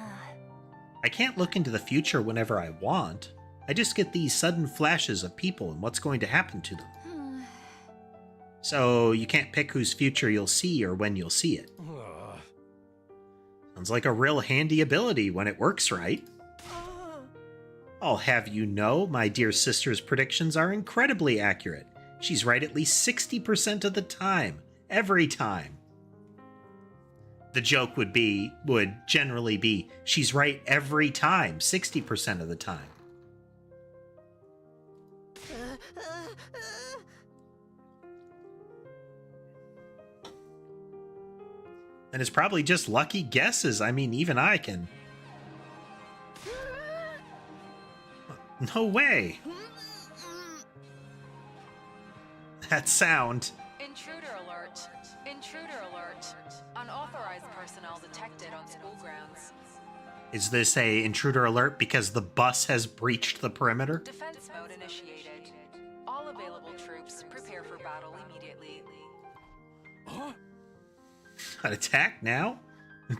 I can't look into the future whenever I want. I just get these sudden flashes of people and what's going to happen to them. So you can't pick whose future you'll see or when you'll see it. Sounds like a real handy ability when it works right. I'll have you know, my dear sister's predictions are incredibly accurate. She's right at least 60% of the time. Every time. The joke would generally be, she's right every time, 60% of the time. And it's probably just lucky guesses. I mean, even I can. No way. That sound. Intruder alert. Intruder alert. Unauthorized personnel detected on school grounds. Is this a intruder alert because the bus has breached the perimeter? Defense mode initiated. All available troops prepare for battle immediately. An attack now?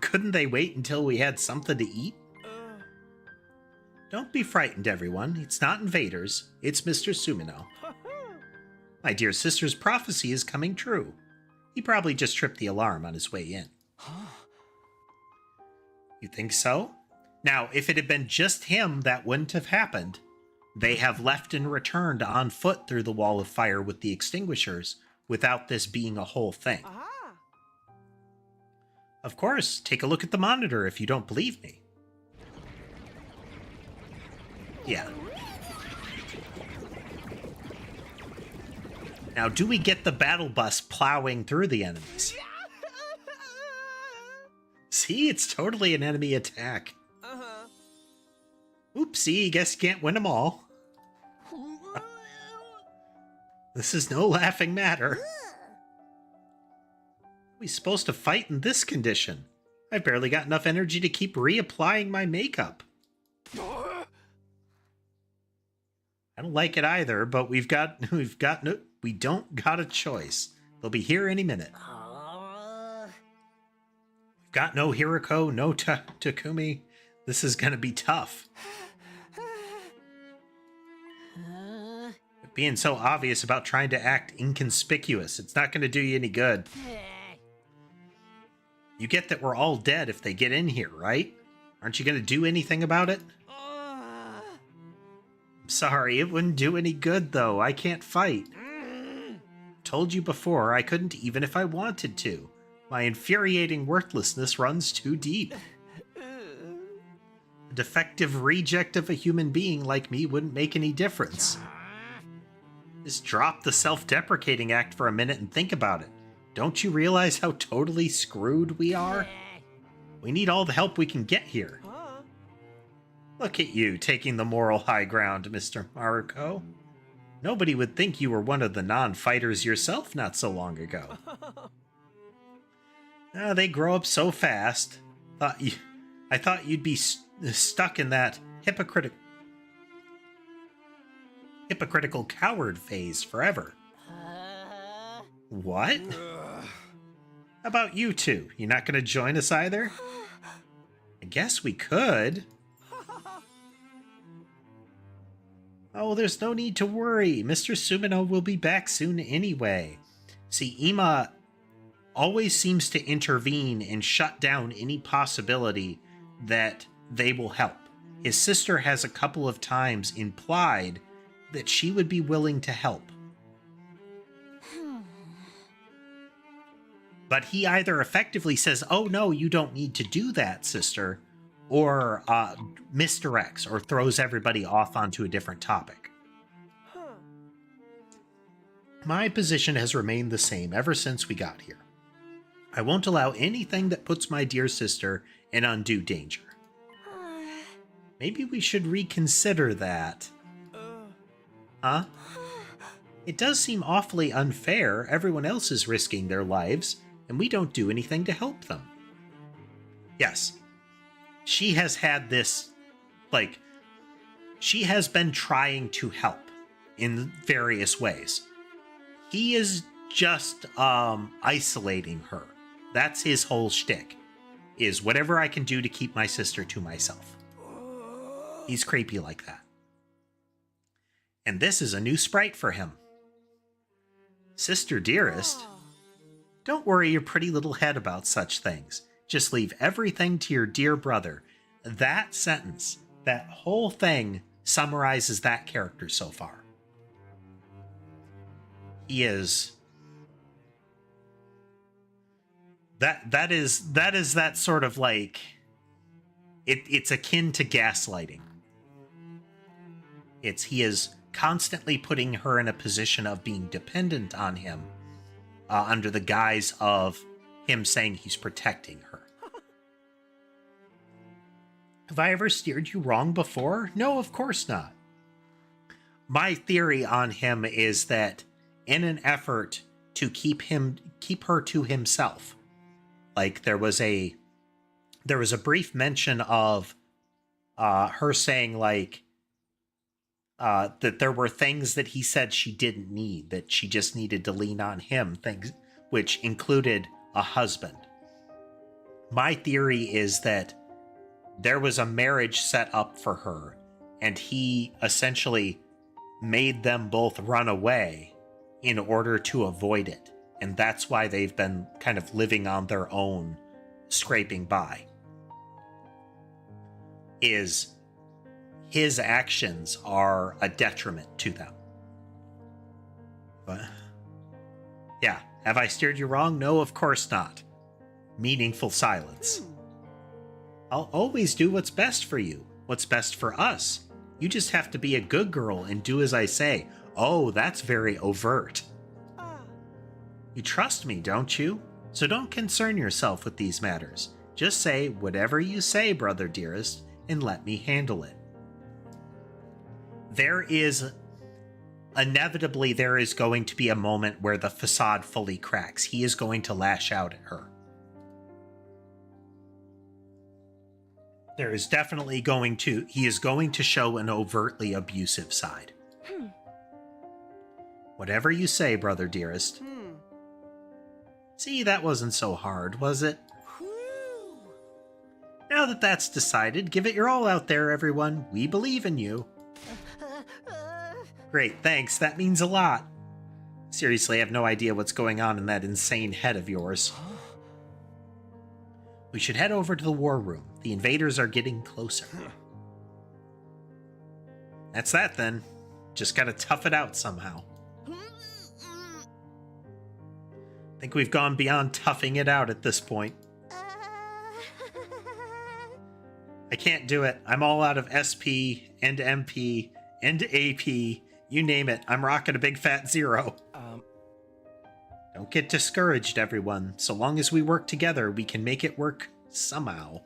Couldn't they wait until we had something to eat? Don't be frightened, everyone. It's not invaders. It's Mr. Sumino. My dear sister's prophecy is coming true. He probably just tripped the alarm on his way in. You think so? Now, if it had been just him, that wouldn't have happened. They have left and returned on foot through the wall of fire with the extinguishers without this being a whole thing. Of course, take a look at the monitor if you don't believe me. Yeah. Now, do we get the battle bus plowing through the enemies? See, it's totally an enemy attack. Oopsie, guess you can't win them all. This is no laughing matter. We supposed to fight in this condition? I've barely got enough energy to keep reapplying my makeup. I don't like it either, but we don't got a choice. They'll be here any minute. We've got no Hiroko, no Takumi. This is gonna be tough. Being so obvious about trying to act inconspicuous, it's not gonna do you any good. You get that we're all dead if they get in here, right? Aren't you gonna do anything about it? Sorry, it wouldn't do any good, though. I can't fight. Told you before, I couldn't even if I wanted to. My infuriating worthlessness runs too deep. A defective reject of a human being like me wouldn't make any difference. Just drop the self-deprecating act for a minute and think about it. Don't you realize how totally screwed we are? We need all the help we can get here. Look at you, taking the moral high ground, Mr. Maruko. Nobody would think you were one of the non-fighters yourself not so long ago. They grow up so fast. I thought you'd be stuck in that hypocritical coward phase forever. What? How about you two? You not gonna join us either? I guess we could. Oh, there's no need to worry. Mr. Sumino will be back soon anyway. See, Ima always seems to intervene and shut down any possibility that they will help. His sister has a couple of times implied that she would be willing to help. But he either effectively says, oh no, you don't need to do that, sister, or misdirects or throws everybody off onto a different topic. My position has remained the same ever since we got here. I won't allow anything that puts my dear sister in undue danger. Maybe we should reconsider that. Huh? It does seem awfully unfair. Everyone else is risking their lives, and we don't do anything to help them. Yes. She has had this, she has been trying to help in various ways. He is just isolating her. That's his whole shtick, is whatever I can do to keep my sister to myself. He's creepy like that. And this is a new sprite for him. Sister dearest, don't worry your pretty little head about such things. Just leave everything to your dear brother. That sentence, that whole thing, summarizes that character so far. He is... That is that sort of it's akin to gaslighting. He is constantly putting her in a position of being dependent on him under the guise of him saying he's protecting her. Have I ever steered you wrong before? No, of course not. My theory on him is that in an effort to keep her to himself, like there was a brief mention of her saying like that there were things that he said she didn't need, that she just needed to lean on him, things which included a husband. My theory is that there was a marriage set up for her, and he essentially made them both run away in order to avoid it. And that's why they've been kind of living on their own, scraping by. Is his actions are a detriment to them. But yeah, have I steered you wrong? No, of course not. Meaningful silence. I'll always do what's best for you, what's best for us. You just have to be a good girl and do as I say. Oh, that's very overt. You trust me, don't you? So don't concern yourself with these matters. Just say whatever you say, brother dearest, and let me handle it. Inevitably, there is going to be a moment where the facade fully cracks. He is going to lash out at her. He is going to show an overtly abusive side. Whatever you say, brother dearest. See, that wasn't so hard, was it? Now that that's decided, give it your all out there, everyone. We believe in you. Great, thanks. That means a lot. Seriously, I have no idea what's going on in that insane head of yours. We should head over to the war room. The invaders are getting closer. That's that, then. Just gotta tough it out somehow. I think we've gone beyond toughing it out at this point. I can't do it. I'm all out of SP and MP and AP. You name it. I'm rocking a big fat 0. Don't get discouraged, everyone. So long as we work together, we can make it work somehow.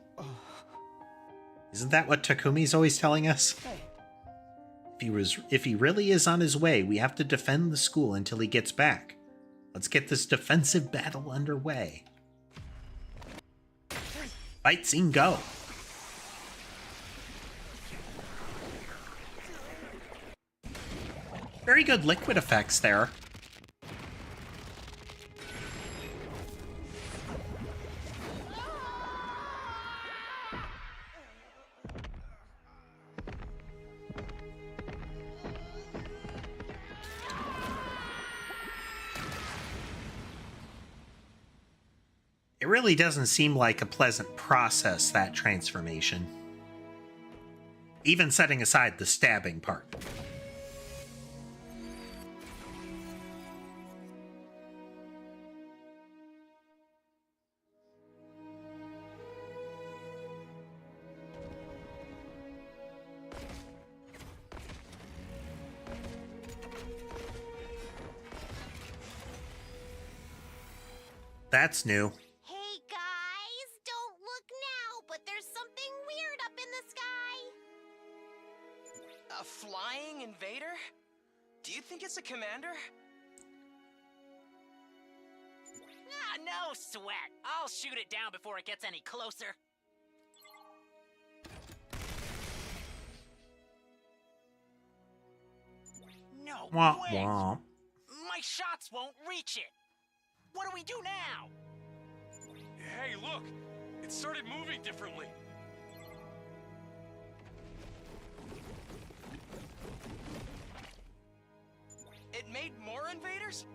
Isn't that what Takumi's always telling us? If he really is on his way, we have to defend the school until he gets back. Let's get this defensive battle underway. Fight scene, go! Very good liquid effects there. It really doesn't seem like a pleasant process, that transformation. Even setting aside the stabbing part. That's new. Hey guys, don't look now, but there's something weird up in the sky. A flying invader? Do you think it's a commander? Ah, no sweat. I'll shoot it down before it gets any closer. No Womp way! womp. My shots won't reach it. What do we do now? Hey, look! It started moving differently. It made more invaders?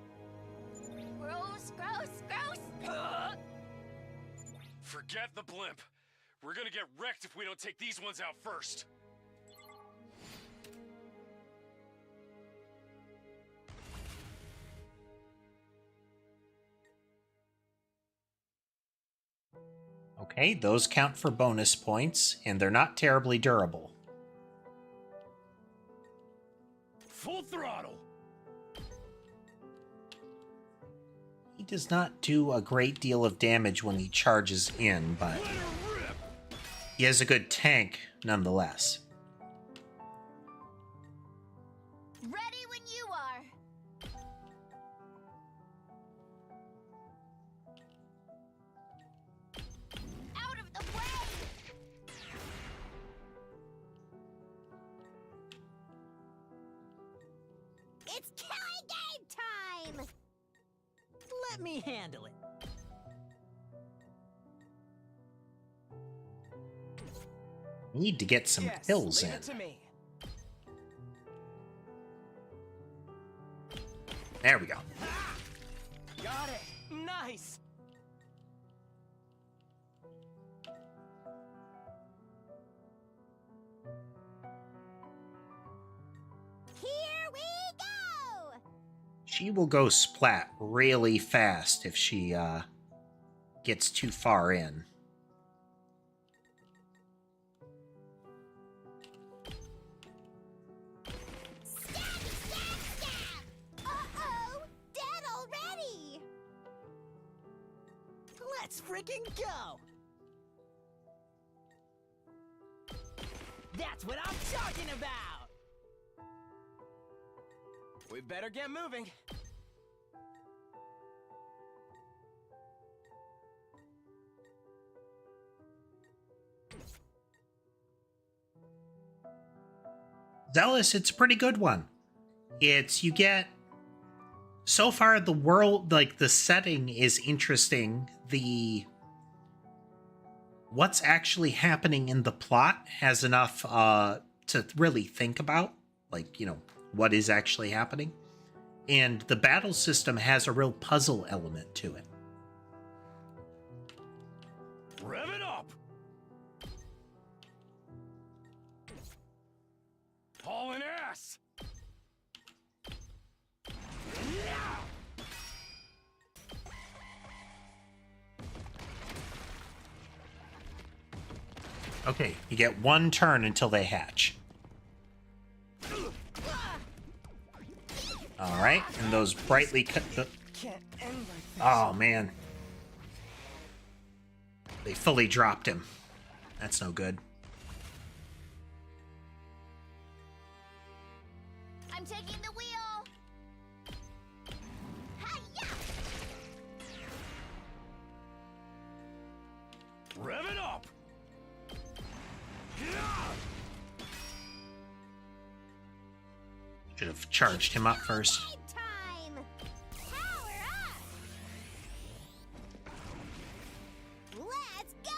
Gross, gross, gross! Forget the blimp. We're gonna get wrecked if we don't take these ones out first. Okay, those count for bonus points, and they're not terribly durable. Full throttle! He He does not do a great deal of damage when he charges in, but he has a good tank nonetheless. Ready when you are. Out of the way! It's killing game time! Let me handle it. Need to get some kills leave in. it to me. There we go. Got it. Nice. Here we go! She will go splat really fast if she gets too far in. Uh-oh! Dead already! Let's freaking go! That's what I'm talking about! We better get moving. Zealous, it's a pretty good one. You get, so far the world, like the setting is interesting. What's actually happening in the plot has enough to really think about, like, you know, what is actually happening. And the battle system has a real puzzle element to it. Rev it up! Hauling ass! Okay, you get one turn until they hatch. Alright, and those brightly cut... Can't end like this. Oh, man. They fully dropped him. That's no good. I'm taking the wheel! Hi-ya! Rev it up! Should have charged him up first. Time! Power up! Let's go!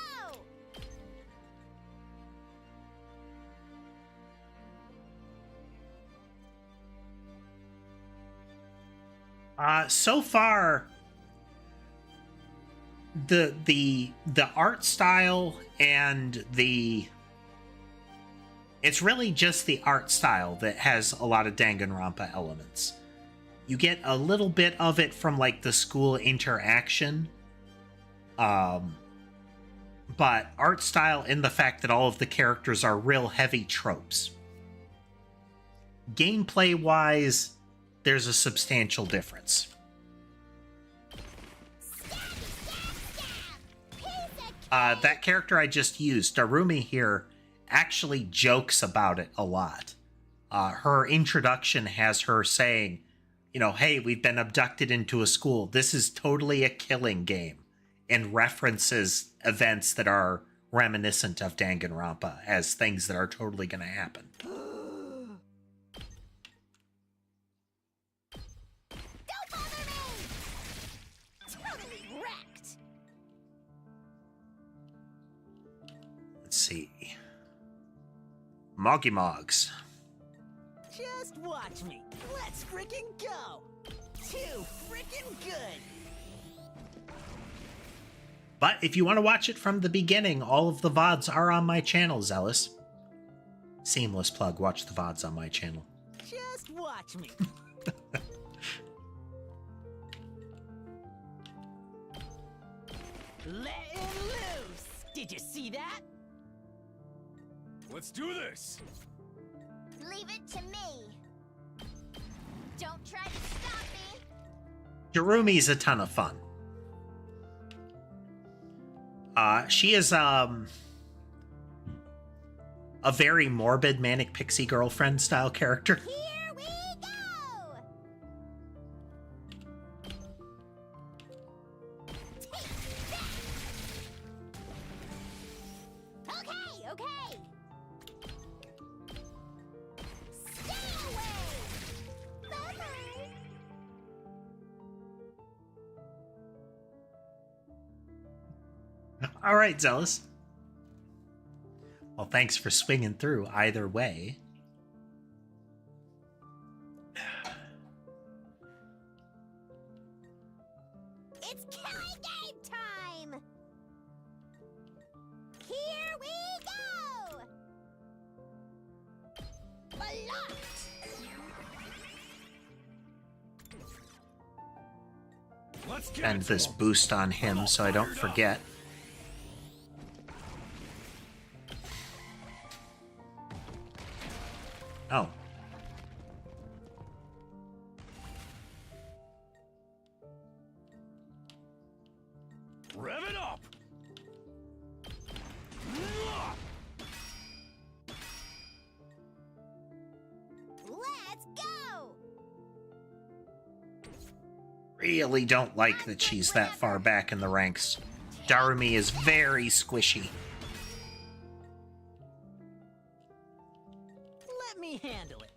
So far, the art style and it's really just the art style that has a lot of Danganronpa elements. You get a little bit of it from like the school interaction, but art style and the fact that all of the characters are real heavy tropes. Gameplay wise, there's a substantial difference. That character I just used, Darumi here, actually jokes about it a lot. Her introduction has her saying, you know, hey, we've been abducted into a school. This is totally a killing game, and references events that are reminiscent of Danganronpa as things that are totally going to happen. Don't bother me! Totally wrecked! Let's see. Moggy Mogs. Just watch me. Let's freaking go. Too freaking good. But if you want to watch it from the beginning, all of the VODs are on my channel, Zealous. Seamless plug, watch the VODs on my channel. Just watch me. Letting loose. Did you see that? Let's do this! Leave it to me. Don't try to stop me. Darumi's a ton of fun. She is a very morbid manic pixie girlfriend style character. Here we go! Okay, okay! Stay away! Bye-bye! All right, Zealous. Well, thanks for swinging through either way. It's killing game time! Here we go! Blocked! Let's get And to this 'em. boost on him so I don't forget. Oh. Rev it up! Let's go! Really don't like that she's that far back in the ranks. Darumi is very squishy. Let me handle it.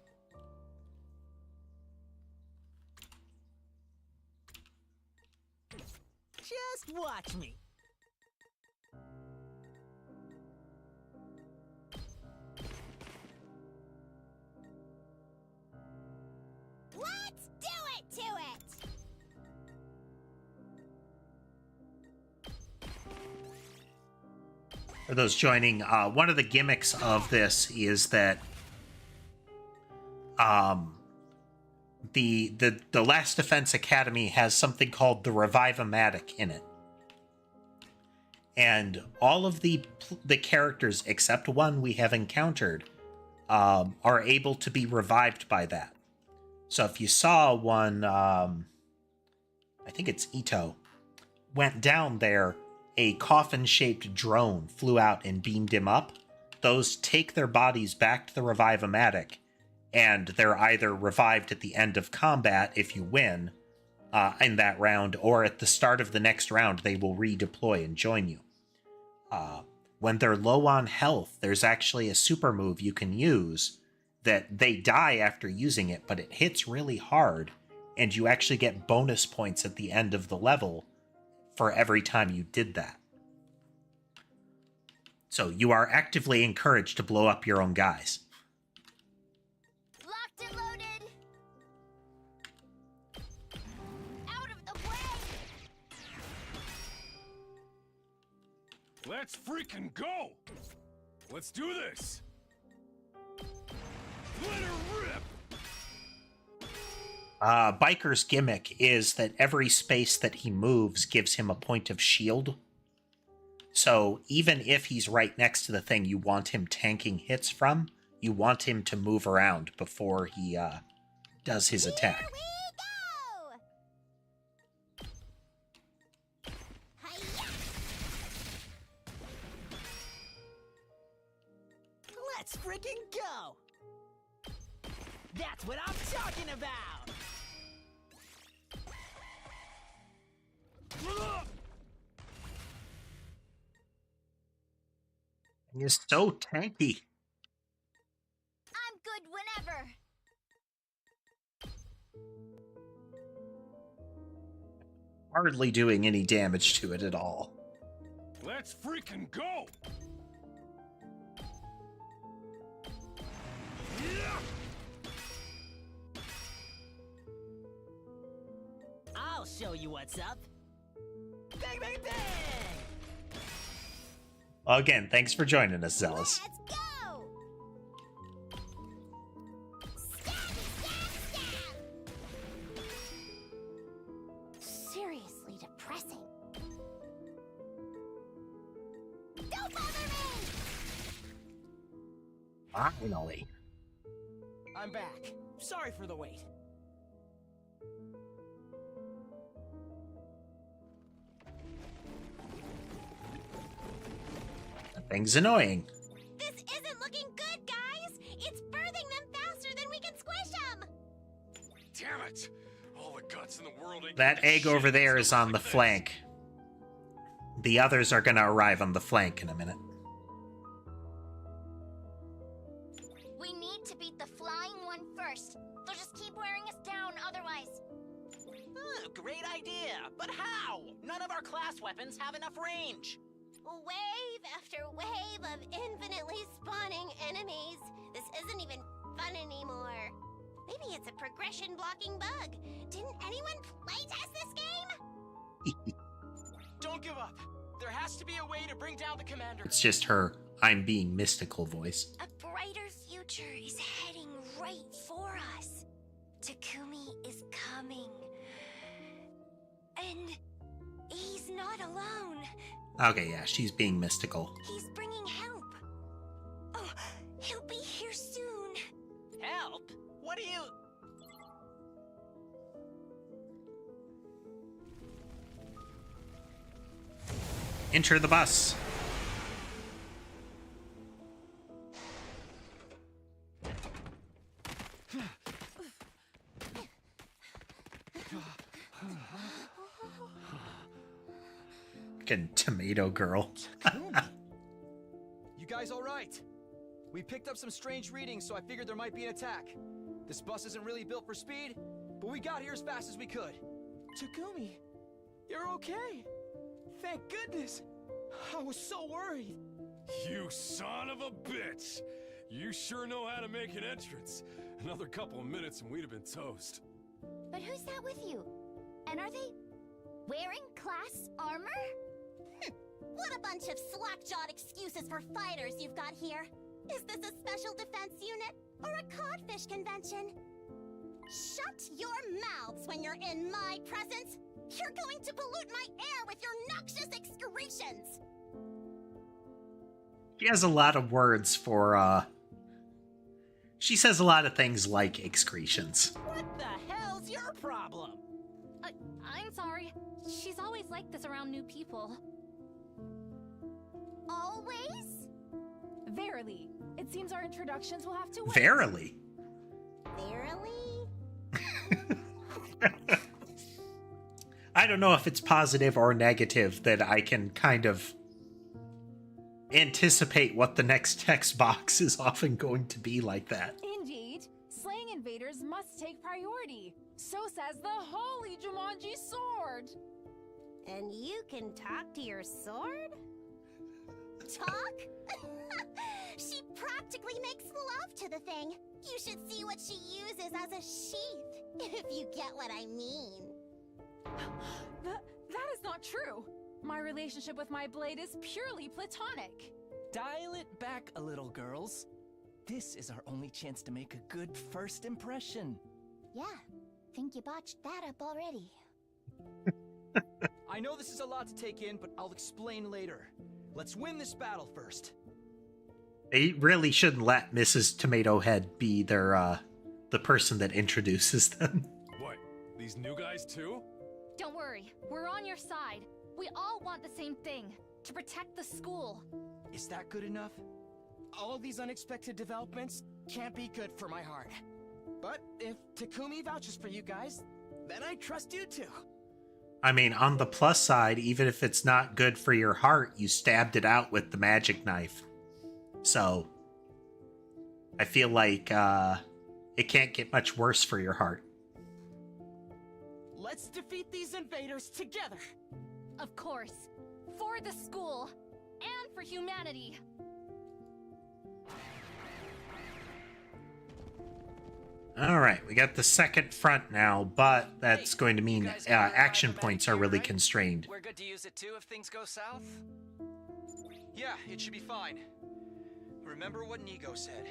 Just watch me. Let's do it to it! For those joining, one of the gimmicks of this is that the Last Defense Academy has something called the Revive-O-Matic in it. And all of the characters, except one we have encountered, are able to be revived by that. So if you saw one, I think it's Ito, went down there, a coffin-shaped drone flew out and beamed him up. Those take their bodies back to the Revive-O-Matic, and they're either revived at the end of combat if you win in that round, or at the start of the next round they will redeploy and join you. When they're low on health, there's actually a super move you can use that they die after using it, but it hits really hard, and you actually get bonus points at the end of the level for every time you did that. So you are actively encouraged to blow up your own guys. Locked and loaded! Out of the way! Let's freaking go! Let's do this! Let her rip! Biker's gimmick is that every space that he moves gives him a point of shield. So even if he's right next to the thing you want him tanking hits from, you want him to move around before he does his attack. Here we go! Hi-ya! Let's freaking go! That's what I'm talking about! He's so tanky. I'm good whenever! Hardly doing any damage to it at all. Let's freaking go! I'll show you what's up. Bang, bang, bang! Again, thanks for joining us, Zealous. Let's go! Stab, stab, stab! Seriously depressing. Don't bother me! Finally. I'm back. Sorry for the wait. Thing's annoying. This isn't looking good, guys! It's birthing them faster than we can squish them! Damn it! All the guts in the world ain't That gonna egg shit over there in is stuff on like the this. flank. The others are gonna arrive on the flank in a minute. We need to beat the flying one first. They'll just keep wearing us down otherwise. Great idea, but how? None of our class weapons have enough range. Wave after wave of infinitely spawning enemies. This isn't even fun anymore. Maybe it's a progression blocking bug. Didn't anyone playtest this game? Don't give up. There has to be a way to bring down the commander. It's just her I'm being mystical voice. A brighter future is heading right for us. Takumi is coming. And he's not alone. Okay, yeah, she's being mystical. He's bringing help. Oh, he'll be here soon. Help? What do you... Enter the bus. Fucking tomato girl. You guys all right? We picked up some strange readings, so I figured there might be an attack. This bus isn't really built for speed, but we got here as fast as we could. Takumi, you're okay. Thank goodness. I was so worried. You son of a bitch! You sure know how to make an entrance. Another couple of minutes and we'd have been toast. But who's that with you? And are they wearing class armor? What a bunch of slack-jawed excuses for fighters you've got here. Is this a special defense unit or a codfish convention? Shut your mouths when you're in my presence. You're going to pollute my air with your noxious excretions. She has a lot of words for, she says a lot of things like excretions. What the hell's your problem? I'm sorry. She's always like this around new people. Always? Verily. It seems our introductions will have to wait. Verily. Verily? I don't know if it's positive or negative that I can kind of anticipate what the next text box is often going to be like that. Indeed. Slaying invaders must take priority. So says the holy Jumanji sword. And you can talk to your sword? Talk? She practically makes love to the thing. You should see what she uses as a sheath, if you get what I mean. That is not true. My relationship with my blade is purely platonic. Dial it back a little, girls. This is our only chance to make a good first impression. Yeah, think you botched that up already. I know this is a lot to take in, but I'll explain later. Let's win this battle first. They really shouldn't let Mrs. Tomato Head be their, the person that introduces them. What? These new guys too? Don't worry, we're on your side. We all want the same thing, to protect the school. Is that good enough? All these unexpected developments can't be good for my heart. But if Takumi vouches for you guys, then I trust you too. I mean, on the plus side, even if it's not good for your heart, you stabbed it out with the magic knife. So, I feel like, it can't get much worse for your heart. Let's defeat these invaders together. Of course. For the school. And for humanity. Alright, we got the second front now, but that's going to mean action points are really constrained. We're good to use it too if things go south? Yeah, it should be fine. Remember what Nigo said.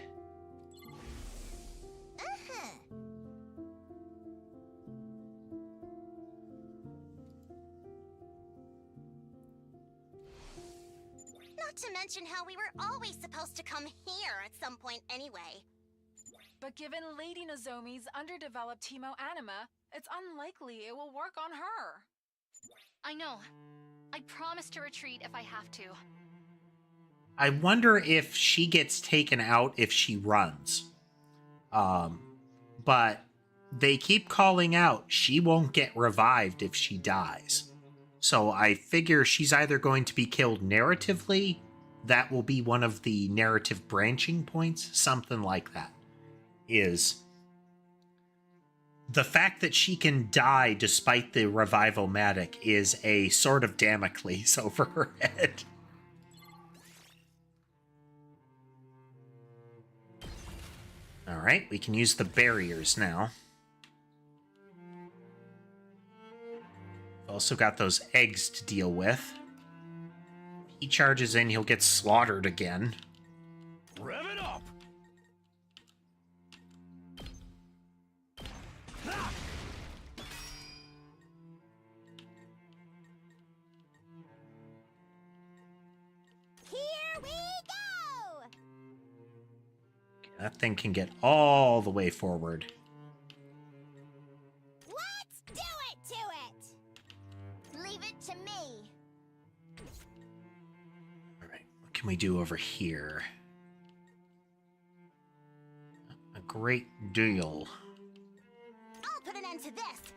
Not to mention how we were always supposed to come here at some point anyway. But given Lady Nozomi's underdeveloped hemoanima, it's unlikely it will work on her. I know. I promise to retreat if I have to. I wonder if she gets taken out if she runs. But they keep calling out she won't get revived if she dies. So I figure she's either going to be killed narratively, that will be one of the narrative branching points, something like that. Is the fact that she can die despite the revival-matic is a sword of Damocles over her head. Alright, we can use the barriers now. Also got those eggs to deal with. He charges in, he'll get slaughtered again. Rev it up! Here we go! That thing can get all the way forward. Let's do it to it! Leave it to me. Alright, what can we do over here? A great deal. I'll put an end to this!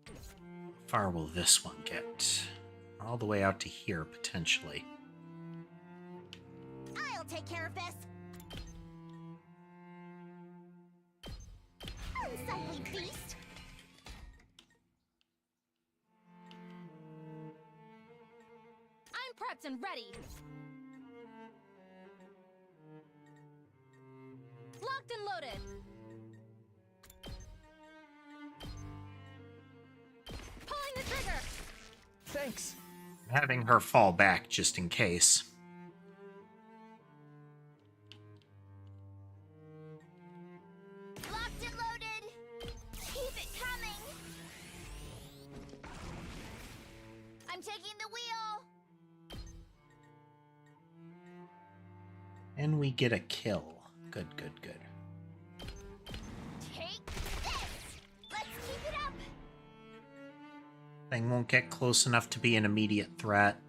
How far will this one get? All the way out to here, potentially. I'll take care of this! Unsightly beast! I'm prepped and ready. Locked and loaded. Pulling the trigger. Thanks. Having her fall back just in case. Locked and loaded. Keep it coming. I'm taking the wheel. And we get a kill. Good, good, good. Take this. Let's keep it up. Thing won't get close enough to be an immediate threat.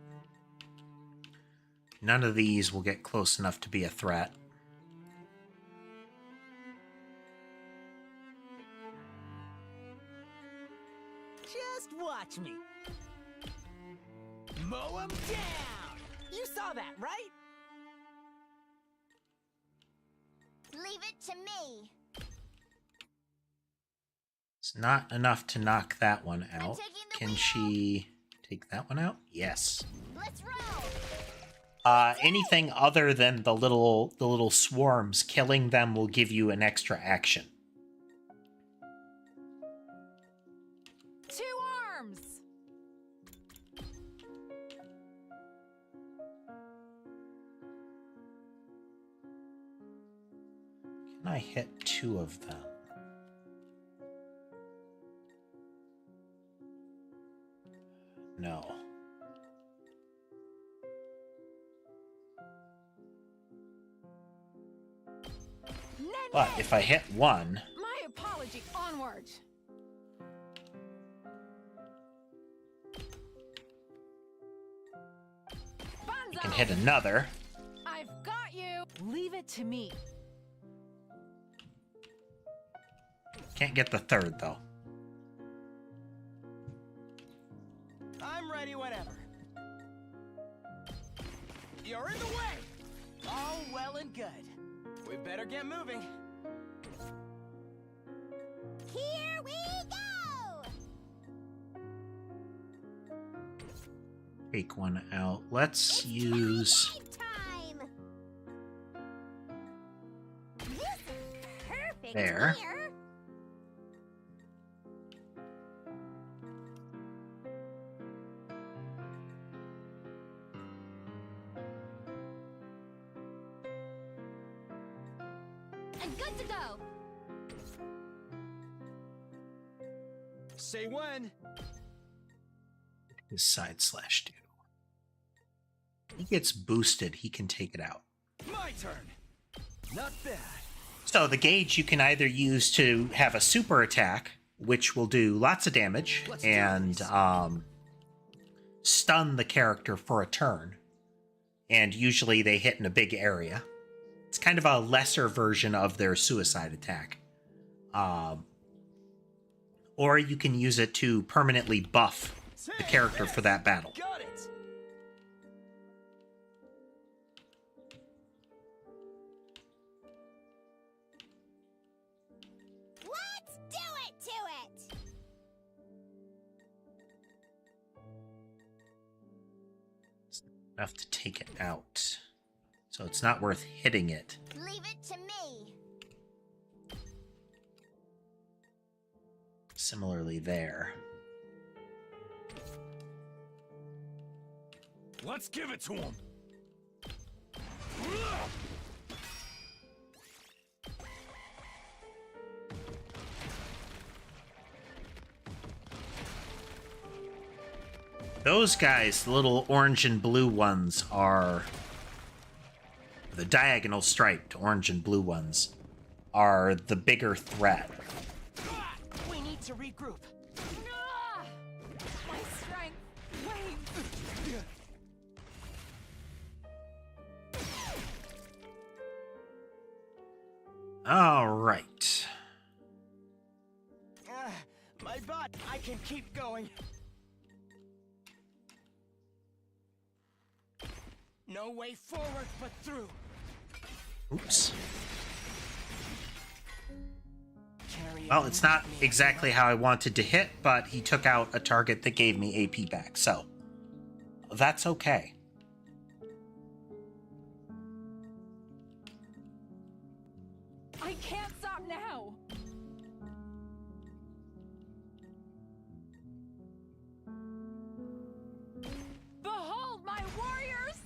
None of these will get close enough to be a threat. Just watch me. Mow 'em down! You saw that, right? Leave it to me. It's not enough to knock that one out. taking the Can wheel. she take that one out? Yes. Let's roll. Anything other than the little swarms, killing them will give you an extra action. 2 arms. Can I hit 2 of them? No. But if I hit 1, My apology. Onward. you can hit another. I've got you. Leave it to me. Can't get the 3rd, though. I'm ready whenever. You're in the way! All well and good. We better get moving. Here we go! Take one out. Let's use... Time! This is perfect There. here! And good to go. Say when. his side slash do. He gets boosted, he can take it out. My turn. Not bad. So the gauge you can either use to have a super attack, which will do lots of damage and stun the character for a turn. And usually they hit in a big area. It's kind of a lesser version of their suicide attack. Or you can use it to permanently buff the character for that battle. Got it. Let's do it to it! Enough to take it out. So it's not worth hitting it. Leave it to me. Similarly there. Let's give it to him. Those guys, the little orange and blue ones, are the diagonal striped orange and blue ones are the bigger threat. We need to regroup. Ah! My strength wanes. All right. My butt, I can keep going. No way forward but through. Oops. Well, it's not exactly how I wanted to hit, but he took out a target that gave me AP back, so that's okay. I can't stop now. Behold my warrior spirit!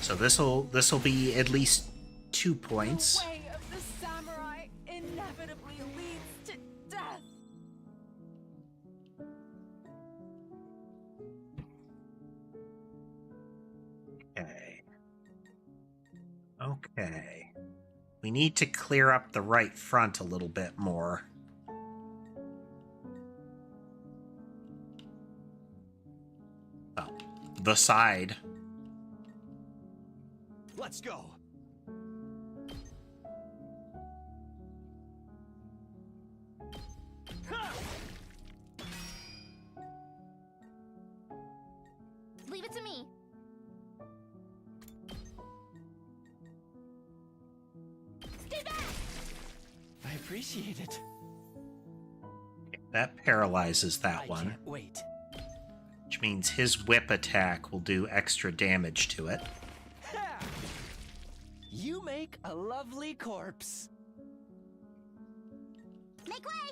So this'll be at least 2 points. The way of the samurai inevitably leads to death. Okay. Okay. We need to clear up the right front a little bit more. Well, the side. Let's go. Leave it to me. Stay back! I appreciate it. That paralyzes that I one. can't wait. Which means his whip attack will do extra damage to it. Ha! You make a lovely corpse. Make way!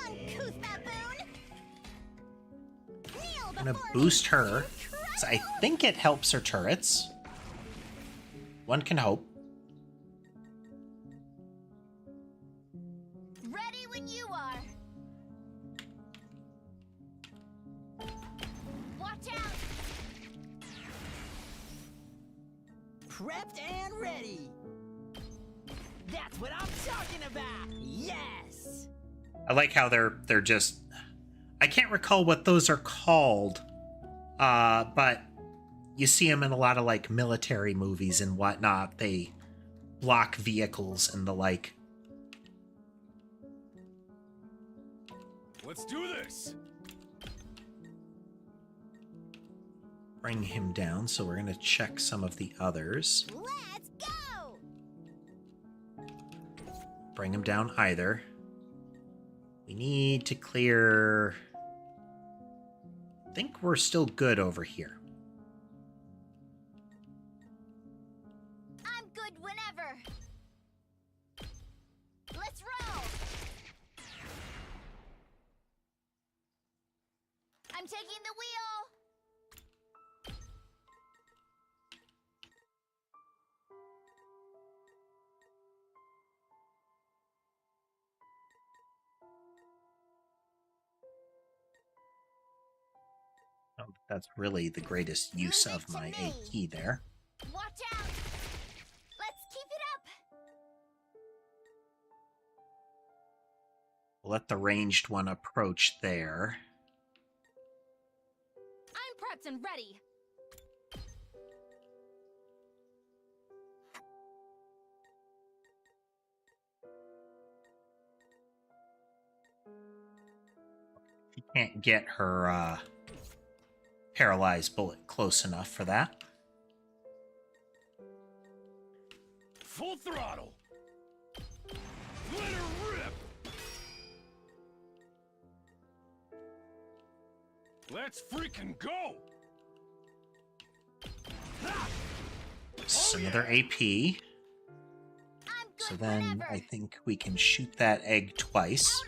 Uncouth baboon! Kneel I'm gonna before boost me, her. you 'Cause I think it helps her turrets. One can hope. Ready when you are. Watch out! Prepped and ready. That's what I'm talking about. Yes. I like how they're just. I can't recall what those are called, but you see them in a lot of like military movies and whatnot. They block vehicles and the like. Let's do this. Bring him down, so we're gonna check some of the others. Let's go! Bring him down either. We need to clear. I think we're still good over here. I'm good whenever. Let's roll! I'm taking the wheel! That's really the greatest use of my A key there. Watch out! Let's keep it up! We'll let the ranged one approach there. I'm prepped and ready. She can't get her paralyzed bullet close enough for that. Full throttle! Let her rip! Let's freaking go! This is another AP. So then I think we can shoot that egg twice.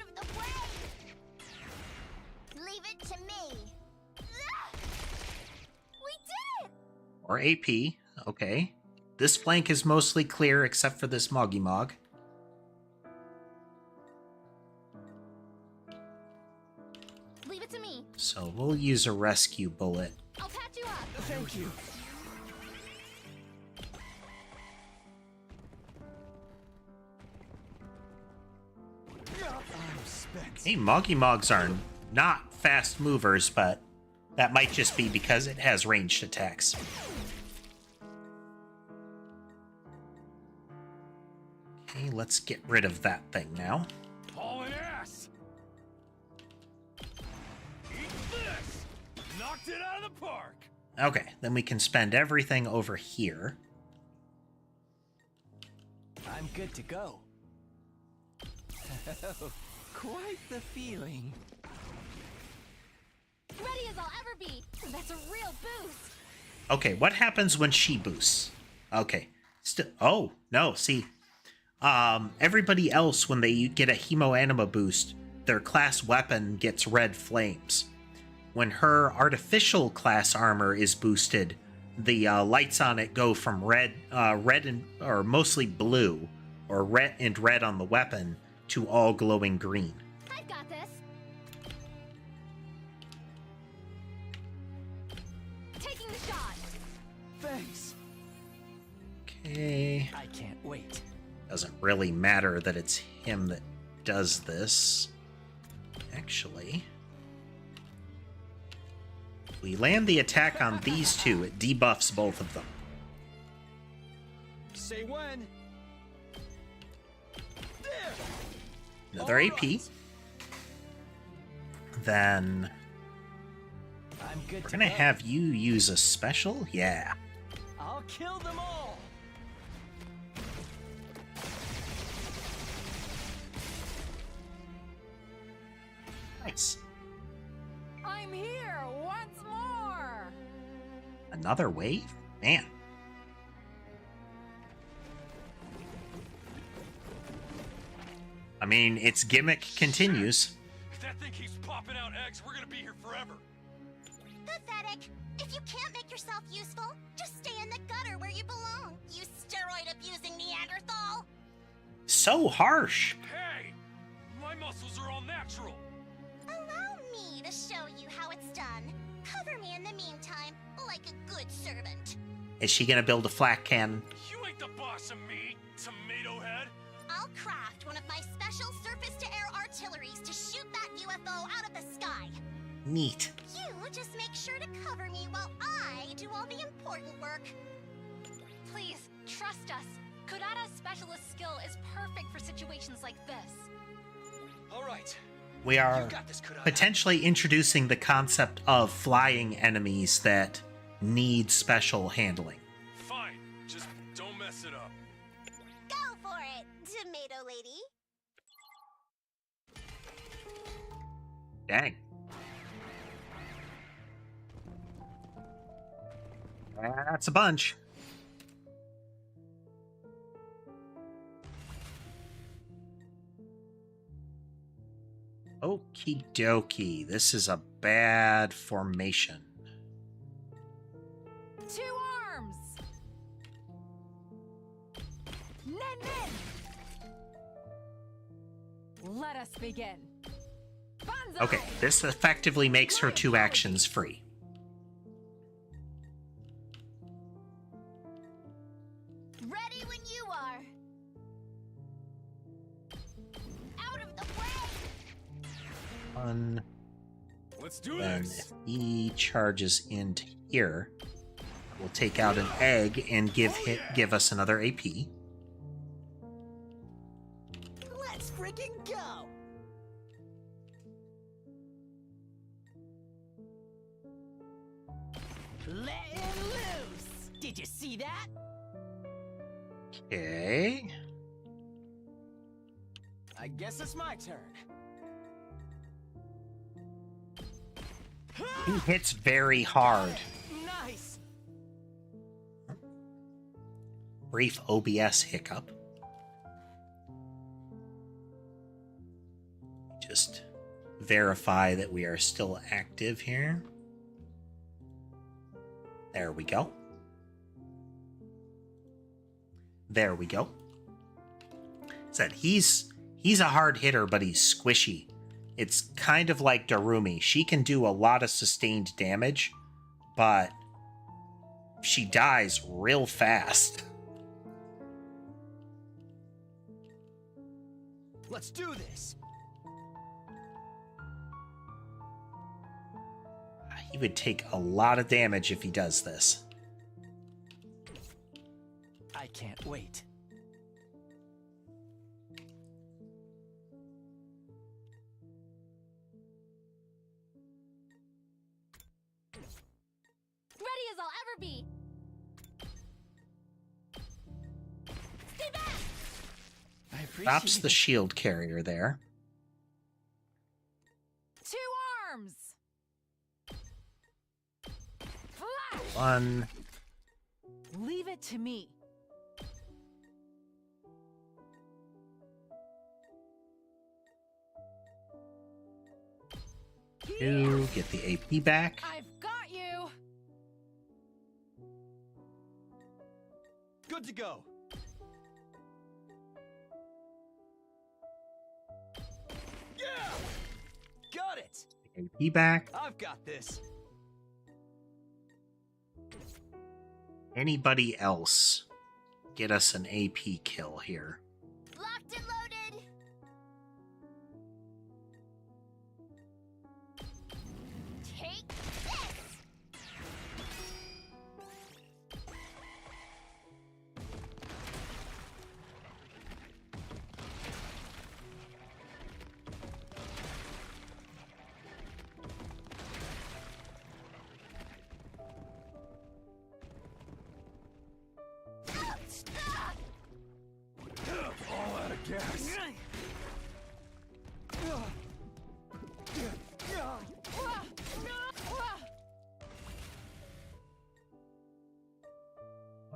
Leave it to me. We did it! Or AP. Okay. This flank is mostly clear except for this Moggy Mog. Leave it to me. So we'll use a rescue bullet. I'll patch you up. Thank you. Hey, Moggy Mogs are not fast movers, but that might just be because it has ranged attacks. Okay, let's get rid of that thing now. Hauling ass! Eat this! Knocked it out of the park! Okay, then we can spend everything over here. I'm good to go. Quite the feeling. Ready as I'll ever be. That's a real boost. Okay, what happens when she boosts? Okay, oh, no, see. Everybody else, when they get a Hemoanima boost, their class weapon gets red flames. When her artificial class armor is boosted, the lights on it go from red or mostly blue, or red on the weapon, to all glowing green. I've got this. Taking the shot. Thanks. Okay. I can't wait. Doesn't really matter that it's him that does this. Actually, if we land the attack on these two, it debuffs both of them. Say when. There. Another AP. Then I'm good we're to gonna go. have you use a special. Yeah. I'll kill them all. Nice. I'm here once more. Another wave? Man. I mean, its gimmick continues. If that thing keeps popping out eggs, we're gonna be here forever. Pathetic. If you can't make yourself useful, just stay in the gutter where you belong, you steroid-abusing Neanderthal. So harsh. Hey! My muscles are all natural. Allow me to show you how it's done. Cover me in the meantime, like a good servant. Is she gonna build a flak cannon? You ain't the boss of me, tomato head. I'll craft one of my special surface-to-air artilleries to shoot that UFO out of the sky. Neat. You just make sure to cover me while I do all the important work. Please, trust us. Kurata's specialist skill is perfect for situations like this. All right. We are You got this, Kurata. potentially introducing the concept of flying enemies that need special handling. Fine, just don't mess it up. Go for it, tomato lady. Dang. That's a bunch. Okie dokie. This is a bad formation. 2 arms. Nen nen. Let us begin. Banzai. Okay, this effectively makes her 2 actions free. One. Let's do Then this. if he charges into here, we'll take out an egg and give us another AP. Let's freaking go! Letting loose! Did you see that? Okay. I guess it's my turn. He hits very hard. Nice! Brief OBS hiccup. Just verify that we are still active here. There we go. There we go. Said he's a hard hitter, but he's squishy. It's kind of like Darumi. She can do a lot of sustained damage, but she dies real fast. Let's do this! He would take a lot of damage if he does this. I can't wait. Ready as I'll ever be! Stay back! I appreciate Stops it. the shield carrier there. 2 arms! Flash! One. Leave it to me. Two. Get the AP back. I've got you! Good to go! Yeah! Got it! AP back. I've got this! Anybody else get us an AP kill here? Locked and loaded! Take this! All out of gas.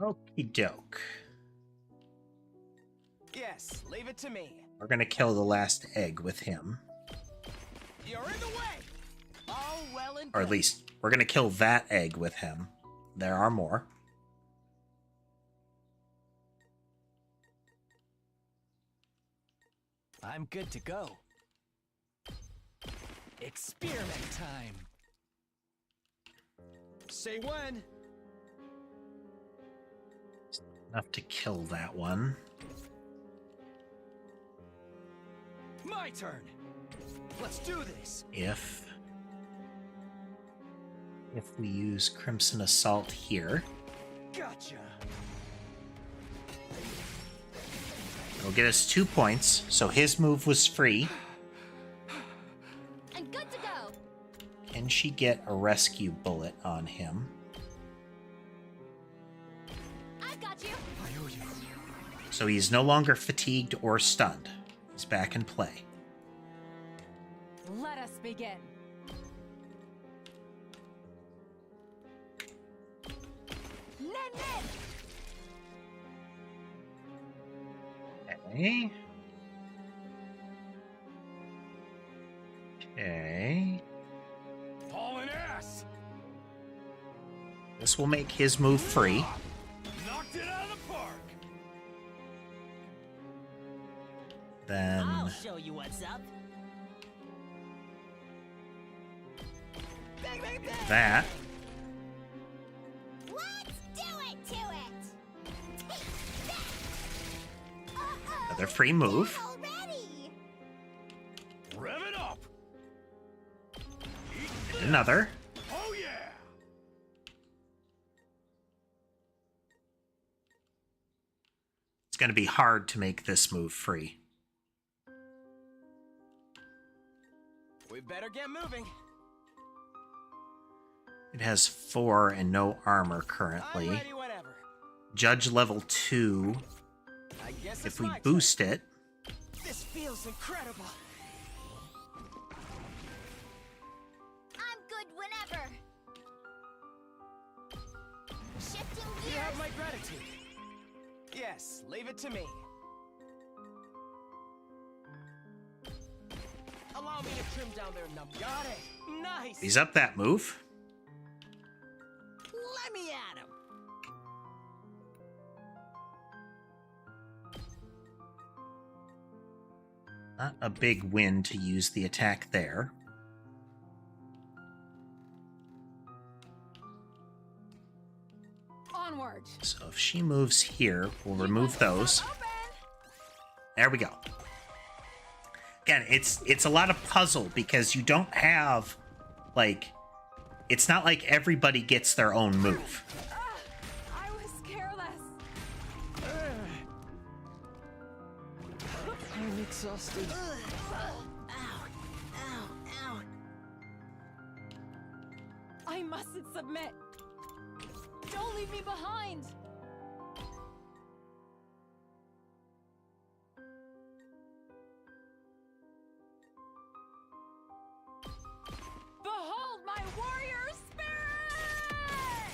Okie doke. Yes, leave it to me. We're gonna kill the last egg with him. You're in the way! All well and Or at good. least, we're gonna kill that egg with him. There are more. I'm good to go. Experiment time. Say when. Enough to kill that one. My turn! Let's do this! If we use Crimson Assault here, Gotcha! it'll get us 2 points, so his move was free. I'm good to go! Can she get a rescue bullet on him? I've got you! I owe you. So he's no longer fatigued or stunned. He's back in play. Let us begin. Nen! Okay. Okay. Hauling ass. This will make his move free. Knocked it out of the park. Then I'll show you what's up. Bang, bang, bang! that. Let's do it to it! Take that! Uh-oh! Another free move. Already! Rev it up. another. Oh yeah! It's going to be hard to make this move free. We better get moving. It has 4 and no armor currently. I'm ready whenever. Judge level 2. I guess If it's we my boost turn. it, This feels incredible. I'm good whenever. Shifting You gears. have my gratitude. Yes, leave it to me. Allow me to trim down their number. Got it. Nice. he's up that move. Let me at him. Not a big win to use the attack there. Onward. So if she moves here, we'll remove those. There we go. Again, it's a lot of puzzle because you don't have, like, it's not like everybody gets their own move. I was careless. I'm exhausted. I mustn't submit. Don't leave me behind. Behold my warrior spirit!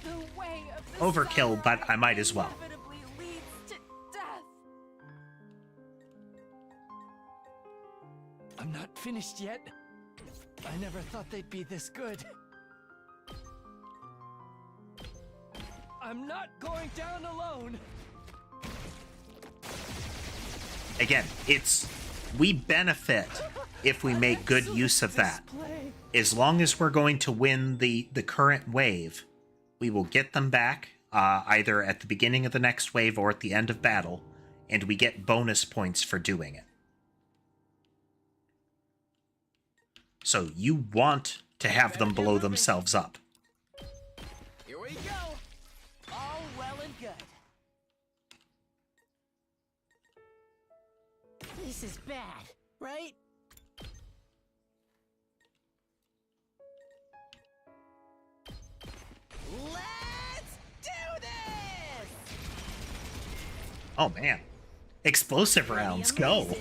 The way of the Overkill, but I might as well. inevitably leads to death. I'm not finished yet. I never thought they'd be this good. I'm not going down alone. Again, we benefit if we make good use of that. As long as we're going to win the current wave, we will get them back either at the beginning of the next wave or at the end of battle, and we get bonus points for doing it. So you want to have them blow themselves up. Here we go. All well and good. This is bad, right? Let's do this! Oh man. Explosive rounds, go.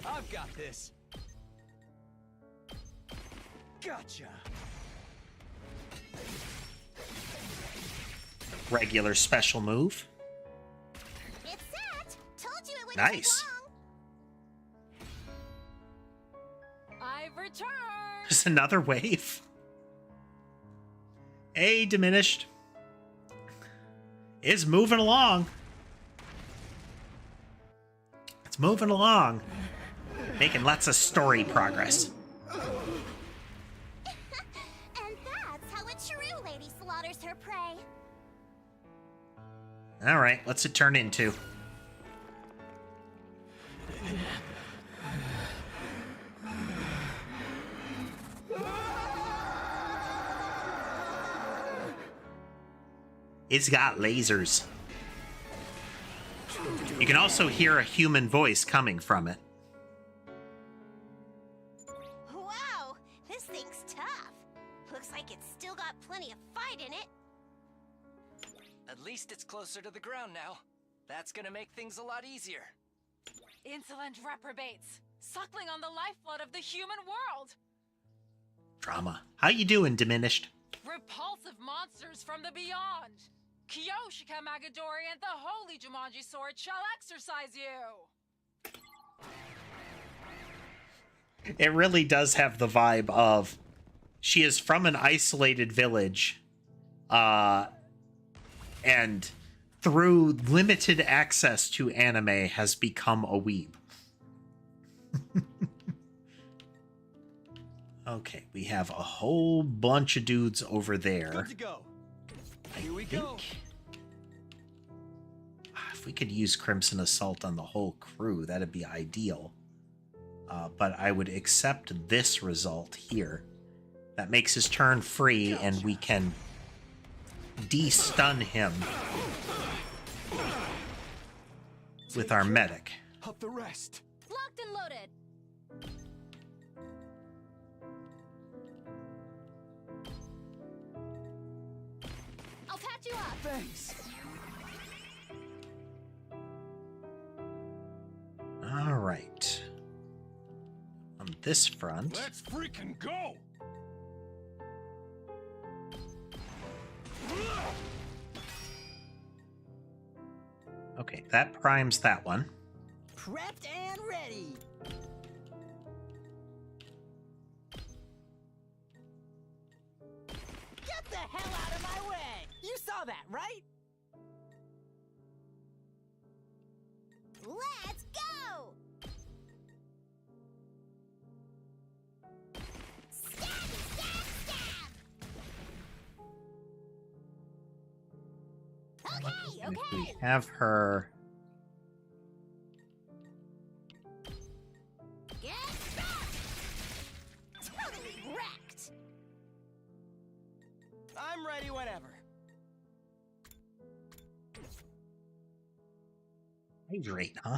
I've got this. Gotcha. Regular special move. It's set. Told you it would Nice. I've returned. There's another wave. Hey, diminished. It's moving along. It's moving along. Making lots of story progress. And that's how a true lady slaughters her prey. Alright, what's it turn into? It's got lasers. You can also hear a human voice coming from it. Wow, this thing's tough. Looks like it's still got plenty of fight in it. At least it's closer to the ground now. That's gonna make things a lot easier. Insolent reprobates, suckling on the lifeblood of the human world. Drama. How you doing, diminished? Repulsive monsters from the beyond. Kyoshika Magadori and the holy Jumanji sword shall exercise you. It really does have the vibe of she is from an isolated village, and through limited access to anime has become a weeb. Okay, we have a whole bunch of dudes over there. Good to go. Here we go. If we could use Crimson Assault on the whole crew, that'd be ideal. But I would accept this result here. That makes his turn free, and we can de-stun him with our medic. Up the rest. Locked and loaded. I'll patch you up. Thanks. All right. On this front, Let's freaking go! okay, that primes that one. Prepped and ready. Get the hell out of my way! You saw that, right? Let's go! Stab, stab, stab! Okay, And if okay! we have her... Get back! Totally wrecked! I'm ready whenever. Hydrate, huh?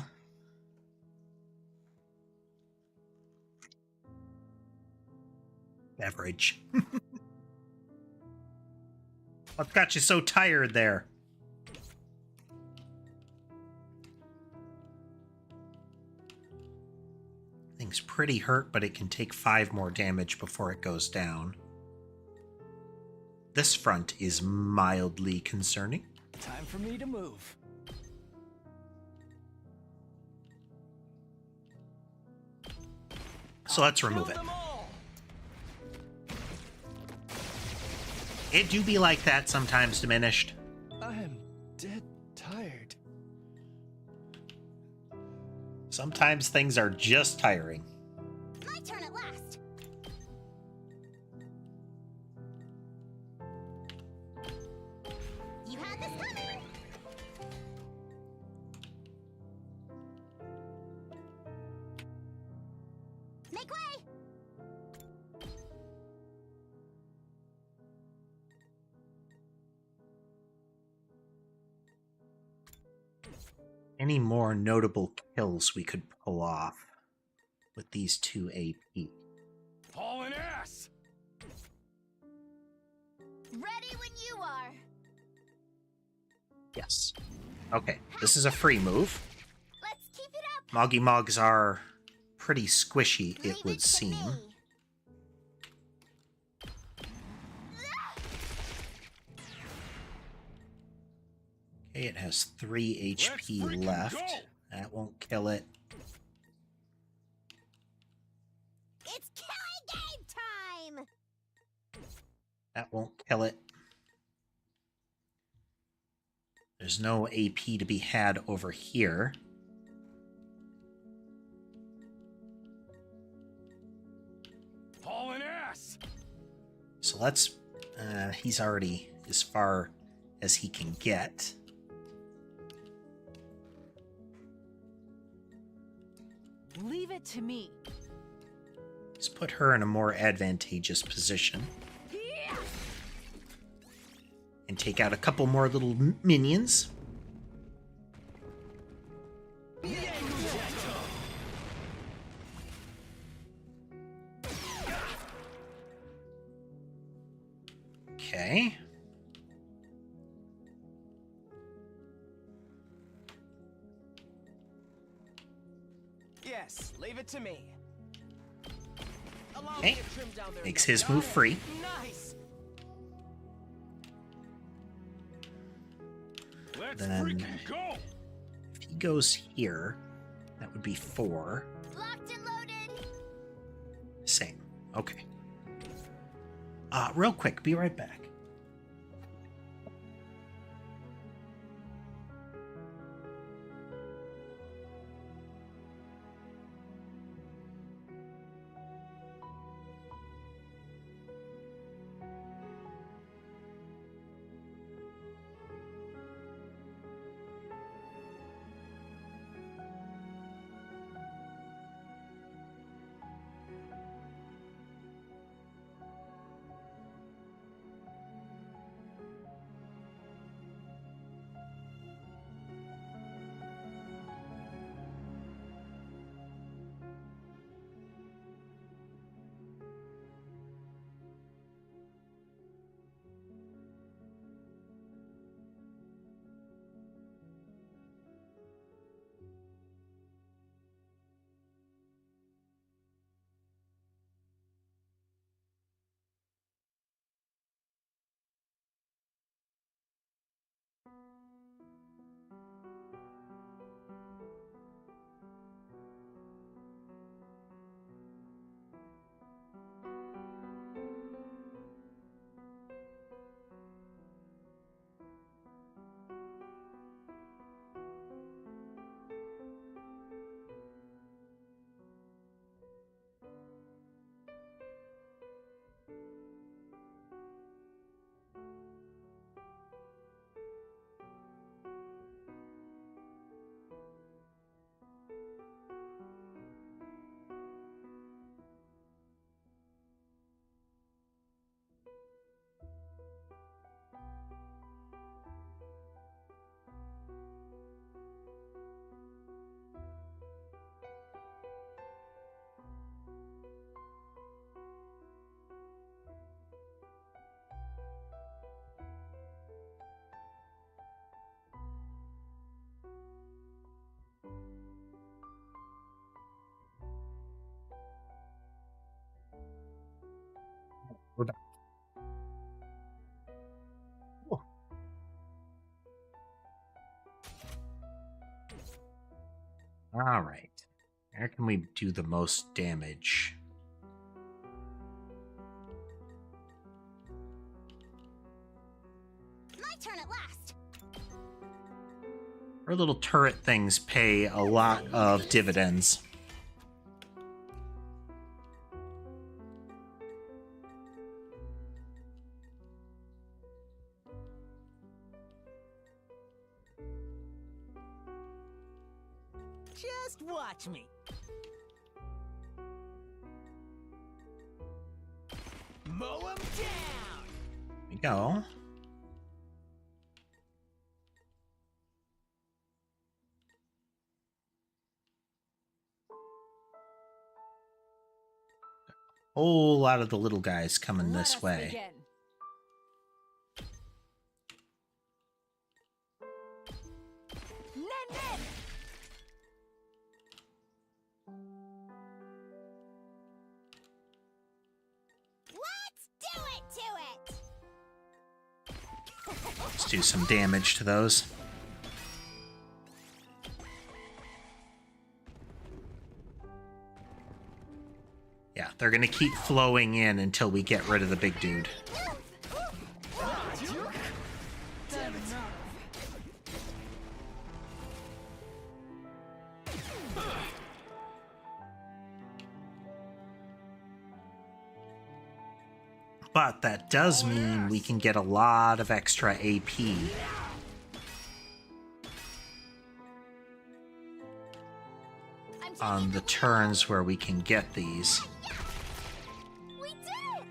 Beverage. What got you so tired there? Thing's pretty hurt, but it can take 5 more damage before it goes down. This front is mildly concerning. Time for me to move. So let's remove it. It do be like that sometimes, Diminished. I am dead tired. Sometimes things are just tiring. My turn at last! You had this coming! Make way! Any more notable kills we could pull off with these 2 AP? Hauling ass! Ready when you are! Yes. Okay, this is a free move. Let's keep it up! Moggy Mogs are pretty squishy, it Leave would to seem. me. Okay, it has 3 HP freaking left. go! That won't kill it. It's killing game time! That won't kill it. There's no AP to be had over here. Hauling ass! So let's... he's already as far as he can get. Leave it to me. Let's put her in a more advantageous position. And take out a couple more little minions. Okay. Yes, leave it to me. Allow Okay. me to trim down their Makes nuts. his move free. Nice. Let's Then- freaking go! If he goes here, that would be 4. Locked and loaded! Same. Okay. Real quick, be right back. We're back. Whoa. All right. Where can we do the most damage? My turn at last. Our little turret things pay a lot of dividends. Just watch me. Mow 'em down! There we go. Whole lot of the little guys coming this way. Begin. Let's do it to it! Let's do some damage to those. Yeah, they're gonna keep flowing in until we get rid of the big dude. But that does mean we can get a lot of extra AP on the turns where we can get these. We did it!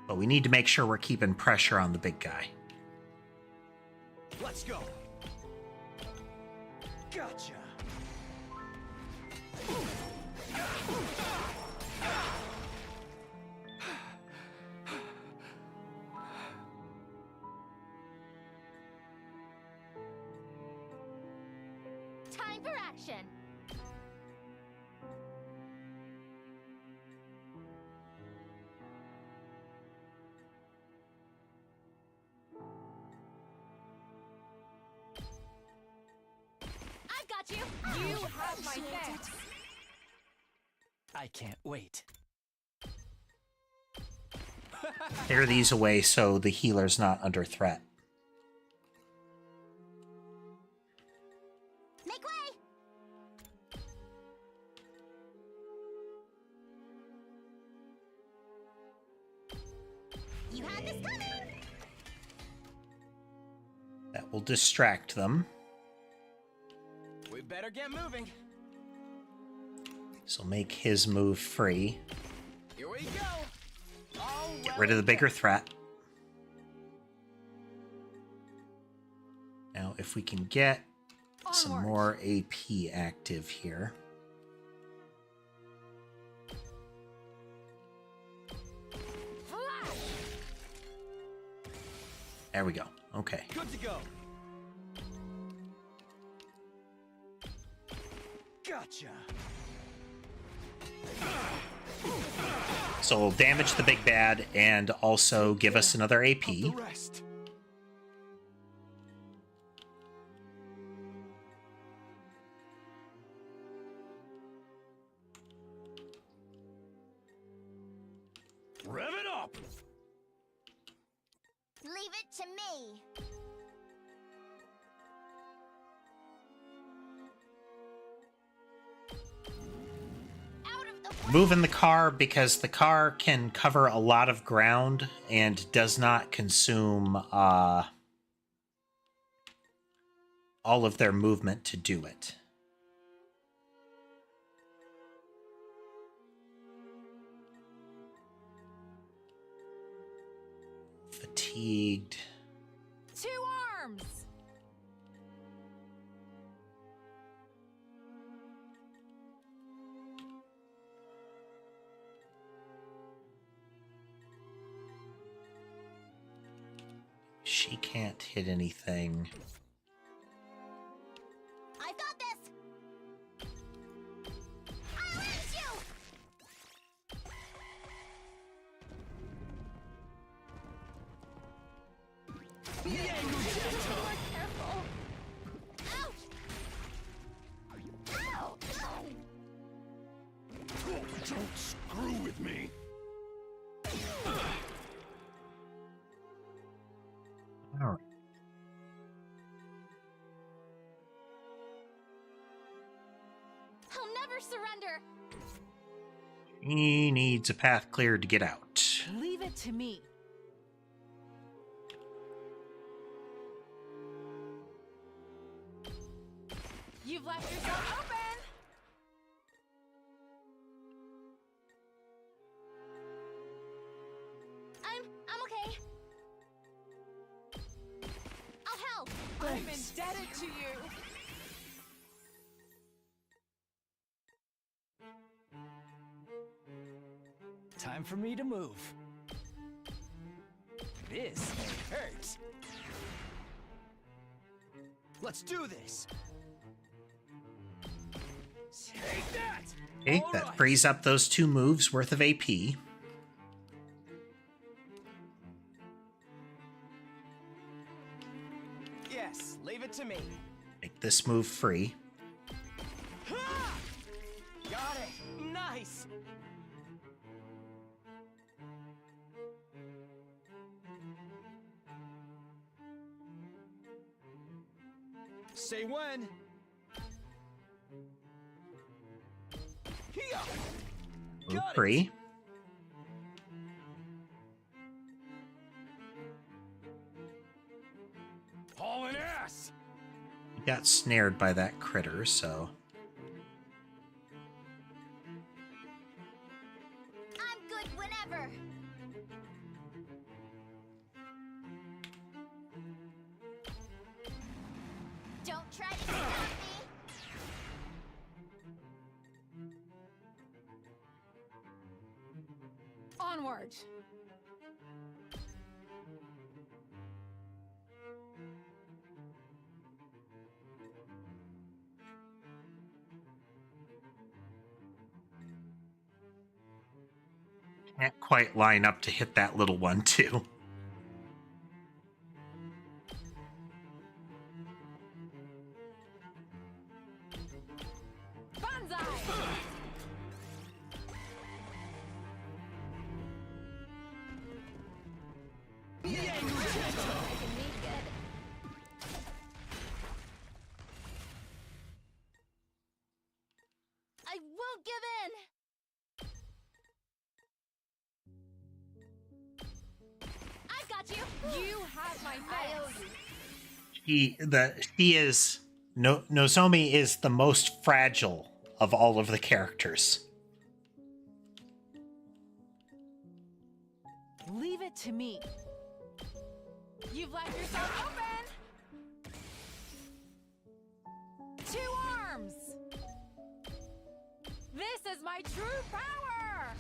But we need to make sure we're keeping pressure on the big guy. Let's go. Gotcha. Time for action. I've got you. You have my thanks. I can't wait. Clear these away so the healer's not under threat. Make way. You had this coming. That will distract them. We better get moving. So make his move free. Here we go. All Get rid of the bigger threat. Now, if we can get some more AP active here. There we go. Okay. Good to go. Gotcha. So we'll damage the big bad and also give us another AP. The rest. Rev it up. Leave it to me. Moving the car because the car can cover a lot of ground and does not consume all of their movement to do it. Fatigued. 2 arms. She can't hit anything. I've got this. I'll raise you. Don't screw with me. All right. I'll never surrender. He needs a path cleared to get out. Leave it to me. You've left yourself open. I'm okay. I'll help. I'm indebted to you. Time for me to move. This hurts. Let's do this. Take that. Okay, All that right. frees up those 2 moves worth of AP. Yes, leave it to me. Make this move free. Ha! Got it. Nice. Say when. Here. Move Got it. free. Hauling ass. You got snared by that critter, so... I'm good whenever. Don't try to stop me. Onward. Can't quite line up to hit that little one, too. Banzai. I won't give in. I've got you. You have my thanks. Nozomi is the most fragile of all of the characters. Leave it to me. You've left yourself open. 2 arms. This is my true power.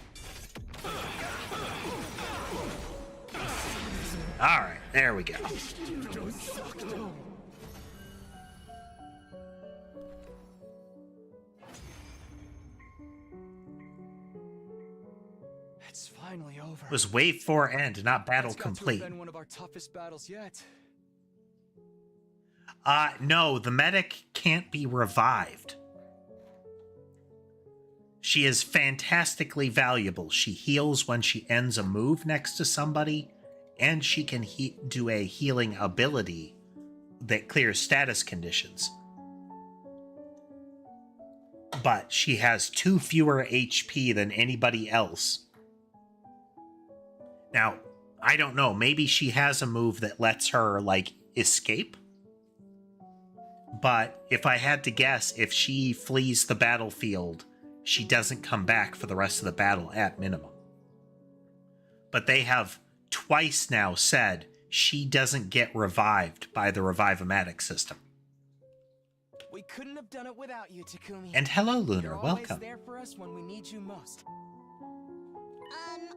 All right, there we go. It's finally over. It was wave 4 end, not battle It's got to have complete. been one of our toughest battles yet. No, the medic can't be revived. She is fantastically valuable. She heals when she ends a move next to somebody, and she can do a healing ability that clears status conditions. But she has 2 fewer HP than anybody else. Now, I don't know, maybe she has a move that lets her, like, escape? But if I had to guess, if she flees the battlefield, she doesn't come back for the rest of the battle at minimum. But they have twice now said she doesn't get revived by the Revive-O-Matic system. We couldn't have done it without you, Takumi. And hello, Lunar, You're always welcome. there for us when we need you most.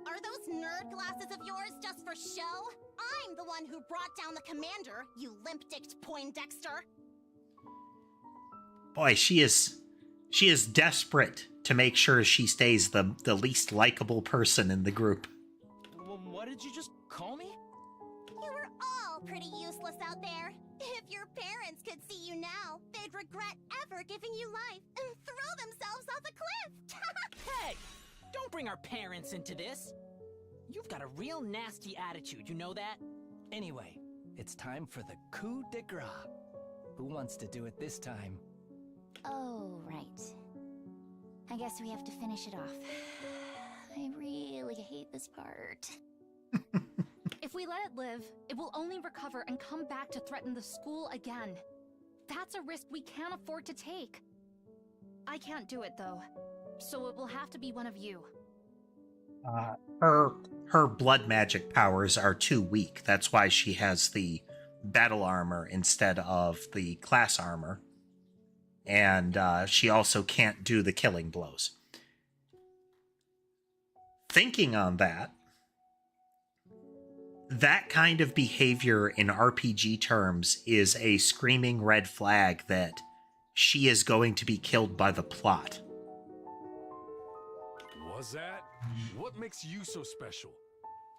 Are those nerd glasses of yours just for show? I'm the one who brought down the commander, you limp-dicked Poindexter. Boy, she is desperate to make sure she stays the least likable person in the group. Well, what did you just call me? You were all pretty useless out there. If your parents could see you now, they'd regret ever giving you life and throw themselves off a cliff. Hey! Don't bring our parents into this. You've got a real nasty attitude, you know that? Anyway, it's time for the coup de grace. Who wants to do it this time? Oh, right. I guess we have to finish it off. I really hate this part. If we let it live, it will only recover and come back to threaten the school again. That's a risk we can't afford to take. I can't do it, though. So it will have to be one of you. Her blood magic powers are too weak. That's why she has the battle armor instead of the class armor. And she also can't do the killing blows. Thinking on that kind of behavior in RPG terms is a screaming red flag that she is going to be killed by the plot. Was that? What makes you so special?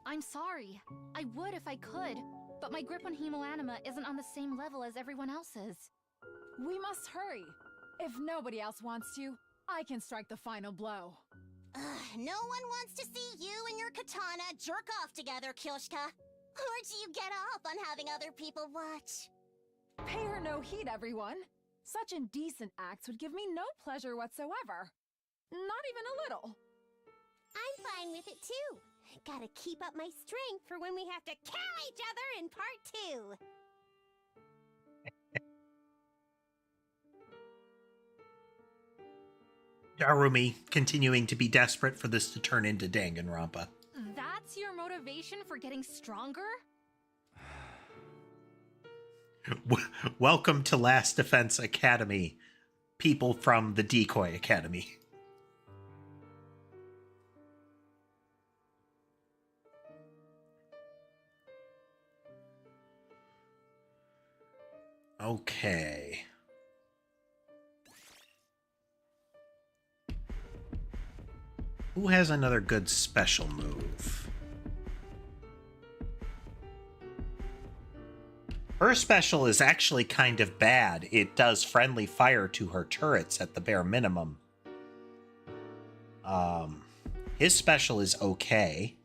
I'm sorry. I would if I could, but my grip on Hemoanima isn't on the same level as everyone else's. We must hurry. If nobody else wants to, I can strike the final blow. No one wants to see you and your katana jerk off together, Kyoshka. Or do you get off on having other people watch? Pay her no heed, everyone. Such indecent acts would give me no pleasure whatsoever. Not even a little. I'm fine with it too. Gotta keep up my strength for when we have to kill each other in part 2. Darumi continuing to be desperate for this to turn into Danganronpa. That's your motivation for getting stronger? Welcome to Last Defense Academy, people from the Decoy Academy. Okay. Who has another good special move? Her special is actually kind of bad. It does friendly fire to her turrets at the bare minimum. His special is okay.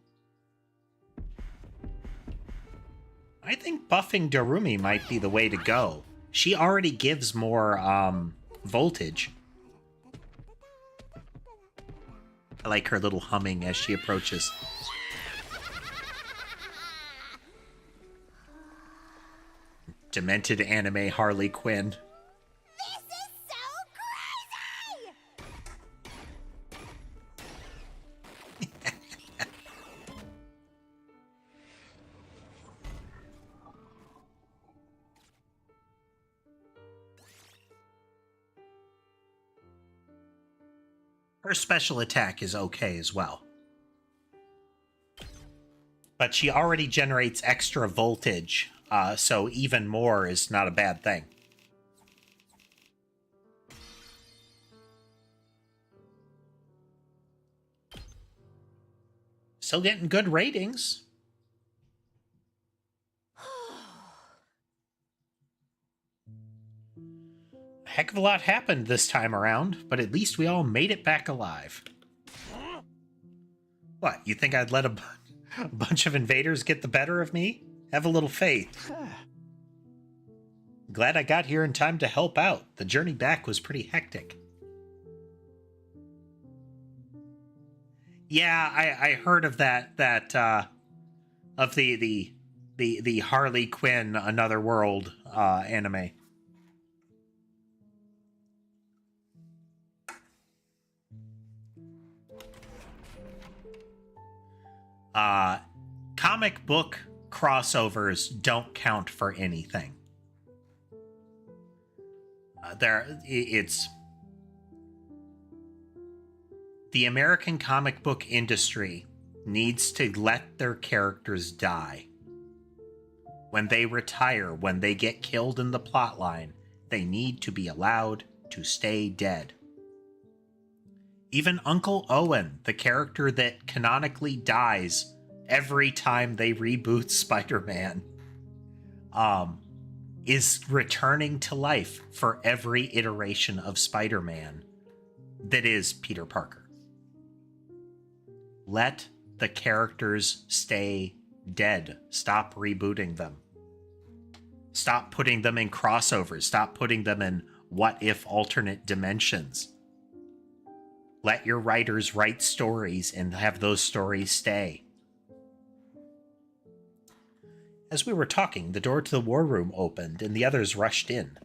I think buffing Darumi might be the way to go. She already gives more voltage. I like her little humming as she approaches. Demented anime Harley Quinn. This is so crazy! Her special attack is okay as well. But she already generates extra voltage, so even more is not a bad thing. Still getting good ratings. A heck of a lot happened this time around, but at least we all made it back alive. What, you think I'd let a bunch of invaders get the better of me? Have a little faith. Glad I got here in time to help out. The journey back was pretty hectic. Yeah, I heard of that of the Harley Quinn Another World anime. Comic book crossovers don't count for anything. It's the American comic book industry needs to let their characters die. When they retire, when they get killed in the plotline, they need to be allowed to stay dead. Even Uncle Owen, the character that canonically dies every time they reboot Spider-Man, is returning to life for every iteration of Spider-Man that is Peter Parker. Let the characters stay dead. Stop rebooting them. Stop putting them in crossovers. Stop putting them in what-if alternate dimensions. Let your writers write stories and have those stories stay. As we were talking, the door to the war room opened and the others rushed in.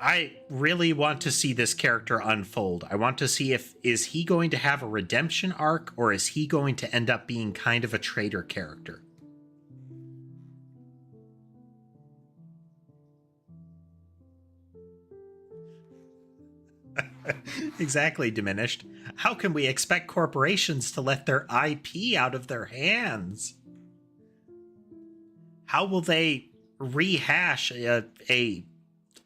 I really want to see this character unfold. I want to see is he going to have a redemption arc, or is he going to end up being kind of a traitor character? Exactly, Diminished. How can we expect corporations to let their IP out of their hands? How will they rehash a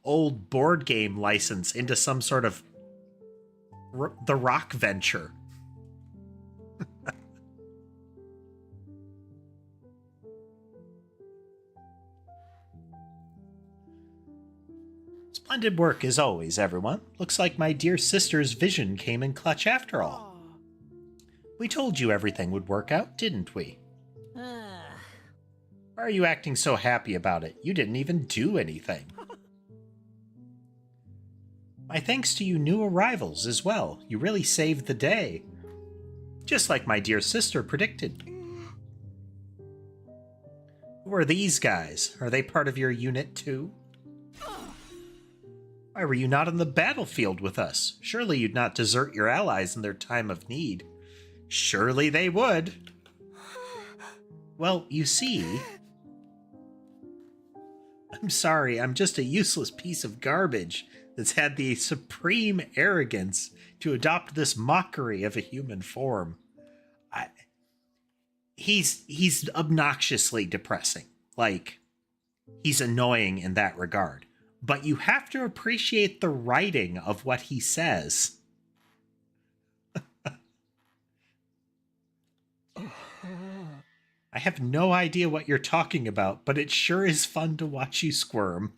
old board game license into some sort of the Rock venture? Splendid work as always, everyone. Looks like my dear sister's vision came in clutch after all. We told you everything would work out, didn't we? Why are you acting so happy about it? You didn't even do anything. My thanks to you new arrivals as well. You really saved the day. Just like my dear sister predicted. Who are these guys? Are they part of your unit too? Why were you not on the battlefield with us? Surely you'd not desert your allies in their time of need. Surely they would. Well, you see... I'm sorry, I'm just a useless piece of garbage that's had the supreme arrogance to adopt this mockery of a human form. He's obnoxiously depressing. Like, he's annoying in that regard. But you have to appreciate the writing of what he says. I have no idea what you're talking about, but it sure is fun to watch you squirm.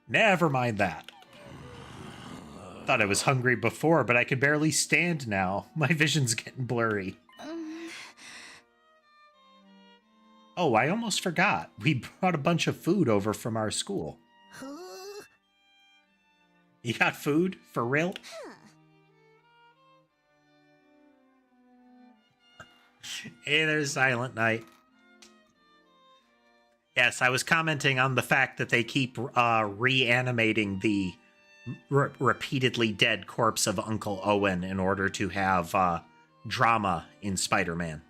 Never mind that. Thought I was hungry before, but I can barely stand now. My vision's getting blurry. Oh, I almost forgot. We brought a bunch of food over from our school. You got food? For real? Hey, there's Silent Night. Yes, I was commenting on the fact that they keep reanimating the repeatedly dead corpse of Uncle Owen in order to have drama in Spider-Man.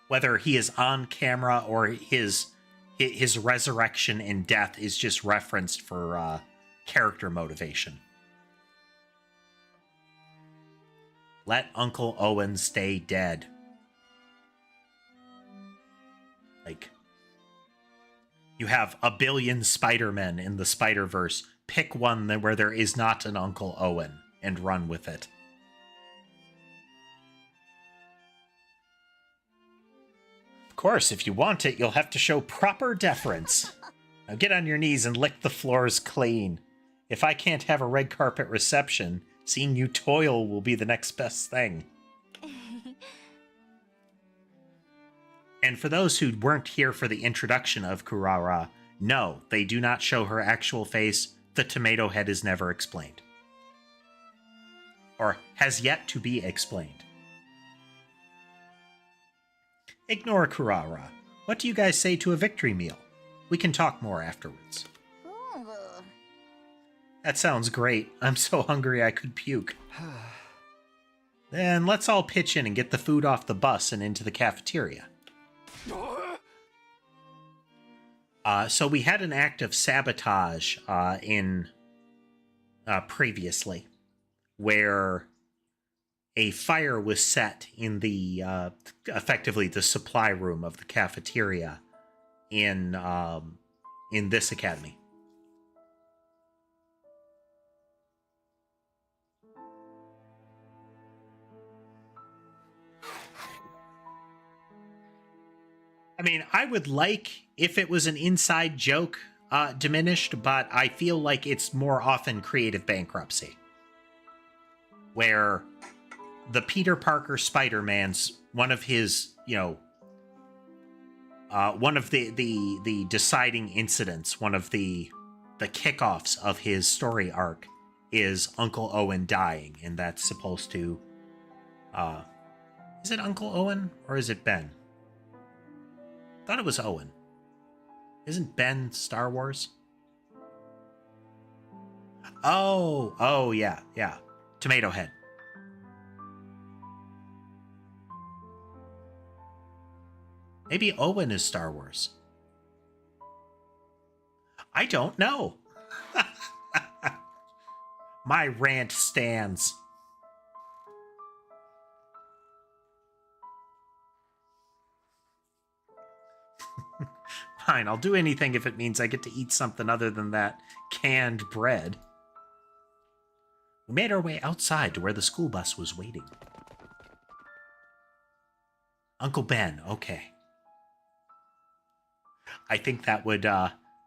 Whether he is on camera or his resurrection and death is just referenced for character motivation. Let Uncle Owen stay dead. Like, you have a billion Spider-Men in the Spider-Verse. Pick one where there is not an Uncle Owen and run with it. Of course, if you want it, you'll have to show proper deference. Now get on your knees and lick the floors clean. If I can't have a red carpet reception, seeing you toil will be the next best thing. And for those who weren't here for the introduction of Kurara, no, they do not show her actual face. The tomato head is never explained. Or has yet to be explained. Ignore Kurara. What do you guys say to a victory meal? We can talk more afterwards. That sounds great. I'm so hungry I could puke. Then let's all pitch in and get the food off the bus and into the cafeteria. So we had an act of sabotage in previously, where a fire was set in the effectively the supply room of the cafeteria in this academy. I mean, I would like if it was an inside joke diminished, but I feel like it's more often creative bankruptcy. Where the Peter Parker Spider-Man's one of his, one of the deciding incidents, one of the kickoffs of his story arc is Uncle Owen dying, and that's supposed to is it Uncle Owen or is it Ben? I thought it was Owen. Isn't Ben Star Wars? Oh yeah. Tomato Head. Maybe Owen is Star Wars. I don't know. My rant stands. Fine, I'll do anything if it means I get to eat something other than that canned bread. We made our way outside to where the school bus was waiting. Uncle Ben, okay. I think that would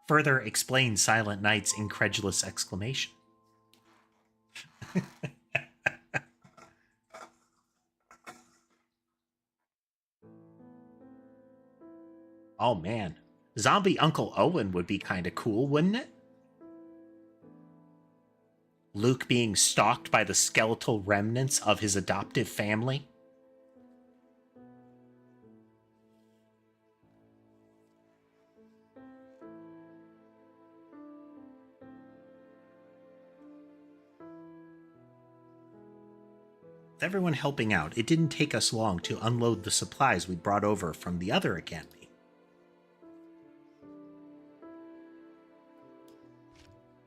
further explain Silent Night's incredulous exclamation. Oh man, zombie Uncle Owen would be kind of cool, wouldn't it? Luke being stalked by the skeletal remnants of his adoptive family. With everyone helping out, it didn't take us long to unload the supplies we brought over from the other academy.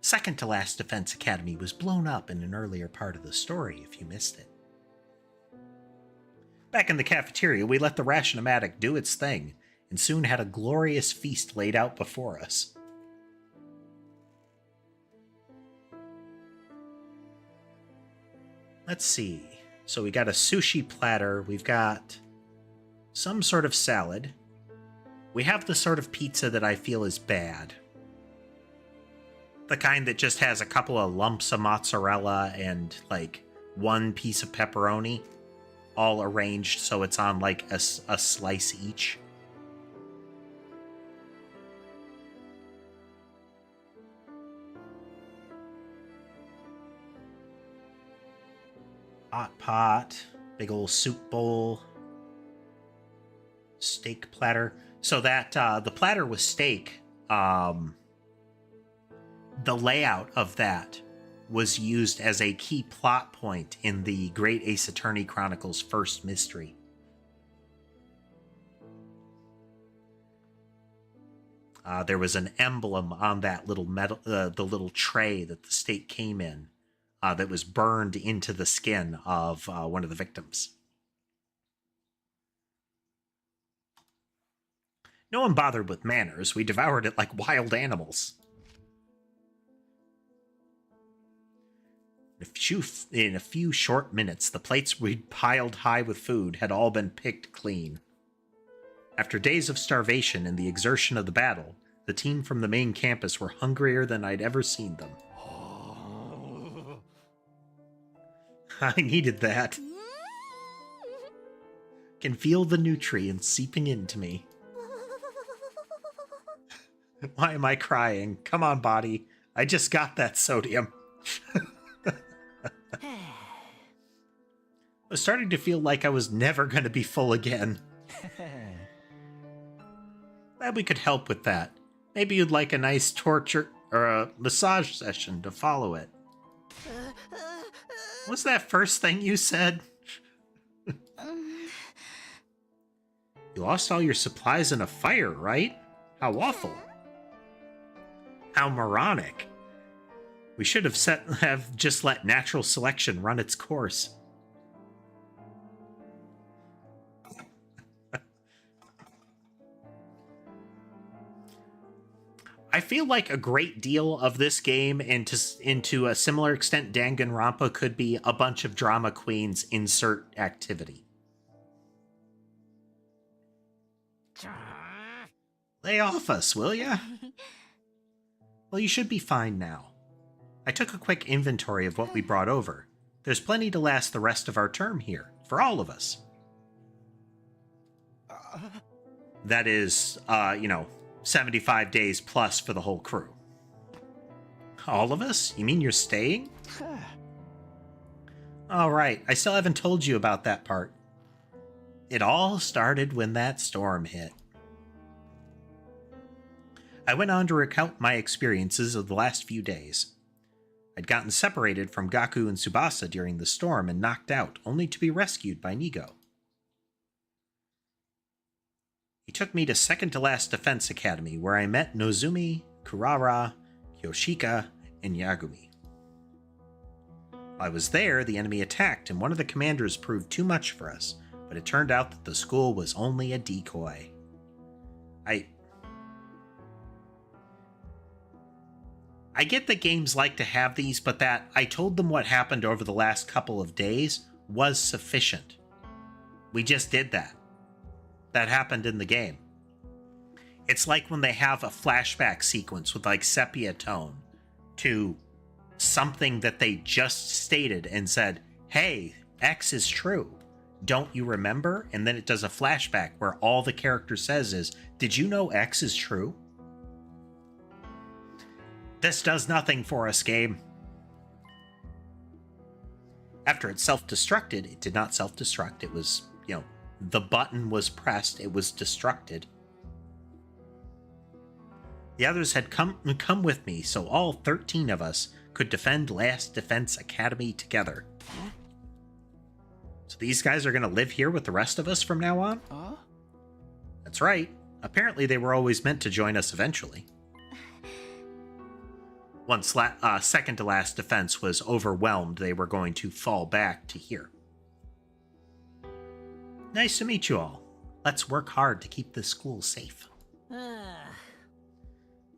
Second to last Defense Academy was blown up in an earlier part of the story, if you missed it. Back in the cafeteria, we let the ration-o-matic do its thing, and soon had a glorious feast laid out before us. Let's see. So we got a sushi platter, we've got some sort of salad. We have the sort of pizza that I feel is bad. The kind that just has a couple of lumps of mozzarella and like one piece of pepperoni all arranged so it's on like a slice each. Hot pot, big old soup bowl, steak platter. So that the platter with steak, the layout of that was used as a key plot point in the Great Ace Attorney Chronicles first mystery. There was an emblem on that little metal, the little tray that the steak came in, that was burned into the skin of one of the victims. No one bothered with manners. We devoured it like wild animals. In a few short minutes, the plates we'd piled high with food had all been picked clean. After days of starvation and the exertion of the battle, the team from the main campus were hungrier than I'd ever seen them. I needed that. Can feel the nutrient seeping into me. Why am I crying? Come on, body. I just got that sodium. I was starting to feel like I was never going to be full again. Glad we could help with that. Maybe you'd like a nice torture or a massage session to follow it. What's that first thing you said? You lost all your supplies in a fire, right? How awful. How moronic. We should have just let natural selection run its course. I feel like a great deal of this game, and to a similar extent Danganronpa, could be a bunch of drama queens insert activity. Lay off us, will ya? Well, you should be fine now. I took a quick inventory of what we brought over. There's plenty to last the rest of our term here, for all of us. That is, 75 days plus for the whole crew. All of us? You mean you're staying? All right, I still haven't told you about that part. It all started when that storm hit. I went on to recount my experiences of the last few days. I'd gotten separated from Gaku and Tsubasa during the storm and knocked out, only to be rescued by Nigo. He took me to second-to-last Defense Academy, where I met Nozumi, Kurara, Kyoshika, and Yagumi. While I was there, the enemy attacked, and one of the commanders proved too much for us, but it turned out that the school was only a decoy. I get that games like to have these, but that I told them what happened over the last couple of days was sufficient. We just did that. That happened in the game. It's like when they have a flashback sequence with like sepia tone to something that they just stated and said, hey, X is true. Don't you remember? And then it does a flashback where all the character says is, did you know X is true? This does nothing for us, game. After it self-destructed, it did not self-destruct. It was, the button was pressed. It was destructed. The others had come with me, so all 13 of us could defend Last Defense Academy together. So these guys are going to live here with the rest of us from now on? That's right. Apparently they were always meant to join us eventually. Once second to last defense was overwhelmed, they were going to fall back to here. Nice to meet you all. Let's work hard to keep this school safe. I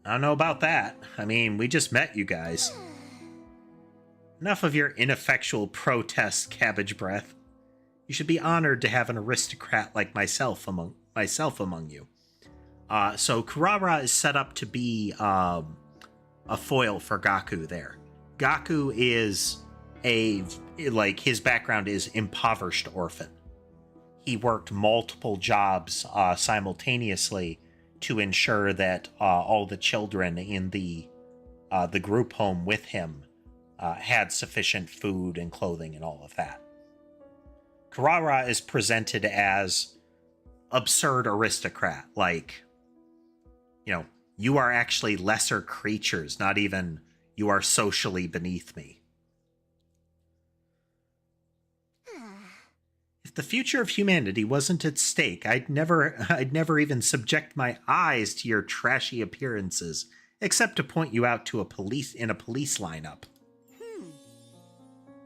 don't know about that. I mean, we just met you guys. Enough of your ineffectual protest, Cabbage Breath. You should be honored to have an aristocrat like myself among you. So Kurara is set up to be a foil for Gaku there. Gaku is his background is impoverished orphan. He worked multiple jobs simultaneously to ensure that all the children in the group home with him had sufficient food and clothing and all of that. Kurara is presented as absurd aristocrat, you are actually lesser creatures, not even you are socially beneath me. If the future of humanity wasn't at stake, I'd never even subject my eyes to your trashy appearances, except to point you out to a police lineup.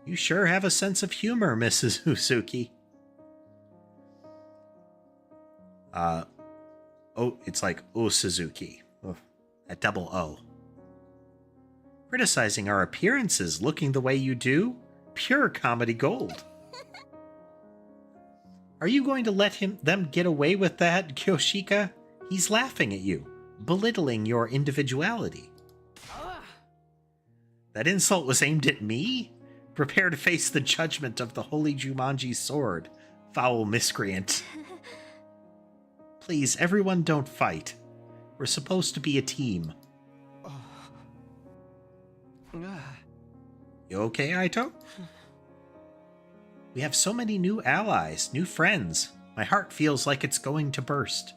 You sure have a sense of humor, Mrs. Usuki. It's like Suzuki. At double O. Criticizing our appearances looking the way you do? Pure comedy gold. Are you going to let them get away with that, Kyoshika? He's laughing at you, belittling your individuality. That insult was aimed at me? Prepare to face the judgment of the Holy Jumanji sword, foul miscreant. Please, everyone don't fight. We're supposed to be a team. You okay, Aito? We have so many new allies, new friends. My heart feels like it's going to burst.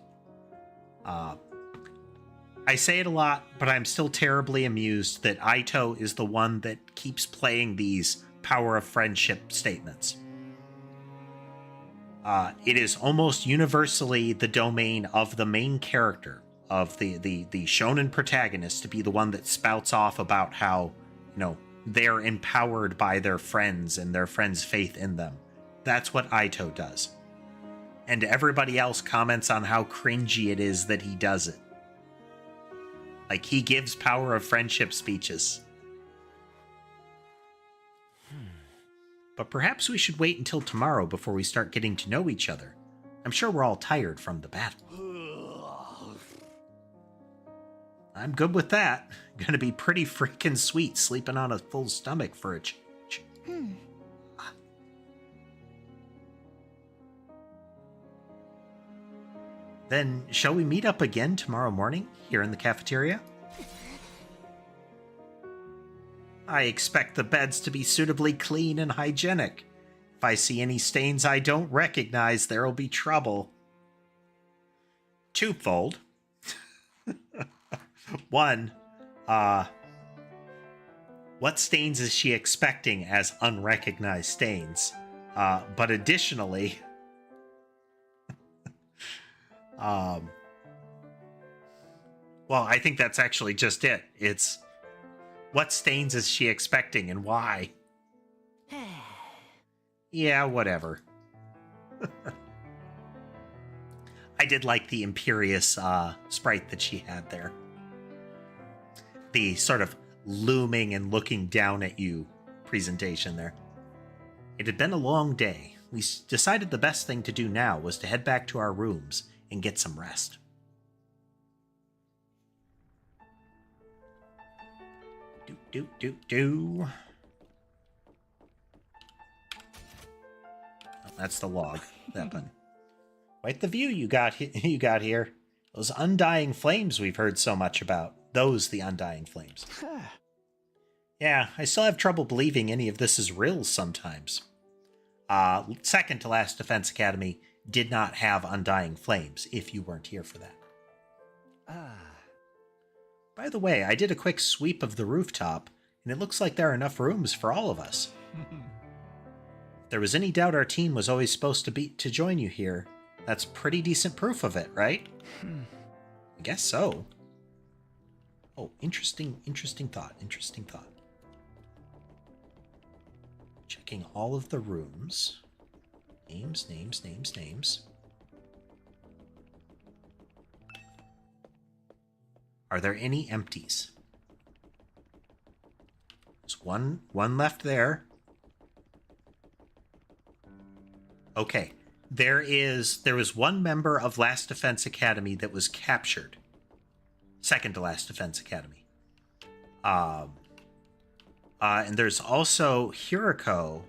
I say it a lot, but I'm still terribly amused that Aito is the one that keeps playing these power of friendship statements. It is almost universally the domain of the main character, of the shonen protagonist, to be the one that spouts off about how, they're empowered by their friends and their friends' faith in them. That's what Aito does. And everybody else comments on how cringy it is that he does it. Like, he gives power of friendship speeches. But perhaps we should wait until tomorrow before we start getting to know each other. I'm sure we're all tired from the battle. I'm good with that. Gonna be pretty freaking sweet sleeping on a full stomach for a change. Then, shall we meet up again tomorrow morning here in the cafeteria? I expect the beds to be suitably clean and hygienic. If I see any stains I don't recognize, there'll be trouble. Twofold. One, what stains is she expecting as unrecognized stains? But additionally, well, I think that's actually just it. It's what stains is she expecting and why? Yeah, whatever. I did like the imperious sprite that she had there. The sort of looming and looking down at you presentation there. It had been a long day. We decided the best thing to do now was to head back to our rooms and get some rest. Oh, that's the log. That one. Quite the view you got here. Those undying flames we've heard so much about. Those the undying flames. Yeah, I still have trouble believing any of this is real sometimes. Second to last Defense Academy did not have undying flames, if you weren't here for that. By the way, I did a quick sweep of the rooftop, and it looks like there are enough rooms for all of us. If there was any doubt our team was always supposed to join you here, that's pretty decent proof of it, right? I guess so. Oh, interesting thought. Checking all of the rooms. Names. Are there any empties? There's one left there. Okay. There was one member of Last Defense Academy that was captured. Second to Last Defense Academy. And there's also Hiriko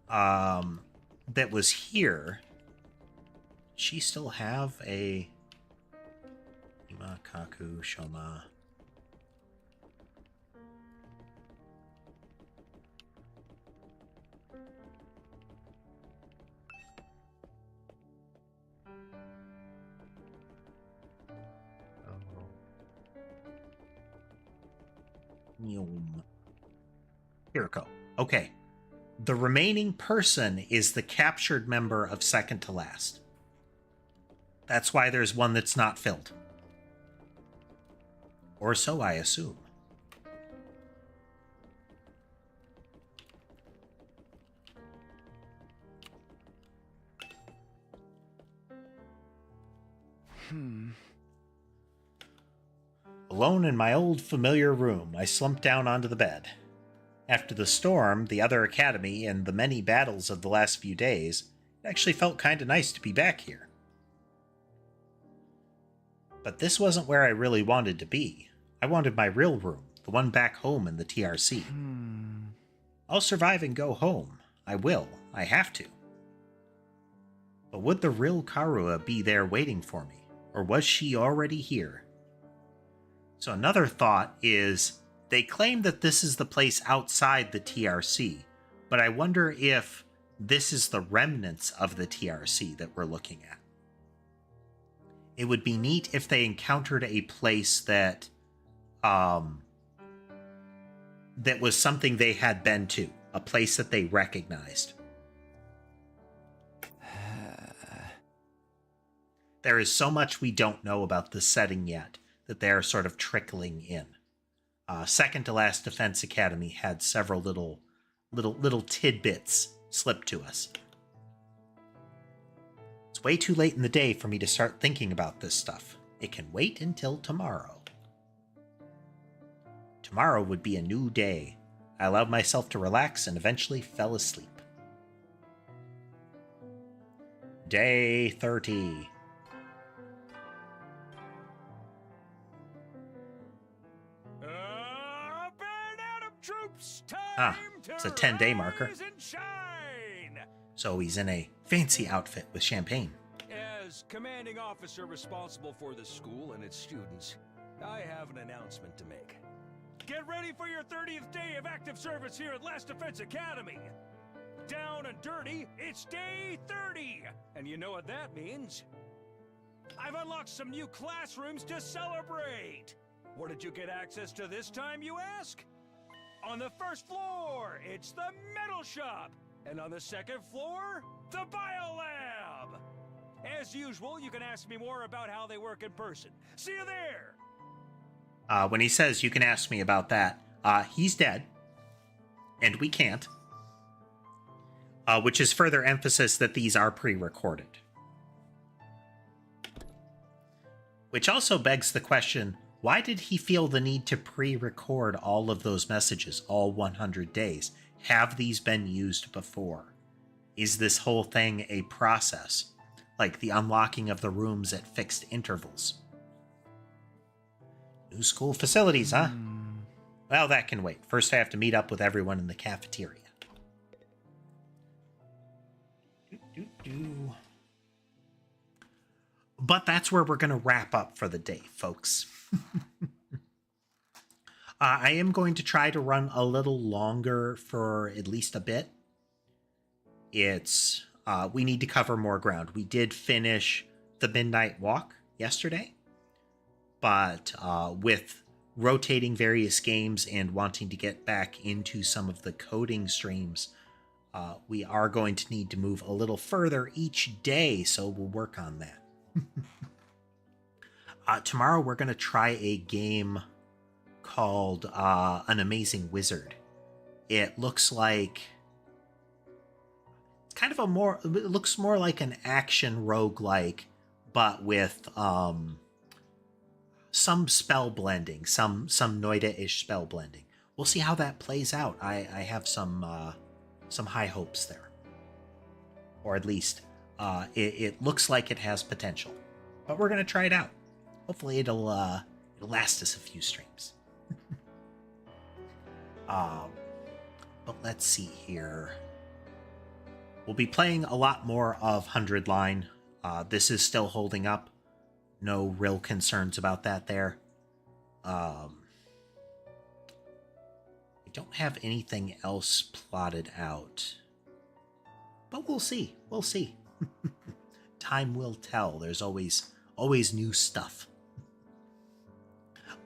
that was here. She still have a Ima, Kaku, Shoma. Hiriko. Okay. The remaining person is the captured member of Second to Last. That's why there's one that's not filled. Or so I assume. Alone in my old familiar room, I slumped down onto the bed. After the storm, the other academy, and the many battles of the last few days, it actually felt kinda nice to be back here. But this wasn't where I really wanted to be. I wanted my real room, the one back home in the TRC. I'll survive and go home. I will. I have to. But would the real Karua be there waiting for me? Or was she already here? So another thought is, they claim that this is the place outside the TRC, but I wonder if this is the remnants of the TRC that we're looking at. It would be neat if they encountered a place that was something they had been to, a place that they recognized. There is so much we don't know about the setting yet that they are sort of trickling in. Second to Last Defense Academy had several little tidbits slipped to us. It's way too late in the day for me to start thinking about this stuff. It can wait until tomorrow. Tomorrow would be a new day. I allowed myself to relax and eventually fell asleep. Day 30. It's time it's a to 10-day marker. rise and shine. So he's in a fancy outfit with champagne. As commanding officer responsible for the school and its students, I have an announcement to make. Get ready for your 30th day of active service here at Last Defense Academy. Down and dirty, it's day 30. And you know what that means? I've unlocked some new classrooms to celebrate. Where did you get access to this time, you ask? On the first floor, it's the metal shop. And on the second floor, the biolab. As usual, you can ask me more about how they work in person. See you there. When he says you can ask me about that, he's dead. And we can't. Which is further emphasis that these are pre-recorded. Which also begs the question, why did he feel the need to pre-record all of those messages, all 100 days? Have these been used before? Is this whole thing a process? Like the unlocking of the rooms at fixed intervals? New school facilities, huh? Well, that can wait. First I have to meet up with everyone in the cafeteria. But that's where we're going to wrap up for the day, folks. I am going to try to run a little longer for at least a bit. It's we need to cover more ground. We did finish the Midnight Walk yesterday, but with rotating various games and wanting to get back into some of the coding streams, we are going to need to move a little further each day, so we'll work on that. Tomorrow we're going to try a game called An Amazing Wizard. It looks like it's kind of it looks more like an action roguelike, but with some spell blending, some Noida-ish spell blending. We'll see how that plays out. I have some high hopes there, or at least it looks like it has potential. But we're gonna try it out. Hopefully it'll last us a few streams. But let's see here. We'll be playing a lot more of 100 Line. This is still holding up. No real concerns about that there. I don't have anything else plotted out. But we'll see. We'll see. Time will tell. There's always new stuff.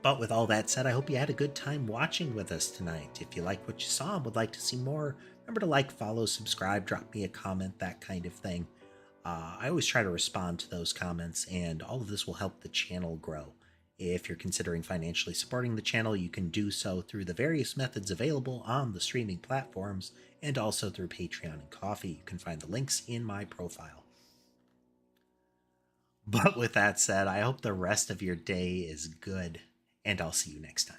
But with all that said, I hope you had a good time watching with us tonight. If you like what you saw and would like to see more, remember to like, follow, subscribe, drop me a comment, that kind of thing. I always try to respond to those comments, and all of this will help the channel grow. If you're considering financially supporting the channel, you can do so through the various methods available on the streaming platforms, and also through Patreon and Ko-fi. You can find the links in my profile. But with that said, I hope the rest of your day is good, and I'll see you next time.